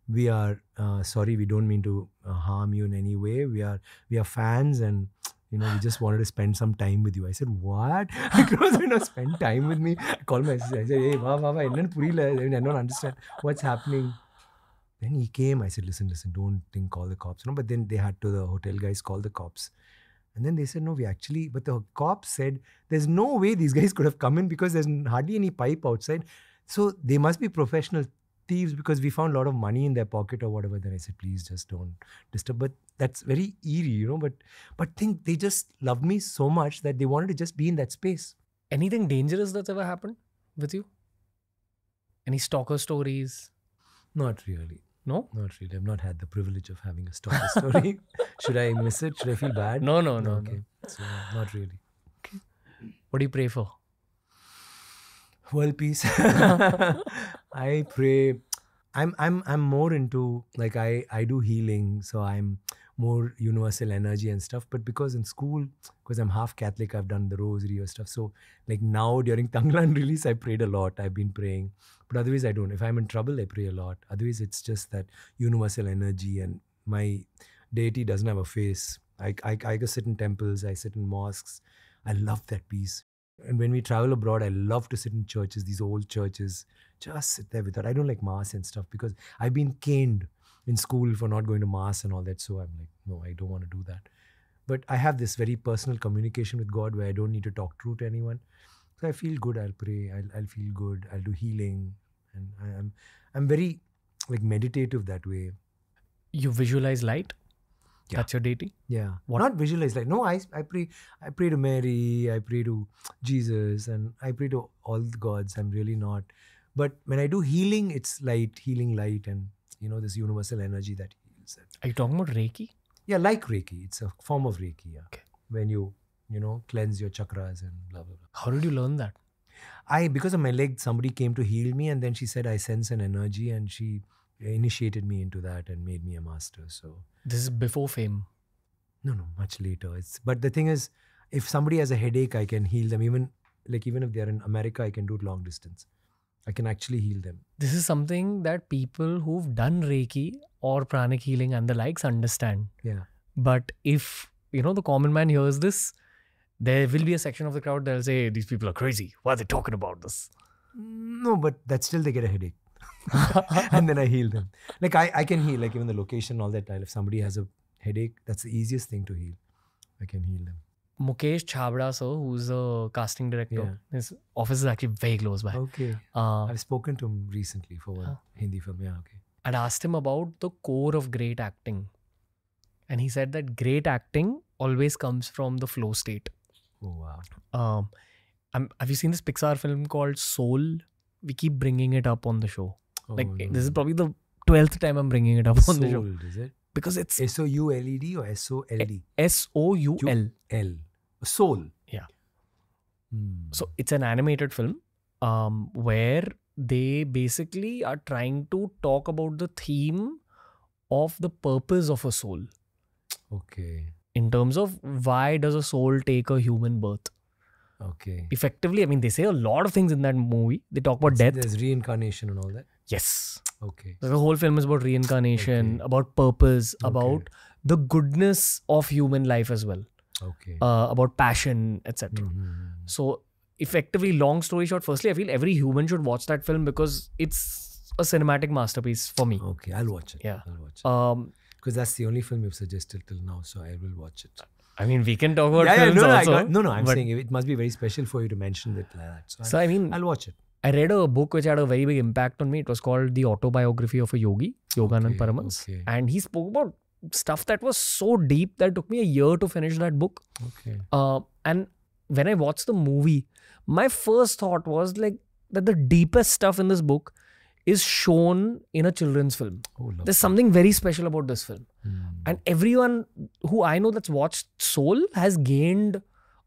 Speaker 2: we are sorry, we don't mean to harm you in any way. We are fans, and we just wanted to spend some time with you. I said, what? I close, spend time with me. I called my sister. I said, hey, I don't understand what's happening. Then he came. I said, listen, don't call the cops. But then they had to, the hotel guys call the cops. And then they said, no, but the cops said, there's no way these guys could have come in because there's hardly any pipe outside. So they must be professional thieves because we found a lot of money in their pocket or whatever. Then I said, please just don't disturb. But that's very eerie, But think they just loved me so much that they wanted to just be in that space.
Speaker 1: Anything dangerous that's ever happened with you? Any stalker stories?
Speaker 2: Not really.
Speaker 1: No?
Speaker 2: Not really. I've not had the privilege of having a stalker story. Should I miss it? Should I feel bad?
Speaker 1: No.
Speaker 2: Okay. So, not really.
Speaker 1: Okay. What do you pray for?
Speaker 2: World peace. I pray. I'm more into, like, I do healing, so I'm more universal energy and stuff. But because in school, because I'm half Catholic, I've done the rosary or stuff. So like now during Thangalaan release, I prayed a lot. I've been praying. But otherwise I don't. If I'm in trouble, I pray a lot. Otherwise it's just that universal energy, and my deity doesn't have a face. I go sit in temples, I sit in mosques. I love that peace. And when we travel abroad, I love to sit in churches, these old churches, just sit there with that. I don't like mass and stuff because I've been caned in school for not going to mass and all that. So I'm like, no, I don't want to do that. But I have this very personal communication with God where I don't need to talk true to anyone. So I feel good, I'll pray, I'll feel good, I'll do healing. And I'm very like meditative that way.
Speaker 1: You visualize light?
Speaker 2: Yeah.
Speaker 1: That's your deity?
Speaker 2: Yeah. Not visualize light. No, I pray to Mary, I pray to Jesus, and I pray to all the gods. I'm really not. But when I do healing, it's light, healing light, and this universal energy that heals it.
Speaker 1: Are you talking about Reiki?
Speaker 2: Yeah, like Reiki. It's a form of Reiki, yeah.
Speaker 1: Okay.
Speaker 2: When you cleanse your chakras and blah, blah, blah.
Speaker 1: How did you learn that?
Speaker 2: Because of my leg, somebody came to heal me, and then she said, I sense an energy, and she initiated me into that and made me a master. So
Speaker 1: this is before fame?
Speaker 2: No, much later. But the thing is, if somebody has a headache, I can heal them. Even if they're in America, I can do it long distance. I can actually heal them.
Speaker 1: This is something that people who've done Reiki or pranic healing and the likes understand.
Speaker 2: Yeah.
Speaker 1: But if, the common man hears this, there will be a section of the crowd that will say, these people are crazy. Why are they talking about this?
Speaker 2: No, but that's still they get a headache. And then I heal them. Like I can heal, like even the location, all that. If somebody has a headache, that's the easiest thing to heal. I can heal them.
Speaker 1: Mukesh Chhabra sir, who's a casting director, his office is actually very close by.
Speaker 2: Okay. I've spoken to him recently for one Hindi film. Yeah, okay.
Speaker 1: I'd asked him about the core of great acting. And he said that great acting always comes from the flow state.
Speaker 2: Oh, wow.
Speaker 1: Have you seen this Pixar film called Soul? We keep bringing it up on the show.
Speaker 2: Oh,
Speaker 1: This is probably the 12th time I'm bringing it up on the show.
Speaker 2: Soul, is it?
Speaker 1: Because it's
Speaker 2: SOULED or SOLD?
Speaker 1: SOUL.
Speaker 2: L. Soul.
Speaker 1: Yeah. So it's an animated film where they basically are trying to talk about the theme of the purpose of a soul.
Speaker 2: Okay.
Speaker 1: In terms of why does a soul take a human birth?
Speaker 2: Okay.
Speaker 1: Effectively, they say a lot of things in that movie. They talk about death.
Speaker 2: There's reincarnation and all that?
Speaker 1: Yes.
Speaker 2: Okay.
Speaker 1: The whole film is about reincarnation, about purpose, about the goodness of human life as well.
Speaker 2: Okay.
Speaker 1: About passion, etc. So, effectively, long story short, firstly, I feel every human should watch that film because it's a cinematic masterpiece for me.
Speaker 2: Okay, I'll watch it.
Speaker 1: Yeah.
Speaker 2: I'll watch it. Because that's the only film you've suggested till now, so I will watch it.
Speaker 1: We can talk about films also.
Speaker 2: I'm saying it must be very special for you to mention it like that. So I'll watch it.
Speaker 1: I read a book which had a very big impact on me. It was called The Autobiography of a Yogi, Yoganand Paramhans.
Speaker 2: Okay.
Speaker 1: And he spoke about stuff that was so deep that it took me a year to finish that book.
Speaker 2: Okay.
Speaker 1: And when I watched the movie, my first thought was like that the deepest stuff in this book is shown in a children's film. There's something very special about this film. And everyone who I know that's watched Soul has gained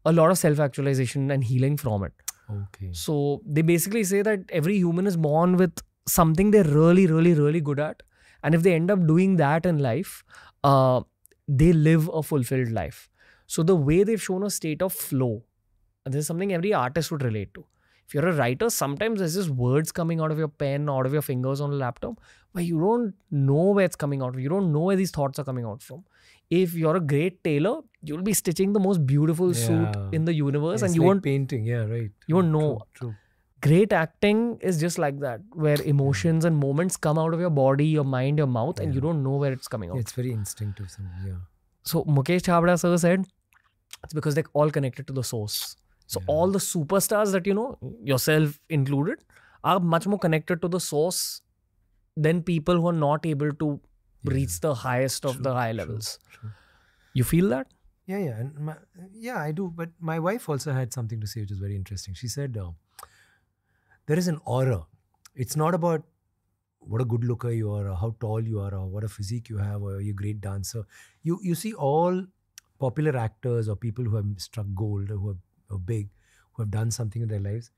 Speaker 1: a lot of self-actualization and healing from it.
Speaker 2: Okay.
Speaker 1: So they basically say that every human is born with something they're really, really, really good at. And if they end up doing that in life, they live a fulfilled life. So the way they've shown a state of flow, this is something every artist would relate to. If you're a writer, sometimes there's just words coming out of your pen, out of your fingers on a laptop, but you don't know where it's coming out. You don't know where these thoughts are coming out from. If you're a great tailor, you'll be stitching the most beautiful suit in the universe, and you won't
Speaker 2: painting. Yeah, right.
Speaker 1: You won't know.
Speaker 2: True.
Speaker 1: Great acting is just like that, where emotions and moments come out of your body, your mind, your mouth, and you don't know where it's coming out.
Speaker 2: It's very instinctive.
Speaker 1: So Mukesh Chabra sir said, it's because they're all connected to the source. So all the superstars that you know, yourself included, are much more connected to the source than people who are not able to reach the highest of the high levels.
Speaker 2: True.
Speaker 1: You feel that?
Speaker 2: Yeah, and I do. But my wife also had something to say, which is very interesting. She said, there is an aura. It's not about what a good looker you are, or how tall you are, or what a physique you have, or you're a great dancer. You see all popular actors or people who have struck gold, or who are big, who have done something in their lives.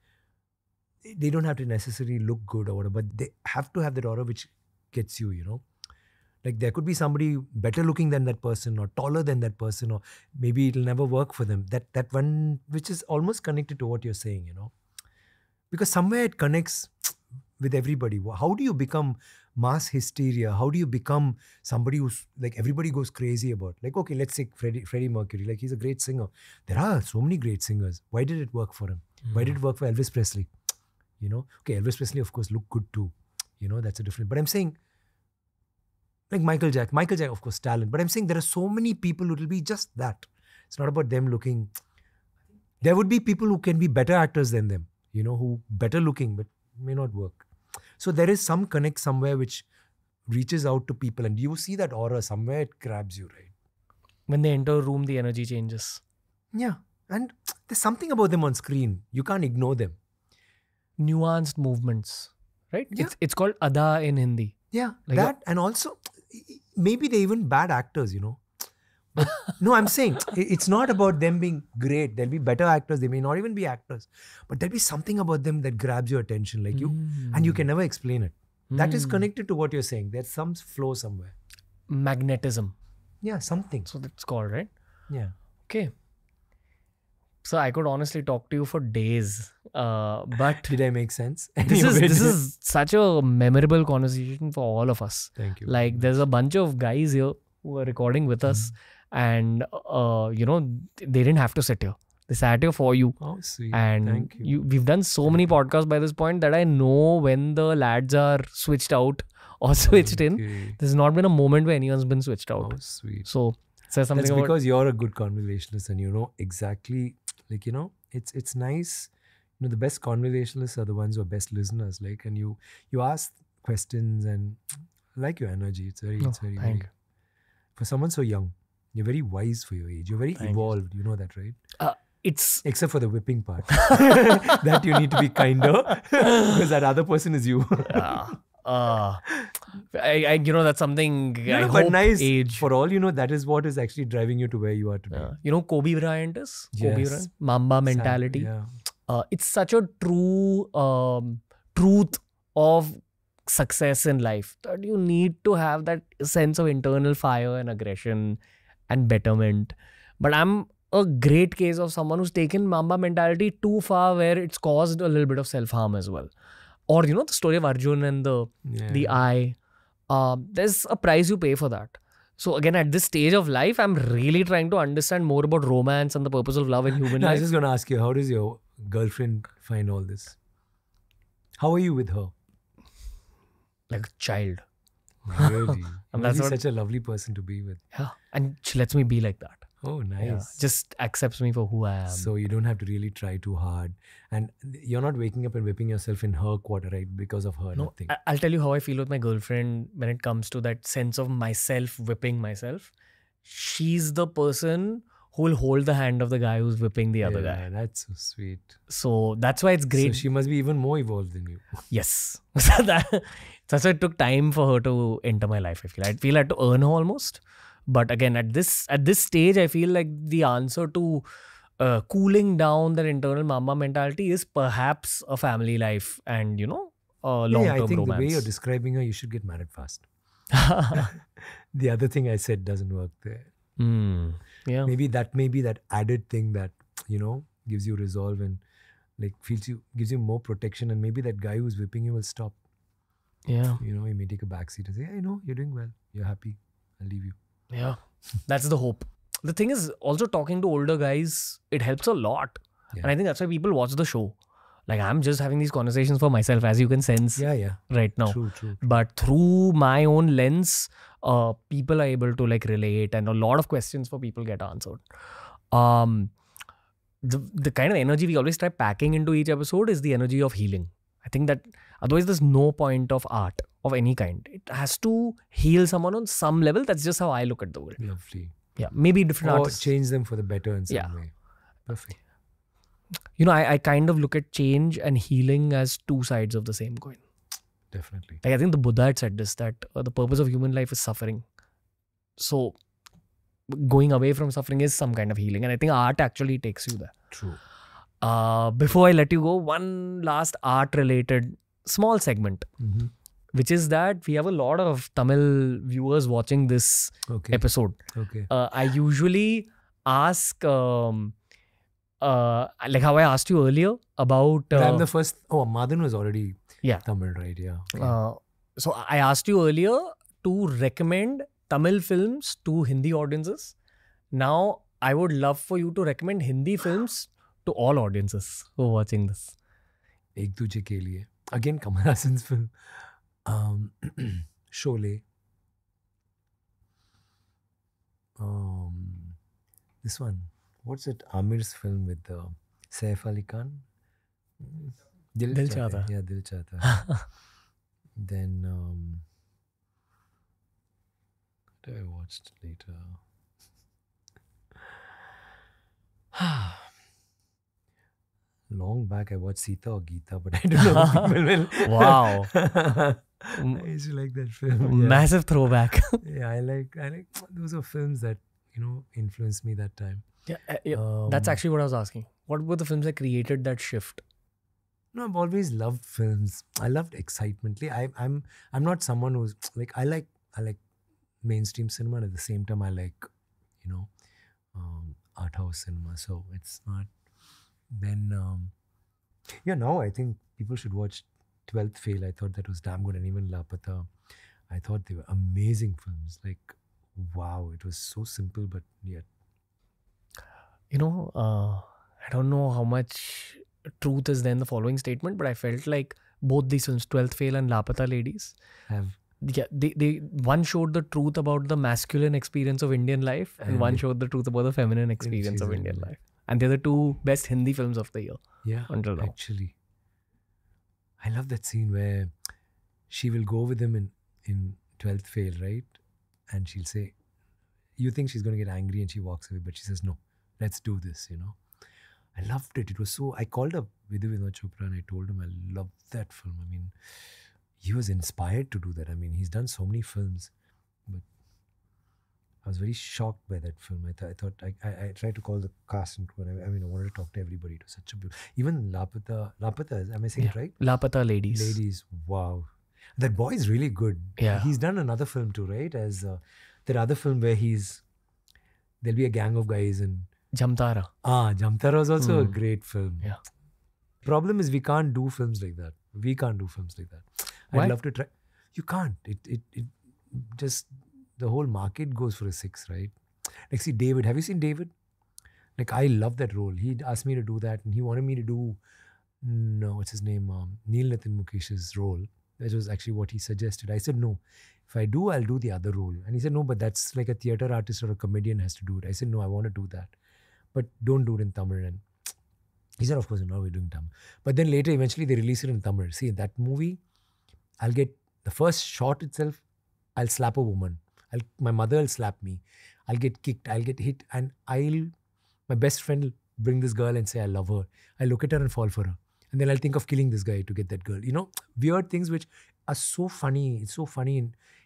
Speaker 2: They don't have to necessarily look good or whatever, but they have to have that aura which gets you, you know. Like there could be somebody better looking than that person, or taller than that person, or maybe it'll never work for them. That one which is almost connected to what you're saying, you know. Because somewhere it connects with everybody. How do you become mass hysteria? How do you become somebody who's like everybody goes crazy about? Like, okay, let's take Freddie Mercury. Like, he's a great singer. There are so many great singers. Why did it work for him? Why did it work for Elvis Presley? You know, okay, Elvis Presley, of course, looked good too. You know, that's a different. But I'm saying, like Michael Jackson, of course, talent. But I'm saying there are so many people who will be just that. It's not about them looking. There would be people who can be better actors than them, you know, who better looking, but may not work. So there is some connect somewhere which reaches out to people, and you see that aura somewhere, it grabs you, right?
Speaker 1: When they enter a room, the energy changes.
Speaker 2: Yeah. And there's something about them on screen. You can't ignore them.
Speaker 1: Nuanced movements, right?
Speaker 2: Yeah.
Speaker 1: It's called Ada in Hindi.
Speaker 2: Yeah, like that. And also, maybe they're even bad actors, you know. But no, I'm saying it's not about them being great. There'll be better actors. They may not even be actors. But there'll be something about them that grabs your attention, like you, and you can never explain it. That is connected to what you're saying. There's some flow somewhere.
Speaker 1: Magnetism.
Speaker 2: Yeah, something.
Speaker 1: So that's called, right?
Speaker 2: Yeah.
Speaker 1: Okay. So I could honestly talk to you for days. But
Speaker 2: did I make sense?
Speaker 1: This is such a memorable conversation for all of us.
Speaker 2: Thank you.
Speaker 1: Like there's a bunch of guys here who are recording with us, and you know, they didn't have to sit here. They sat here for you.
Speaker 2: Oh, sweet.
Speaker 1: And
Speaker 2: thank you.
Speaker 1: We've done so many podcasts by this point that I know when the lads are switched out or switched in. There's not been a moment where anyone's been switched out.
Speaker 2: Oh, sweet.
Speaker 1: So says something
Speaker 2: That's
Speaker 1: about
Speaker 2: because you're a good conversationalist and you know exactly, like, you know, it's nice. You know, the best conversationalists are the ones who are best listeners. Like, and you ask questions, and I like your energy. It's very for someone so young. You're very wise for your age. You're very evolved. You know that, right?
Speaker 1: It's
Speaker 2: except for the whipping part. That you need to be kinder because that other person is you.
Speaker 1: I you know, that's something I hope
Speaker 2: but nice
Speaker 1: age.
Speaker 2: For all you know, that is what is actually driving you to where you are today.
Speaker 1: You know, Kobe Bryant is?
Speaker 2: Yes.
Speaker 1: Kobe Bryant. Mamba mentality.
Speaker 2: Yeah.
Speaker 1: It's such a true truth of success in life that you need to have that sense of internal fire and aggression and betterment. But I'm a great case of someone who's taken Mamba mentality too far, where it's caused a little bit of self-harm as well. Or, you know, the story of Arjun and the eye. There's a price you pay for that. So again, at this stage of life, I'm really trying to understand more about romance and the purpose of love in human life.
Speaker 2: I was just going to ask you, how does your girlfriend find all this? How are you with her?
Speaker 1: Like a child.
Speaker 2: Really?
Speaker 1: And
Speaker 2: She's such a lovely person to be with.
Speaker 1: Yeah. And she lets me be like that.
Speaker 2: Oh, nice.
Speaker 1: Yeah. Just accepts me for who I am.
Speaker 2: So you don't have to really try too hard. And you're not waking up and whipping yourself in her quarter, right? Because of her,
Speaker 1: no,
Speaker 2: nothing.
Speaker 1: I'll tell you how I feel with my girlfriend when it comes to that sense of myself whipping myself. She's the person who will hold the hand of the guy who's whipping the other guy.
Speaker 2: That's so sweet.
Speaker 1: So that's why it's great.
Speaker 2: So she must be even more evolved than you.
Speaker 1: Yes. That's why it took time for her to enter my life. I feel I had to earn her almost. But again, at this stage, I feel like the answer to cooling down that internal mama mentality is perhaps a family life and, you know, a long-term romance.
Speaker 2: I think the way you're describing her, you should get married fast. The other thing I said doesn't work there.
Speaker 1: Yeah.
Speaker 2: Maybe that added thing that, gives you resolve and like gives you more protection, and maybe that guy who's whipping you will stop.
Speaker 1: Yeah.
Speaker 2: He may take a backseat and say, I know you're doing well. You're happy. I'll leave you.
Speaker 1: Yeah. That's the hope. The thing is, also talking to older guys, it helps a lot.
Speaker 2: Yeah.
Speaker 1: And I think that's why people watch the show. Like, I'm just having these conversations for myself, as you can sense right now.
Speaker 2: True.
Speaker 1: But through my own lens, people are able to like relate, and a lot of questions for people get answered. The kind of energy we always try packing into each episode is the energy of healing. I think that otherwise there's no point of art of any kind. It has to heal someone on some level. That's just how I look at the world.
Speaker 2: Lovely.
Speaker 1: Yeah, maybe different
Speaker 2: Or
Speaker 1: artists.
Speaker 2: change them for the better in some way. Perfect.
Speaker 1: I kind of look at change and healing as two sides of the same coin.
Speaker 2: Definitely.
Speaker 1: Like, I think the Buddha had said this, that the purpose of human life is suffering. So going away from suffering is some kind of healing. And I think art actually takes you there.
Speaker 2: True.
Speaker 1: Before I let you go, one last art-related small segment, which is that we have a lot of Tamil viewers watching this episode.
Speaker 2: Okay.
Speaker 1: I usually ask, like how I asked you earlier about...
Speaker 2: I'm the first... Madan was already Tamil, right? Yeah. Okay.
Speaker 1: So I asked you earlier to recommend Tamil films to Hindi audiences. Now, I would love for you to recommend Hindi films to all audiences who are watching this.
Speaker 2: Ek Duje Ke Liye. Again, Kamal Hassan's film. Sholay. This one. What's it? Amir's film with Saif Ali Khan? Dil Chahta. Yeah, Dil Chahta. Then, what I watched later? Long back, I watched Sita or Geeta, but I don't know if people will.
Speaker 1: Wow.
Speaker 2: I used to like that film. Yeah.
Speaker 1: Massive throwback.
Speaker 2: Yeah, I like those are films that, influenced me that time.
Speaker 1: Yeah, that's actually what I was asking. What were the films that created that shift?
Speaker 2: No, I've always loved films. I loved excitement. I'm not someone who's like I like mainstream cinema, and at the same time I like art house cinema. So it's not. Then now I think people should watch 12th Fail. I thought that was damn good, and even Lapata. I thought they were amazing films. Like, wow, it was so simple, but yet.
Speaker 1: I don't know how much truth is there in the following statement, but I felt like both these films, 12th Fail and Lapata Ladies, they one showed the truth about the masculine experience of Indian life, and one showed the truth about the feminine experience of Indian life. And they're the two best Hindi films of the year.
Speaker 2: Yeah,
Speaker 1: until now.
Speaker 2: Actually. I love that scene where she will go with him in 12th Fail, right? And she'll say, you think she's going to get angry and she walks away, but she says, no, let's do this, I loved it. It was so... I called up Vidhu Vinod Chopra and I told him I loved that film. I mean, he was inspired to do that. I mean, he's done so many films, but I was very shocked by that film. I thought I tried to call the cast and crew. I wanted to talk to everybody. It was such a beautiful... Even Lapata, am I saying it right?
Speaker 1: Lapata Ladies.
Speaker 2: Ladies, wow. That boy is really good.
Speaker 1: Yeah.
Speaker 2: He's done another film too, right? As that other film where there'll be a gang of guys and...
Speaker 1: Jamtara.
Speaker 2: Jamtara was also a great film.
Speaker 1: Yeah.
Speaker 2: Problem is we can't do films like that.
Speaker 1: Why?
Speaker 2: I'd love to try. You can't. It just... The whole market goes for a 6, right? Like, see, David. Have you seen David? Like, I love that role. He asked me to do that, and he wanted me to do... No, what's his name? Neil Nitin Mukesh's role. That was actually what he suggested. I said, no. If I do, I'll do the other role. And he said, no, but that's like a theatre artist or a comedian has to do it. I said, no, I want to do that. But don't do it in Tamil. And he said, of course, no, we're doing Tamil. But then later, eventually, they release it in Tamil. See, that movie, I'll get... The first shot itself, I'll slap a woman. My mother will slap me. I'll get kicked. I'll get hit. And my best friend will bring this girl and say, I love her. I look at her and fall for her. And then I'll think of killing this guy to get that girl. Weird things which are so funny. It's so funny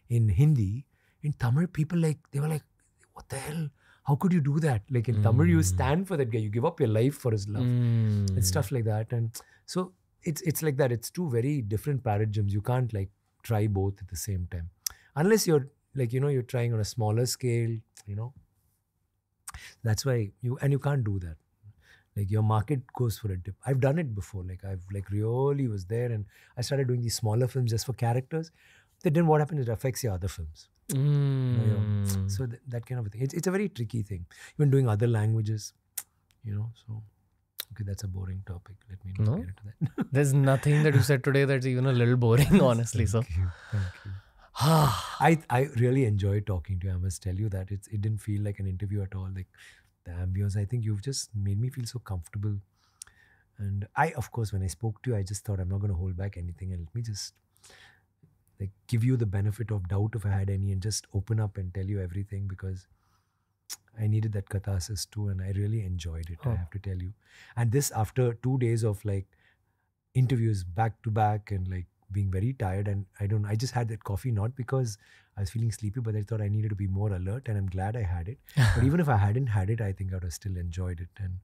Speaker 2: in Hindi. In Tamil, people they were like, what the hell? How could you do that? Like in Tamil, you stand for that guy. You give up your life for his love. And stuff like that. And so it's like that. It's two very different paradigms. You can't try both at the same time. unless you're like, you're trying on a smaller scale, that's why you can't do that. Like your market goes for a dip. I've done it before. Like I've like really was there and I started doing these smaller films just for characters. Then what happens, it affects your other films. So that kind of a thing. It's a very tricky thing. Even doing other languages, so okay, that's a boring topic. Let me not get into that.
Speaker 1: There's nothing that you said today that's even a little boring, honestly.
Speaker 2: Thank you. I really enjoyed talking to you. I must tell you that it didn't feel like an interview at all. Like the ambience, I think you've just made me feel so comfortable. And of course, when I spoke to you, I just thought I'm not going to hold back anything, and let me just like give you the benefit of doubt if I had any, and just open up and tell you everything, because I needed that catharsis too, and I really enjoyed it. I have to tell you. And this after 2 days of like interviews back to back and like being very tired, and I just had that coffee not because I was feeling sleepy, but I thought I needed to be more alert, and I'm glad I had it. But even if I hadn't had it, I think I would have still enjoyed it, and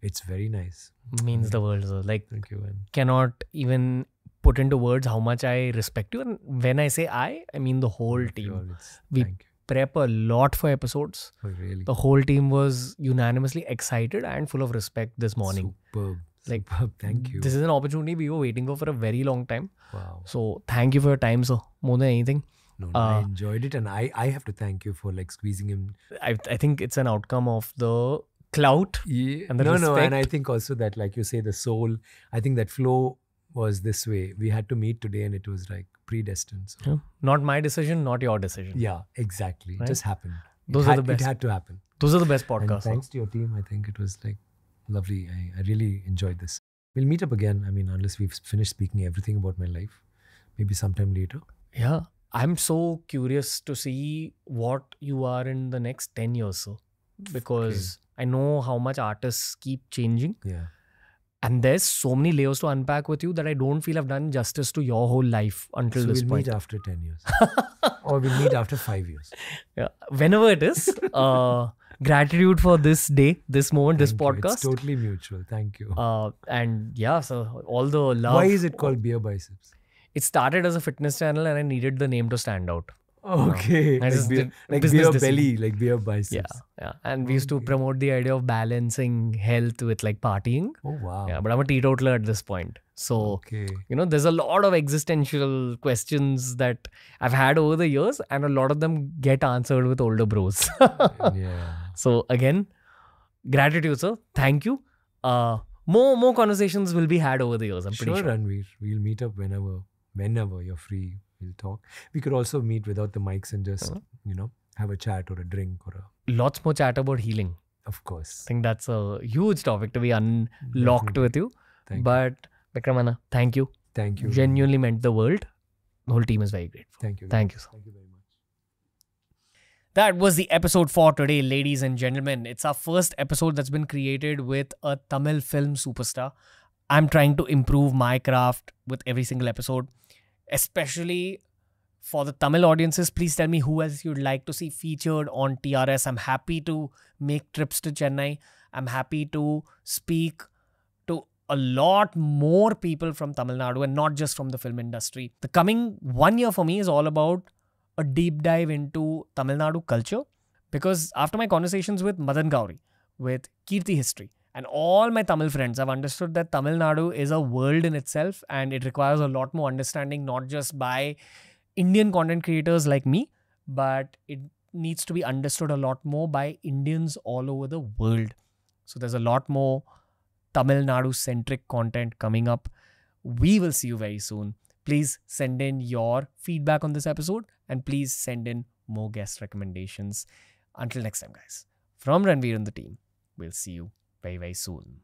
Speaker 2: it's very nice.
Speaker 1: Means the world, sir. Like,
Speaker 2: thank you. And
Speaker 1: cannot even put into words how much I respect you. And when I say I mean the whole team. We prep a lot for episodes.
Speaker 2: Oh, really?
Speaker 1: The whole team was unanimously excited and full of respect this morning.
Speaker 2: Superb. Thank you.
Speaker 1: This is an opportunity we were waiting for a very long time.
Speaker 2: Wow.
Speaker 1: So thank you for your time, sir. More than anything.
Speaker 2: No, I enjoyed it, and I have to thank you for like squeezing him.
Speaker 1: I think it's an outcome of the clout and the respect.
Speaker 2: And I think also that, like you say, the soul, I think that flow was this way. We had to meet today, and it was like predestined. So.
Speaker 1: Yeah. Not my decision, not your decision.
Speaker 2: Yeah, exactly. Right? It just happened.
Speaker 1: Those are the best.
Speaker 2: It had to happen.
Speaker 1: Those are the best podcasts.
Speaker 2: And thanks to your team, I think it was like lovely. I really enjoyed this. We'll meet up again. I mean, unless we've finished speaking everything about my life, maybe sometime later.
Speaker 1: Yeah. I'm so curious to see what you are in the next 10 years, sir. Because I know how much artists keep changing.
Speaker 2: Yeah.
Speaker 1: And there's so many layers to unpack with you that I don't feel I've done justice to your whole life until this point.
Speaker 2: We'll meet after 10 years. Or we'll meet after 5 years.
Speaker 1: Yeah. Whenever it is. Gratitude for this day, this moment, this podcast.
Speaker 2: It's totally mutual. Thank you.
Speaker 1: And yeah, so all the love.
Speaker 2: Why is it called BeerBiceps?
Speaker 1: It started as a fitness channel and I needed the name to stand out.
Speaker 2: Okay.
Speaker 1: Like
Speaker 2: beer belly, like BeerBiceps.
Speaker 1: Yeah. And we used to promote the idea of balancing health with like partying.
Speaker 2: Oh, wow.
Speaker 1: Yeah, but I'm a teetotaler at this point. So, there's a lot of existential questions that I've had over the years, and a lot of them get answered with older bros.
Speaker 2: Yeah.
Speaker 1: So again, gratitude, sir. Thank you. More conversations will be had over the years, I'm pretty sure.
Speaker 2: Ranveer. We'll meet up whenever you're free. We'll talk. We could also meet without the mics and just, have a chat or a drink or
Speaker 1: Lots more chat about healing.
Speaker 2: Of course.
Speaker 1: I think that's a huge topic to be unlocked with you. But Vikramana, thank you.
Speaker 2: Thank you.
Speaker 1: Genuinely meant the world. The whole team is very grateful.
Speaker 2: Thank you.
Speaker 1: Thank you, sir.
Speaker 2: Thank you very much.
Speaker 1: That was the episode for today, ladies and gentlemen. It's our first episode that's been created with a Tamil film superstar. I'm trying to improve my craft with every single episode, especially for the Tamil audiences. Please tell me who else you'd like to see featured on TRS. I'm happy to make trips to Chennai. I'm happy to speak to a lot more people from Tamil Nadu and not just from the film industry. The coming 1 year for me is all about a deep dive into Tamil Nadu culture, because after my conversations with Madan Gauri, with Kirti History, and all my Tamil friends, I've understood that Tamil Nadu is a world in itself, and it requires a lot more understanding, not just by Indian content creators like me, but it needs to be understood a lot more by Indians all over the world. So there's a lot more Tamil Nadu centric content coming up. We will see you very soon. Please send in your feedback on this episode, and please send in more guest recommendations. Until next time, guys. From Ranveer and the team, we'll see you very, very soon.